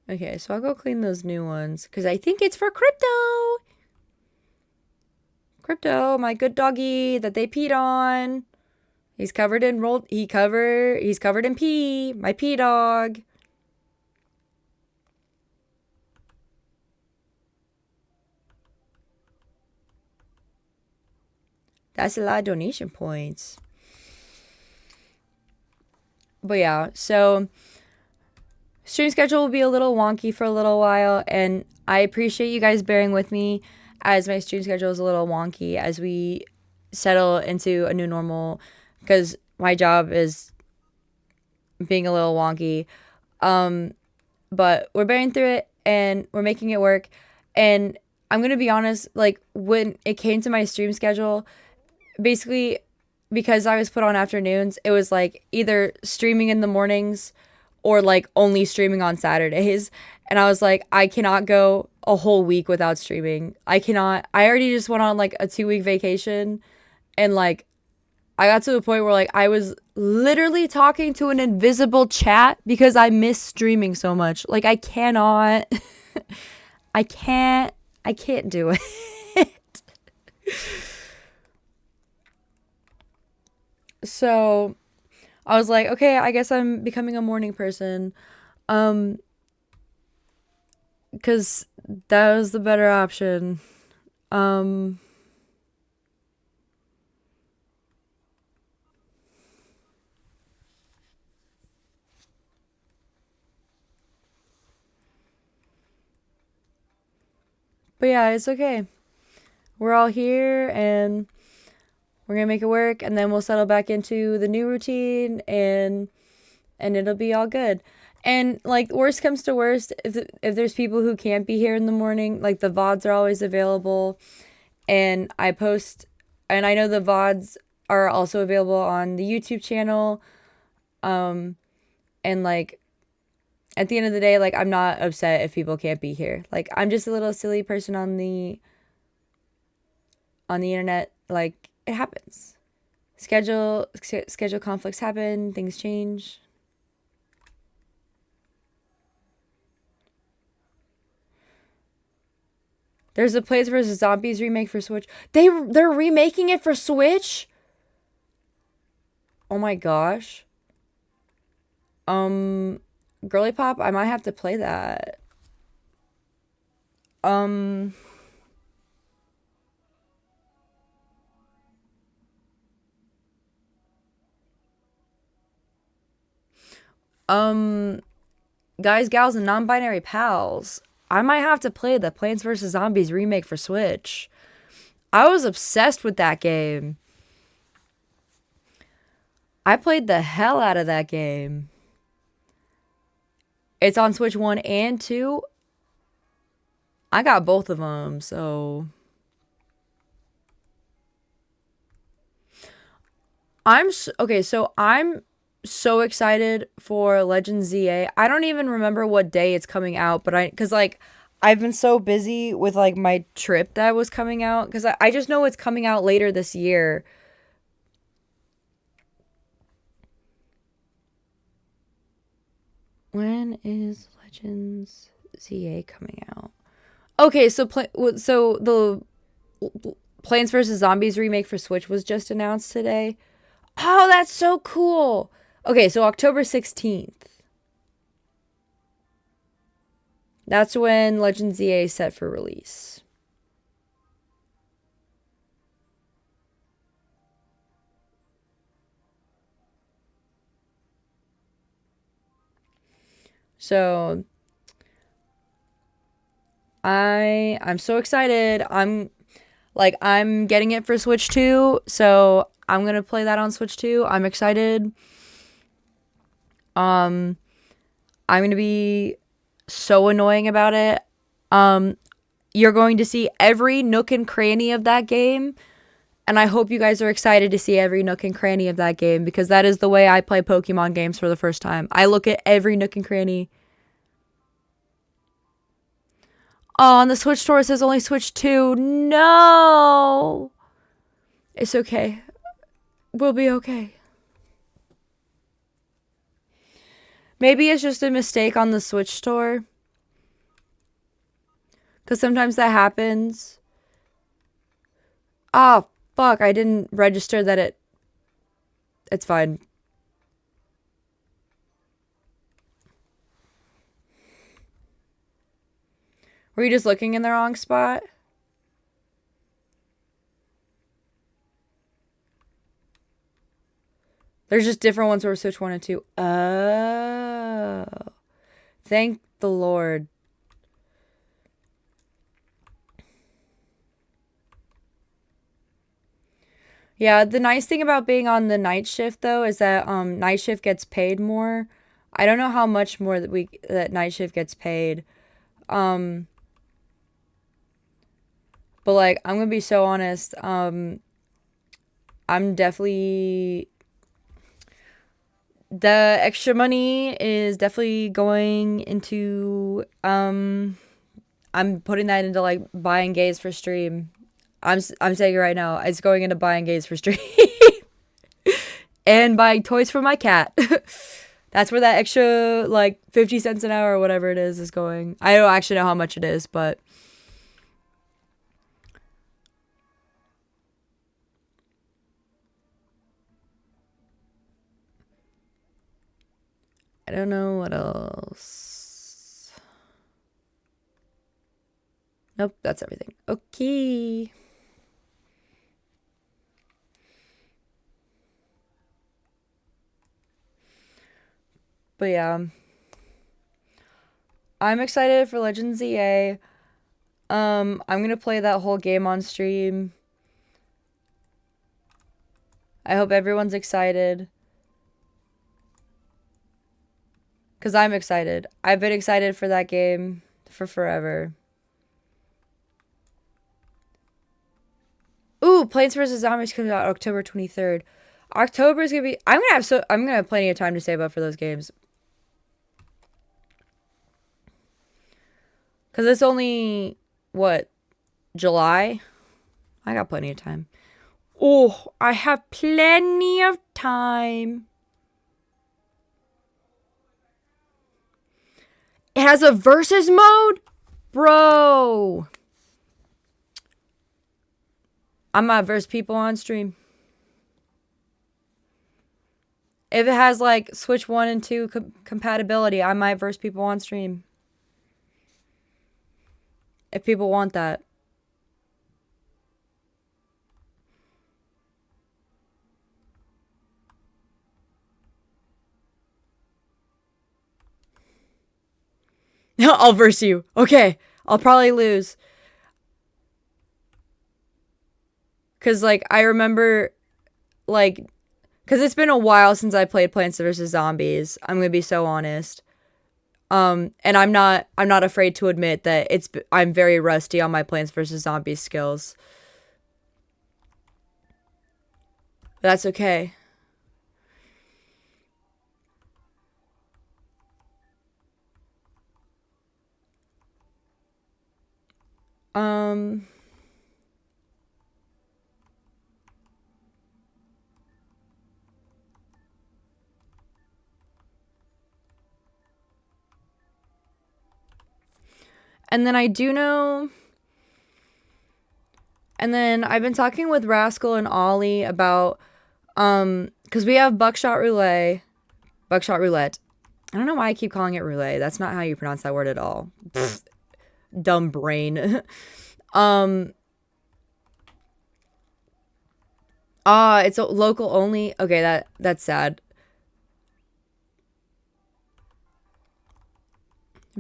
Okay, so I'll go clean those new ones because I think it's for Crypto. Crypto, my good doggy that they peed on. He's covered in pee. My pee dog. That's a lot of donation points. But yeah, so stream schedule will be a little wonky for a little while, and I appreciate you guys bearing with me as my stream schedule is a little wonky as we settle into a new normal, because my job is being a little wonky. But we're bearing through it and we're making it work. And I'm gonna be honest, like when it came to my stream schedule, basically because I was put on afternoons, it was like either streaming in the mornings or like only streaming on Saturdays. And I was like, I cannot go a whole week without streaming. I cannot. I already just went on like a 2 week vacation and like I got to the point where like I was literally talking to an invisible chat because I miss streaming so much. Like I cannot I can't I can't do it. So I was like, okay, I guess I'm becoming a morning person. Um, because that was the better option. Um, but yeah, it's okay. We're all here and we're gonna make it work and then we'll settle back into the new routine and it'll be all good. And like worst comes to worst, if there's people who can't be here in the morning, like the VODs are always available and I post and I know the VODs are also available on the YouTube channel. Um and like at the end of the day, like I'm not upset if people can't be here. Like I'm just a little silly person on the internet. Like it happens. Schedule conflicts happen, things change. There's a Plants vs Zombies remake for Switch. They're remaking it for Switch? Oh my gosh. Girly Pop, I might have to play that. Um um guys, gals, and non-binary pals, I might have to play the Plants vs Zombies remake for Switch. I was obsessed with that game. I played the hell out of that game. It's on Switch 1 and 2. I got both of them, so okay, so I'm so excited for Legends ZA. I don't even remember what day it's coming out, but cuz like I've been so busy with like my trip that was coming out cuz I just know it's coming out later this year. When is Legends ZA coming out? Okay, so the Plants vs Zombies remake for Switch was just announced today. Oh, that's so cool. Okay, so October 16th. That's when Legends ZA is set for release. So I'm so excited. I'm getting it for Switch 2, so I'm going to play that on Switch 2. I'm excited. I'm going to be so annoying about it. You're going to see every nook and cranny of that game, and I hope you guys are excited to see every nook and cranny of that game because that is the way I play Pokemon games for the first time. I look at every nook and cranny. Oh, on the Switch store it says only Switch 2. No! It's okay. We'll be okay. Maybe it's just a mistake on the Switch store. Because sometimes that happens. Oh, fuck. I didn't register that it's fine. Were you just looking in the wrong spot? There's just different ones for Switch 1 and 2. Oh. Thank the Lord. Yeah, the nice thing about being on the night shift though is that night shift gets paid more. I don't know how much more that night shift gets paid. But like, I'm gonna be so honest. I'm definitely the extra money is definitely going into I'm putting that into like buying gays for stream. I'm saying it right now. It's going into buying gays for stream and buying toys for my cat. That's where that extra like 50 cents an hour or whatever it is going. I don't actually know how much it is, but I don't know what else. Nope, that's everything. Okay. But yeah. I'm excited for Legends EA. I'm gonna play that whole game on stream. I hope everyone's excited. Because I'm excited. I've been excited for that game for forever. Ooh, Plants vs. Zombies comes out October 23rd. October is gonna be. I'm gonna have plenty of time to save up for those games. Cause it's only what, July? I got plenty of time. Oh, I have plenty of time. It has a versus mode? Bro. I might verse people on stream. If it has like Switch 1 and 2 compatibility, I might verse people on stream. If people want that. I'll verse you. Okay. I'll probably lose. Because, like, I remember, like, because it's been a while since I played Plants vs. Zombies. I'm going to be so honest. And I'm not afraid to admit that I'm very rusty on my Plants vs. Zombies skills. But that's okay. And then I do know. And then I've been talking with Rascal and Ollie about, because we have Buckshot Roulette. Buckshot Roulette. I don't know why I keep calling it roulette. That's not how you pronounce that word at all. Dumb brain. It's a local only. Okay, that's sad.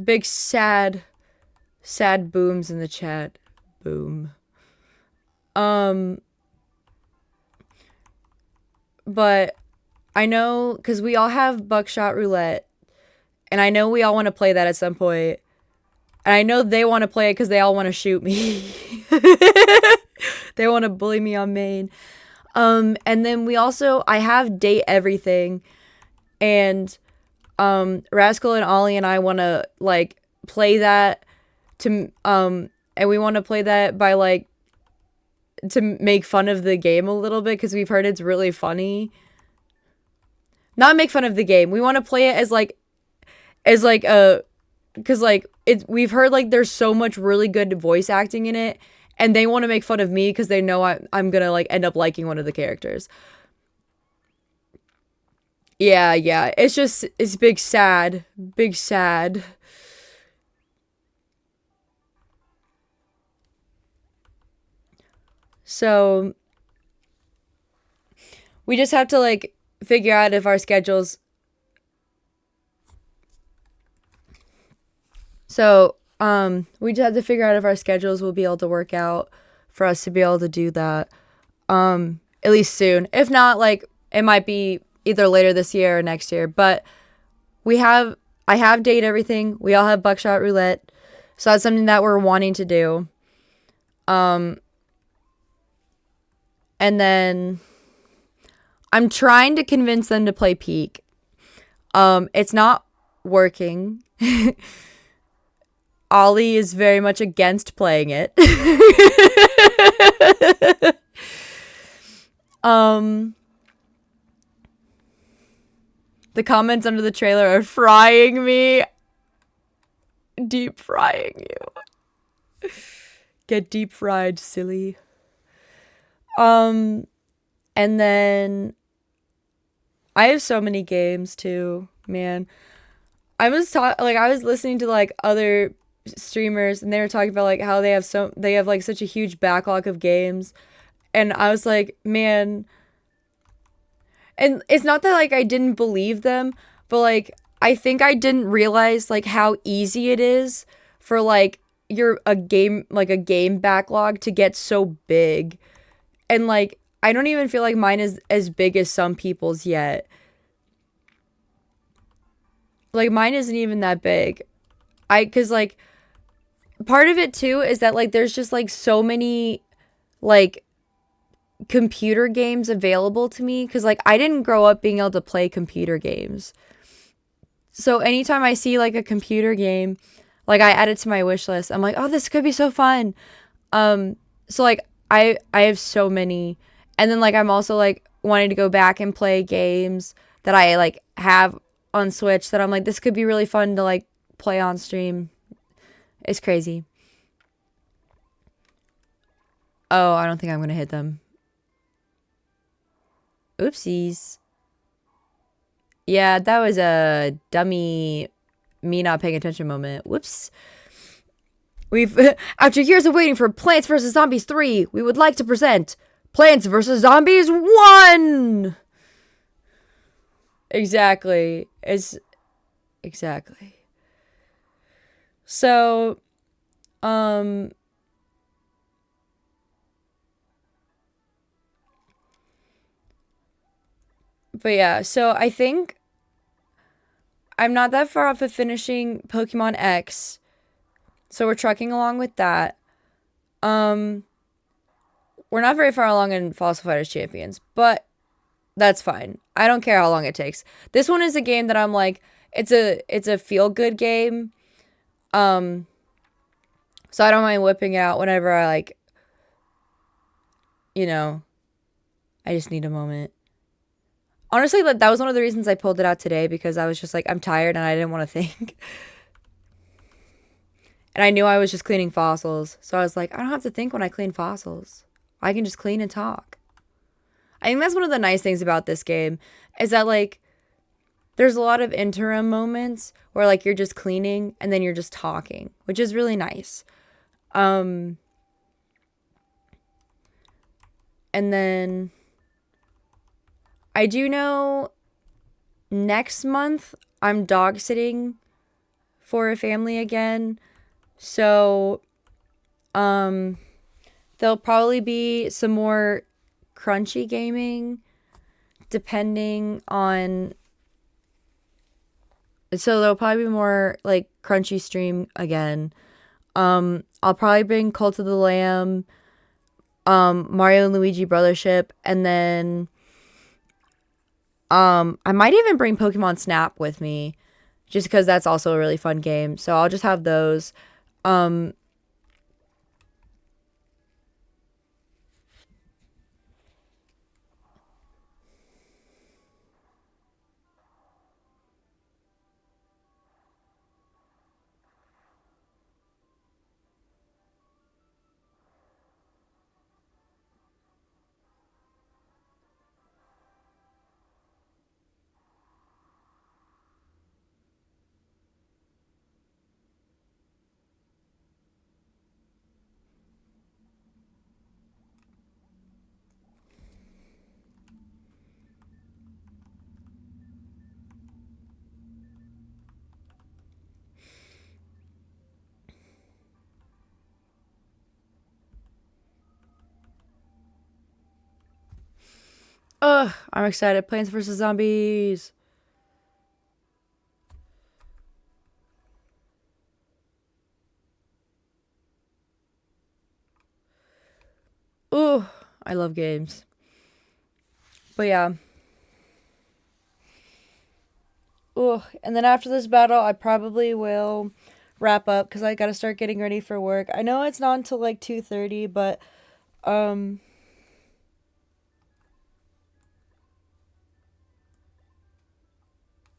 Big sad booms in the chat. Boom. But I know, because we all have Buckshot Roulette, and I know we all want to play that at some point. And I know they want to play it because they all want to shoot me. They want to bully me on main. And then I have Date Everything, and Rascal and Ollie and I want to like play that and we want to play that by like to make fun of the game a little bit because we've heard it's really funny. Not make fun of the game. We want to play it as a because like we've heard like there's so much really good voice acting in it, and they want to make fun of me because they know I'm gonna like end up liking one of the characters. Yeah, it's big sad. So we just have to like figure out if our schedules. So we just have to figure out if our schedules will be able to work out for us to be able to do that. At least soon. If not, like it might be either later this year or next year. But I have Date Everything. We all have Buckshot Roulette. So that's something that we're wanting to do. And then I'm trying to convince them to play Peak. It's not working. Ollie is very much against playing it. The comments under the trailer are frying me. Deep frying you. Get deep fried, silly. And then I have so many games too, man. I was listening to like other streamers and they were talking about like how they have like such a huge backlog of games, and I was like, man. And it's not that like I didn't believe them, but like I think I didn't realize like how easy it is for like a game backlog to get so big. And like I don't even feel like mine is as big as some people's yet. Like mine isn't even that big. Cuz like part of it too is that like there's just like so many like computer games available to me, because like I didn't grow up being able to play computer games. So anytime I see like a computer game, like I add it to my wish list. I'm like, oh, this could be so fun. So like I have so many, and then like I'm also like wanting to go back and play games that I like have on Switch that I'm like, this could be really fun to like play on stream. It's crazy. Oh, I don't think I'm gonna hit them. Oopsies. Yeah, that was a dummy me not paying attention moment. Whoops. We've after years of waiting for Plants vs. Zombies 3, we would like to present Plants vs. Zombies 1. Exactly. Exactly. So but yeah, so I think I'm not that far off of finishing Pokemon X. So we're trucking along with that. We're not very far along in Fossil Fighters Champions, but that's fine. I don't care how long it takes. This one is a game that I'm like, it's a feel good game. So I don't mind whipping it out whenever I like, I just need a moment. Honestly, that was one of the reasons I pulled it out today, because I was just like, I'm tired and I didn't want to think. And I knew I was just cleaning fossils. So I was like, I don't have to think when I clean fossils. I can just clean and talk. I think that's one of the nice things about this game, is that like there's a lot of interim moments where like you're just cleaning and then you're just talking, which is really nice. And then I do know next month I'm dog sitting for a family again. So there'll probably be some more crunchy gaming depending on, so there'll probably be more like crunchy stream again. I'll probably bring Cult of the Lamb, Mario and Luigi Brothership, and then I might even bring Pokemon Snap with me, just because that's also a really fun game. So I'll just have those. Ugh, I'm excited. Plants vs. Zombies. I love games. But yeah. Ugh. And then after this battle, I probably will wrap up because I gotta start getting ready for work. I know it's not until like 2:30, but um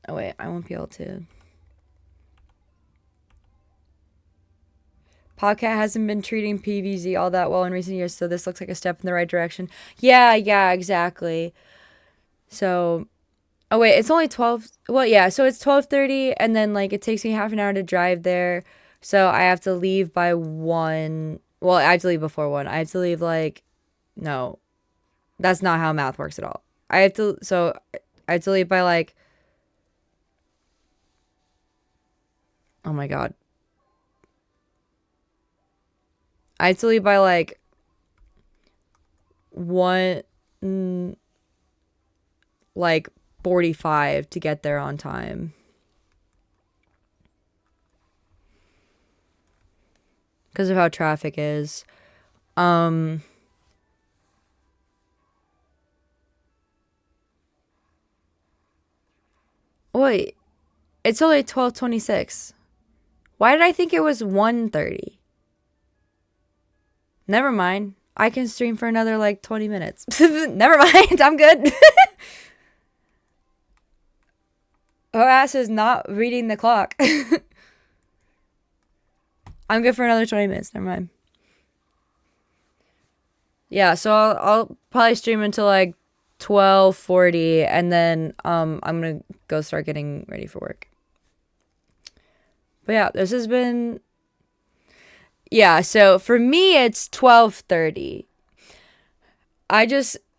oh wait, I won't be able to. Podcat hasn't been treating PVZ all that well in recent years, so this looks like a step in the right direction. Yeah, exactly. So, oh wait, it's only 12. Well, yeah, so it's 12:30 and then like it takes me half an hour to drive there. So, I have to leave by 1. Well, I have to leave before 1. I have to leave like no. That's not how math works at all. I have to leave by like oh my god. I have to leave by like 1 like 45 to get there on time. Because of how traffic is. Wait. It's only 12:26. Why did I think it was 1:30? Never mind. I can stream for another like 20 minutes. Never mind. I'm good. Her ass is not reading the clock. I'm good for another 20 minutes. Never mind. Yeah, so I'll probably stream until like 12:40 and then I'm going to go start getting ready for work. But yeah, this has been so for me it's 12:30.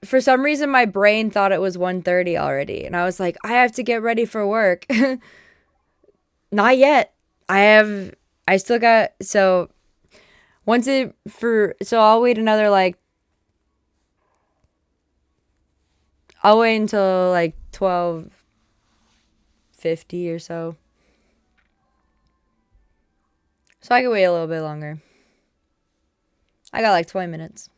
For some reason my brain thought it was 1:30 already and I was like, I have to get ready for work. Not yet. I still got so I'll wait another like I'll wait until like 12:50 or so. So I can wait a little bit longer. I got like 20 minutes.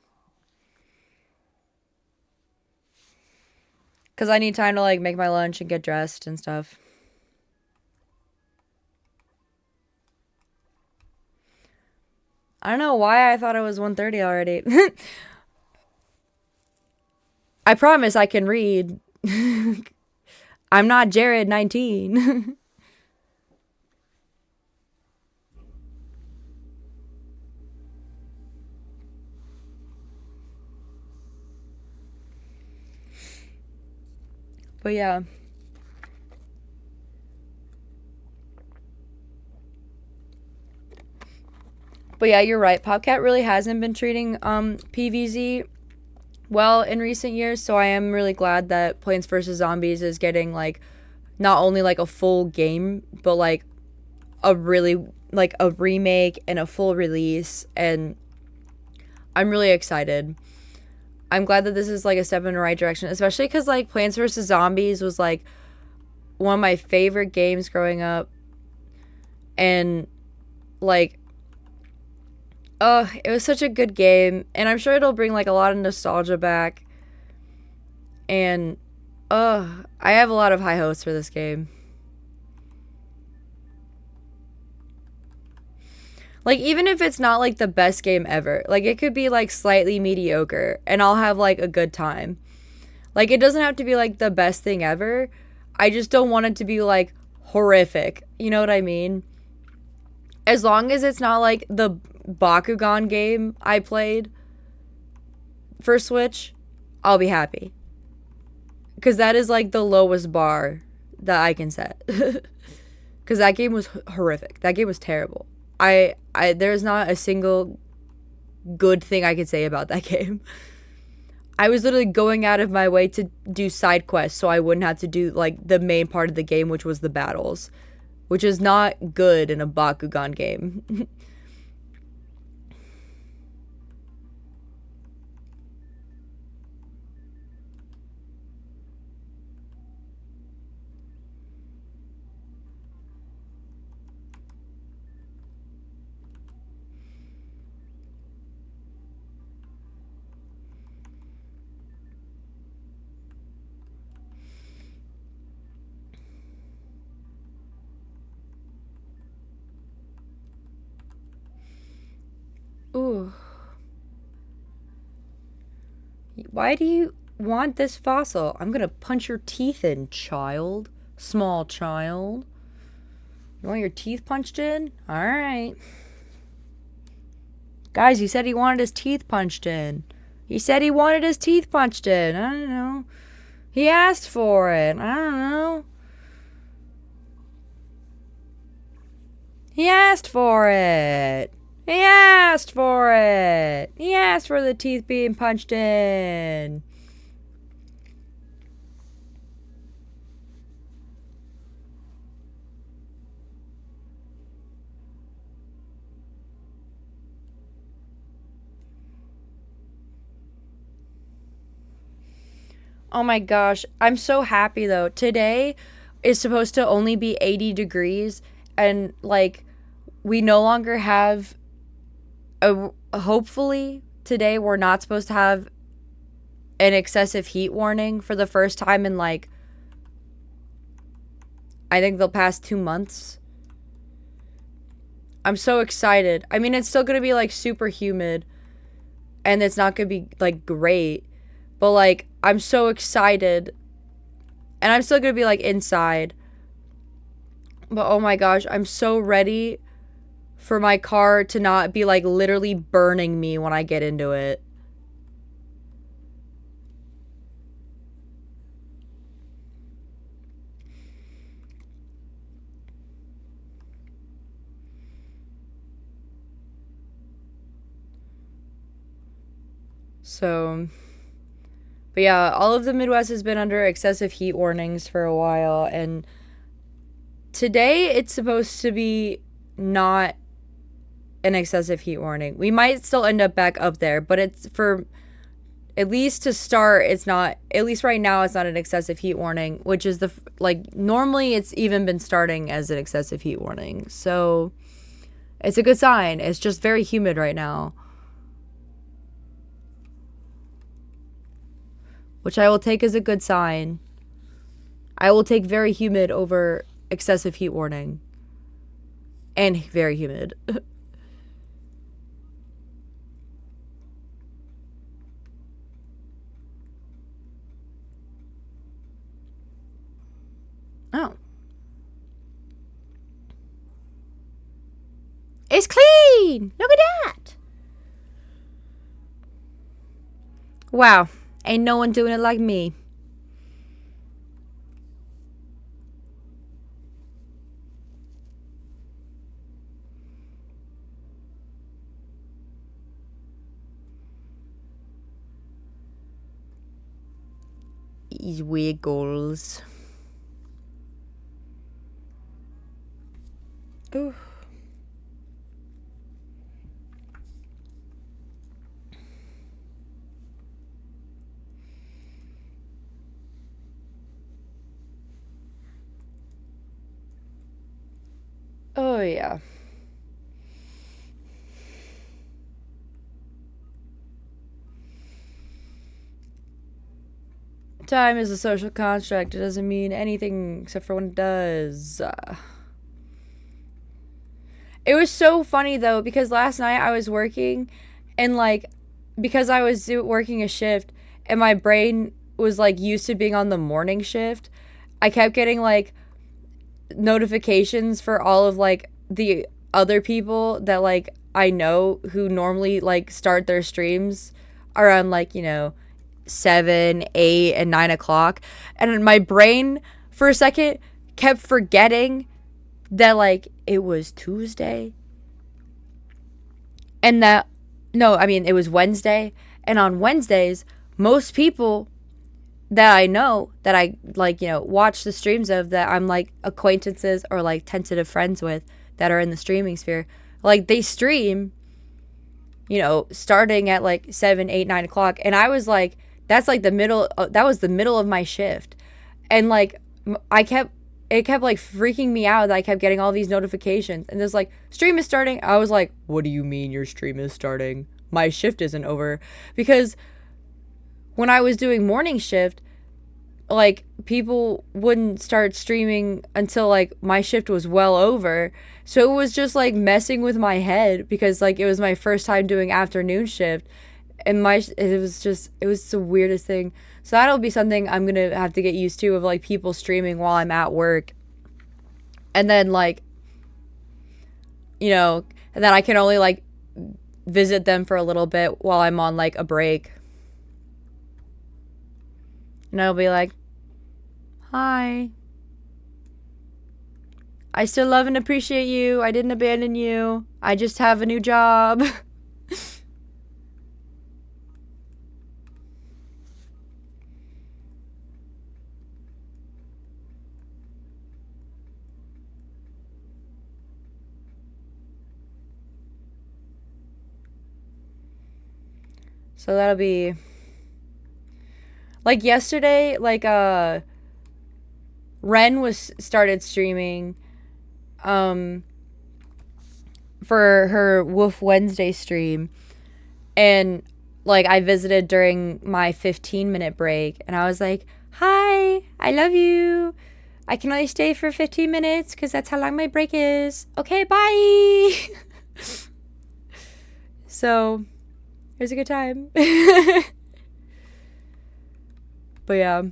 Because I need time to like make my lunch and get dressed and stuff. I don't know why I thought it was 1:30 already. I promise I can read. I'm not Jared 19. But yeah. But yeah, you're right. Popcat really hasn't been treating PVZ well in recent years, so I am really glad that Plants vs Zombies is getting like not only like a full game, but like a really like a remake and a full release, and I'm really excited. I'm glad that this is like a step in the right direction, especially because like Plants vs Zombies was like one of my favorite games growing up, and like it was such a good game, and I'm sure it'll bring like a lot of nostalgia back, and I have a lot of high hopes for this game. Like, even if it's not like the best game ever, like it could be like slightly mediocre and I'll have like a good time. Like, it doesn't have to be like the best thing ever. I just don't want it to be like horrific. You know what I mean? As long as it's not like the Bakugan game I played for Switch, I'll be happy. Because that is like the lowest bar that I can set. Because that game was horrific. That game was terrible. There's not a single good thing I could say about that game. I was literally going out of my way to do side quests so I wouldn't have to do like the main part of the game, which was the battles, which is not good in a Bakugan game. Ooh. Why do you want this fossil? I'm gonna punch your teeth in, child. Small child. You want your teeth punched in? Alright. Guys, he said he wanted his teeth punched in. He said he wanted his teeth punched in. I don't know. He asked for it. I don't know. He asked for it. He asked for it. He asked for the teeth being punched in. Oh my gosh. I'm so happy though. Today is supposed to only be 80 degrees and like we no longer have hopefully today we're not supposed to have an excessive heat warning for the first time in like I think the past 2 months. I'm so excited. I mean, it's still going to be like super humid and it's not going to be like great, but like I'm so excited and I'm still going to be like inside. But oh my gosh, I'm so ready for my car to not be like literally burning me when I get into it. So, but yeah, all of the Midwest has been under excessive heat warnings for a while, and today it's supposed to be not an excessive heat warning. We might still end up back up there, but it's for at least to start, it's not, at least right now, it's not an excessive heat warning, which is the, like, normally it's even been starting as an excessive heat warning. So it's a good sign. It's just very humid right now, which I will take as a good sign. I will take very humid over excessive heat warning and very humid. Oh. It's clean! Look at that! Wow. Ain't no one doing it like me. These wiggles. Ooh. Oh, yeah. Time is a social construct. It doesn't mean anything except for when it does. It was so funny, though, because last night I was working and, like, because I was working a shift and my brain was, like, used to being on the morning shift, I kept getting, like, notifications for all of like the other people that like I know who normally like start their streams around like 7, 8, and 9 o'clock, and my brain for a second kept forgetting that like it was Tuesday and that it was Wednesday, and on Wednesdays most people that I know that I like, watch the streams of that I'm like acquaintances or like tentative friends with that are in the streaming sphere. Like they stream, starting at like 7, 8, 9 o'clock. And I was like, that's like that was the middle of my shift. And like, it kept like freaking me out that I kept getting all these notifications. And there's like, stream is starting. I was like, what do you mean your stream is starting? My shift isn't over. Because when I was doing morning shift, like people wouldn't start streaming until like my shift was well over. So it was just like messing with my head because like it was my first time doing afternoon shift, and it was the weirdest thing. So that'll be something I'm going to have to get used to, of like people streaming while I'm at work. And then like, you know, and then I can only like visit them for a little bit while I'm on like a break. And I'll be like, hi. I still love and appreciate you. I didn't abandon you. I just have a new job. So that'll be like yesterday, like Ren was started streaming for her Wolf Wednesday stream, and like I visited during my 15-minute break, and I was like, hi, I love you. I can only stay for 15 minutes because that's how long my break is. Okay, bye. So it was a good time. But yeah,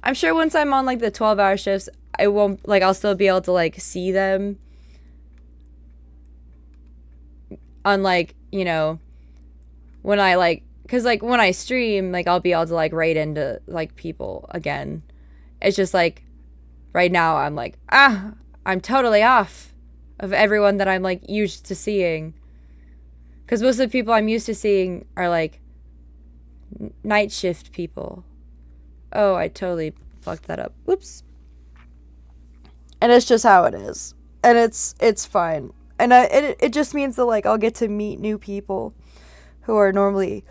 I'm sure once I'm on like the 12-hour shifts, I won't like, I'll still be able to like see them on like, you know, when I like, because like when I stream, like I'll be able to like write into like people again. It's just like right now I'm like, I'm totally off of everyone that I'm like used to seeing, because most of the people I'm used to seeing are like night shift people. Oh, I totally fucked that up. Whoops. And it's just how it is, and it's fine. And it just means that like I'll get to meet new people who are normally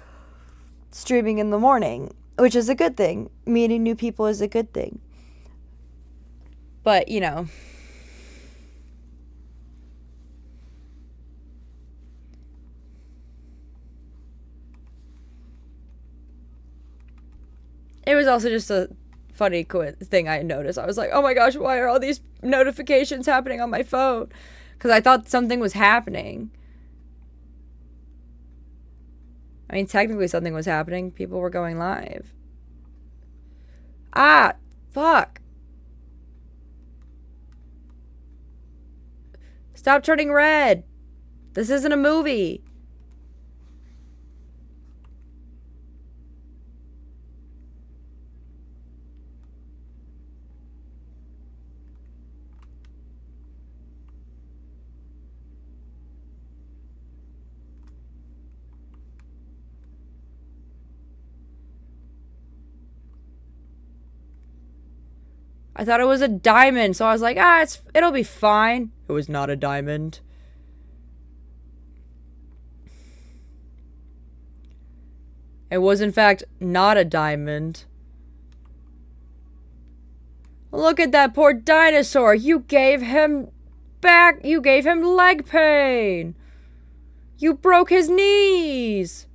streaming in the morning, which is a good thing. Meeting new people is a good thing. But, you know, it was also just a funny thing I noticed. I was like, oh my gosh, why are all these notifications happening on my phone? Because I thought something was happening. I mean, technically something was happening. People were going live. Ah, fuck. Stop turning red. This isn't a movie. I thought it was a diamond, so I was like, it'll be fine. It was not a diamond. It was, in fact, not a diamond. Look at that poor dinosaur. You gave him leg pain. You broke his knees.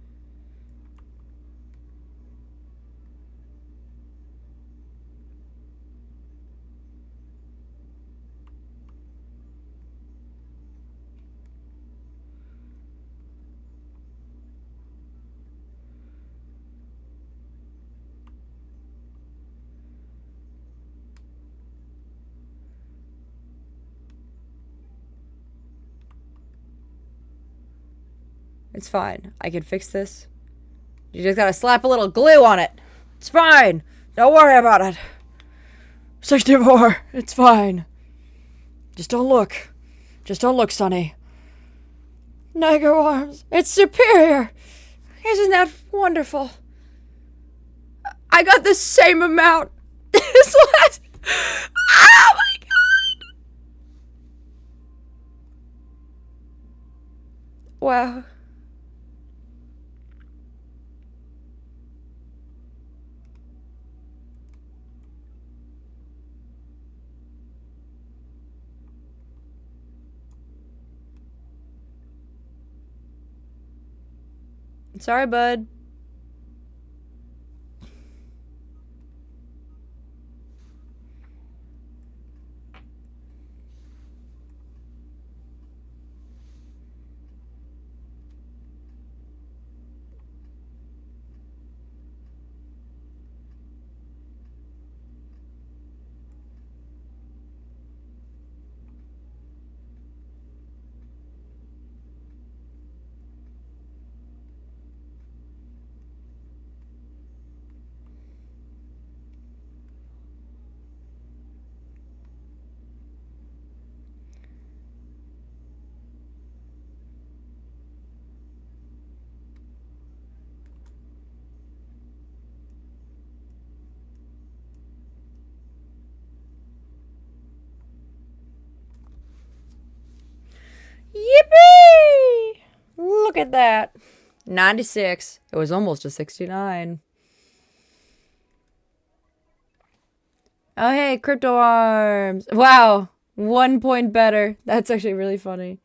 It's fine. I can fix this. You just gotta slap a little glue on it. It's fine. Don't worry about it. 64. It's fine. Just don't look. Just don't look, Sonny. Niger Arms. It's superior. Isn't that wonderful? I got the same amount as last. Oh my god. Wow. Sorry, bud. at that. 96. It was almost a 69. Oh, hey, Crypto Arms. Wow. 1 point better. That's actually really funny.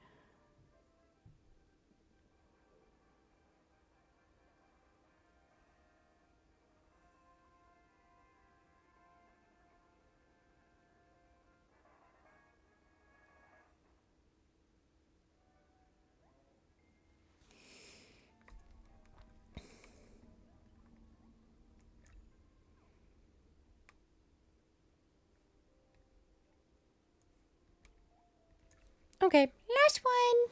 Okay, last one.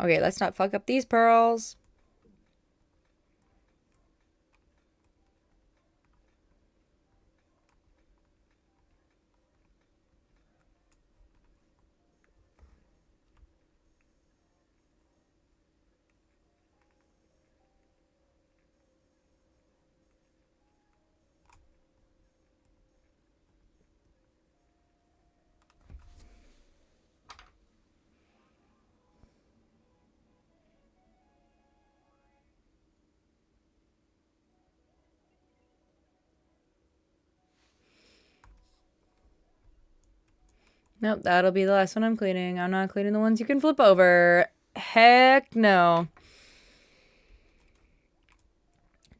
Okay, let's not fuck up these pearls. Nope, that'll be the last one I'm cleaning. I'm not cleaning the ones you can flip over. Heck no.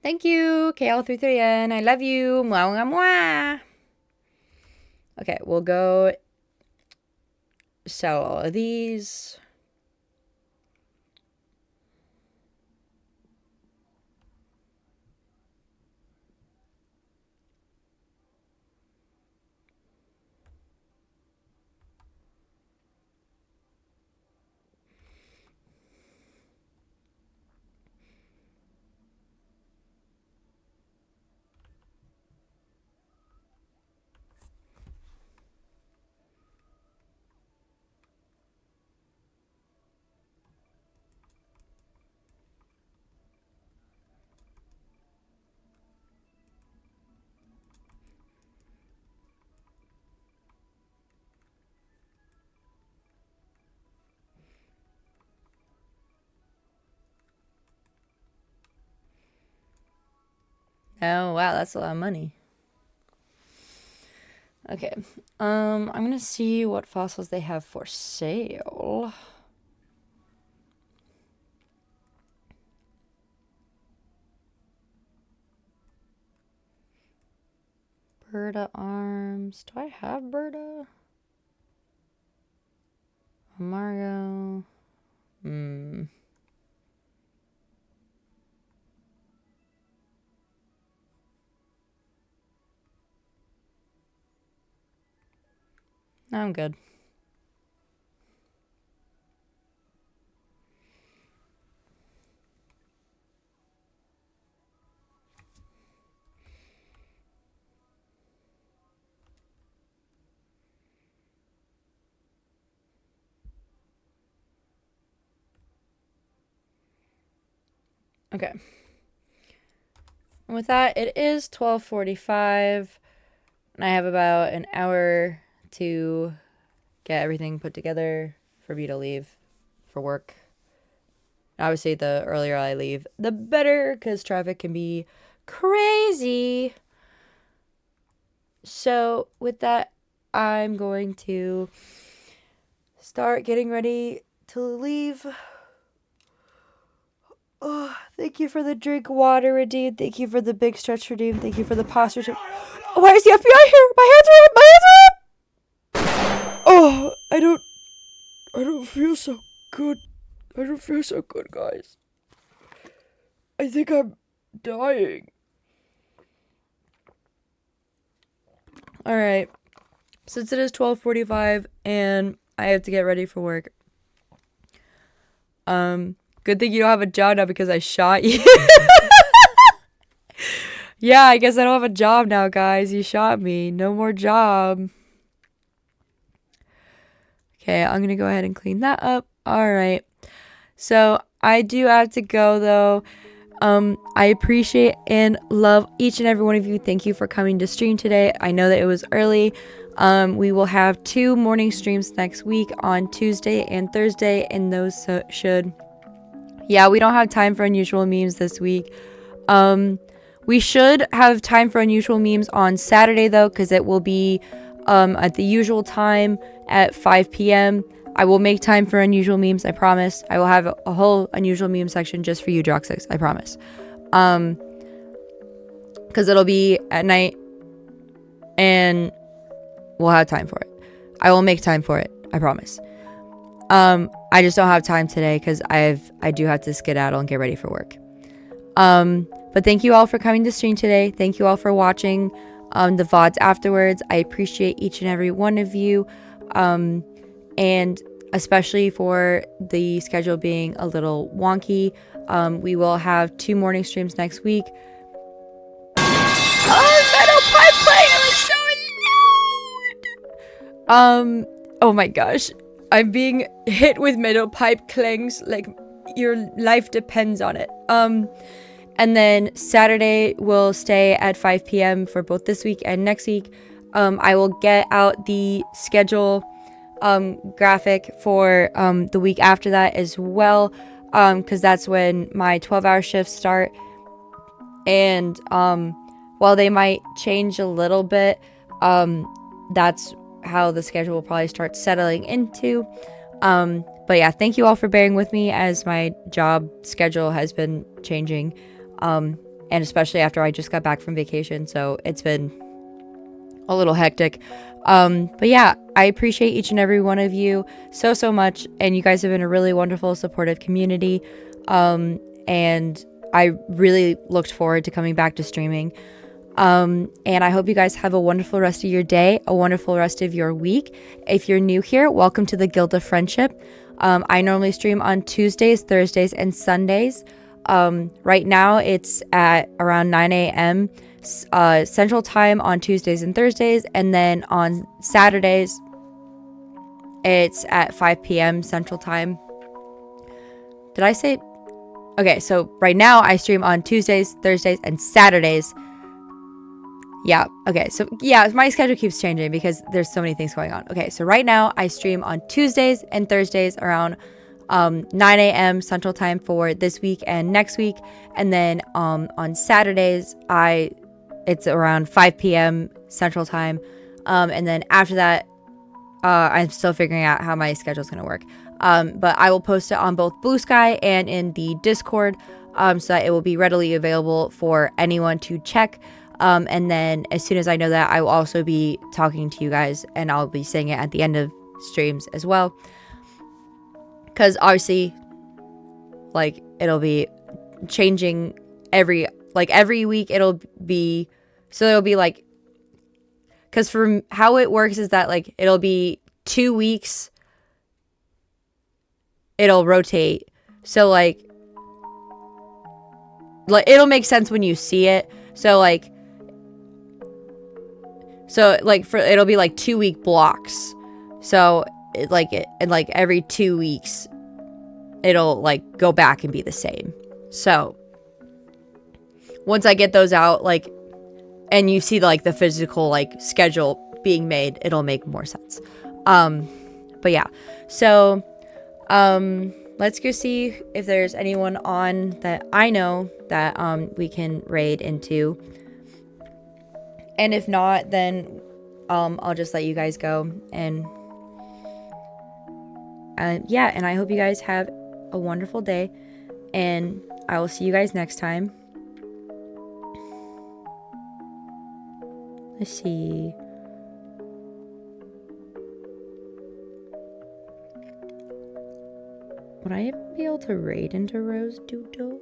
Thank you, KL33N. I love you. Mwah, mwah, mwah. Okay, we'll go sell all of these. Oh, wow, that's a lot of money. Okay. I'm gonna see what fossils they have for sale. Berta arms. Do I have Berta? Margo. I'm good. Okay. And with that, it is 12:45, and I have about an hour to get everything put together for me to leave for work. Obviously, the earlier I leave, the better, because traffic can be crazy. So, with that, I'm going to start getting ready to leave. Oh, thank you for the drink water redeemed. Thank you for the big stretch redeemed. Thank you for the pasta redeemed. Why is the FBI here? My hands are up! My hands are up! Oh, I don't feel so good. I don't feel so good, guys. I think I'm dying. Alright. Since it is 12:45 and I have to get ready for work. Good thing you don't have a job now because I shot you. Yeah, I guess I don't have a job now, guys. You shot me. No more job. Okay, I'm gonna go ahead and clean that up. Alright. So, I do have to go, though. I appreciate and love each and every one of you. Thank you for coming to stream today. I know that it was early. We will have 2 morning streams next week on Tuesday and Thursday, and those should... Yeah, we don't have time for unusual memes this week. We should have time for unusual memes on Saturday, though, because it will be at the usual time at 5 p.m. I will make time for unusual memes, I promise. I will have a whole unusual meme section just for you, Droxix, I promise. Because it'll be at night, and we'll have time for it. I will make time for it, I promise. I just don't have time today because I do have to skedaddle and get ready for work. But thank you all for coming to stream today. Thank you all for watching the VODs afterwards. I appreciate each and every one of you. And especially for the schedule being a little wonky. We will have 2 morning streams next week. Oh, Metal Pipe playing! It was so loud! Oh my gosh. I'm being hit with metal pipe clangs like your life depends on it. And then Saturday will stay at 5 p.m. for both this week and next week. I will get out the schedule graphic for the week after that as well, because that's when my 12-hour shifts start. And while they might change a little bit, that's how the schedule will probably start settling into. But yeah, thank you all for bearing with me as my job schedule has been changing, and especially after I just got back from vacation, so it's been a little hectic. But yeah, I appreciate each and every one of you so much, and you guys have been a really wonderful, supportive community, and I really looked forward to coming back to streaming. And I hope you guys have a wonderful rest of your day, a wonderful rest of your week. If you're new here, welcome to the Guild of Friendship. I normally stream on Tuesdays, Thursdays, and Sundays. Right now it's at around 9 a.m. Central Time on Tuesdays and Thursdays, and then on Saturdays it's at 5 p.m. Central Time. Did I say... Okay, so right now I stream on Tuesdays, Thursdays, and Saturdays. Yeah, okay, so yeah, my schedule keeps changing because there's so many things going on. Okay, so right now I stream on Tuesdays and Thursdays around 9 a.m. Central Time for this week and next week. And then on Saturdays, it's around 5 p.m. Central Time. And then after that, I'm still figuring out how my schedule is going to work. But I will post it on both Blue Sky and in the Discord, so that it will be readily available for anyone to check. And then as soon as I know that, I will also be talking to you guys, and I'll be saying it at the end of streams as well. Because obviously, like, it'll be changing every week. It'll be like, because from how it works is that, like, it'll be 2 weeks, it'll rotate. So like it'll make sense when you see it. So like it'll be like 2-week blocks. So every 2 weeks it'll like go back and be the same. So once I get those out, like, and you see like the physical like schedule being made, it'll make more sense. But yeah, so let's go see if there's anyone on that I know that we can raid into. And if not, then I'll just let you guys go. And yeah, and I hope you guys have a wonderful day, and I will see you guys next time. Let's see. Would I be able to raid into Rose Doodle?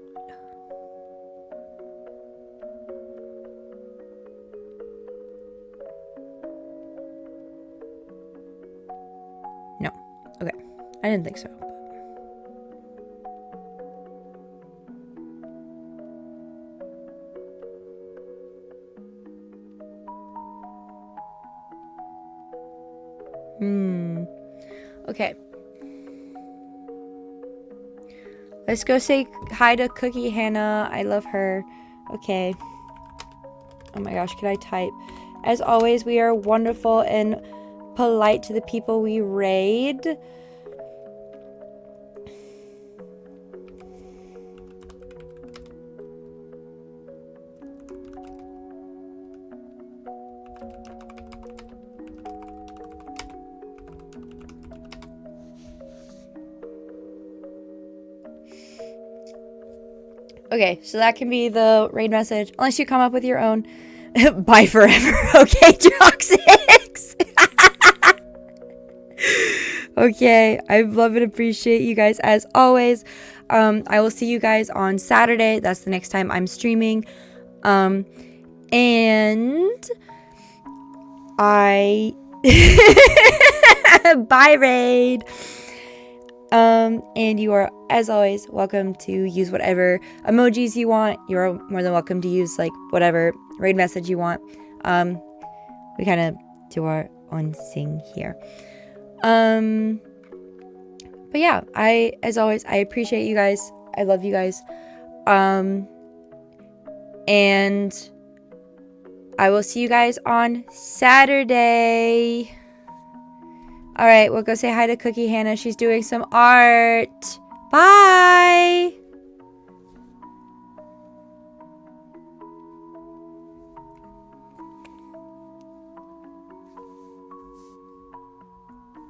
No. Okay. I didn't think so. Okay. Let's go say hi to Cookie Hannah. I love her. Okay. Oh my gosh, can I type? As always, we are wonderful and polite to the people we raid. Okay, so that can be the raid message. Unless you come up with your own. Bye forever. Okay, Joxix. Okay, I love and appreciate you guys as always. I will see you guys on Saturday. That's the next time I'm streaming. And I bye raid. And you are, as always, welcome to use whatever emojis you want. You're more than welcome to use like whatever raid message you want. We kind of do our own thing here. But yeah, as always, I appreciate you guys. I love you guys. And I will see you guys on Saturday. All right, we'll go say hi to Cookie Hannah. She's doing some art. Bye.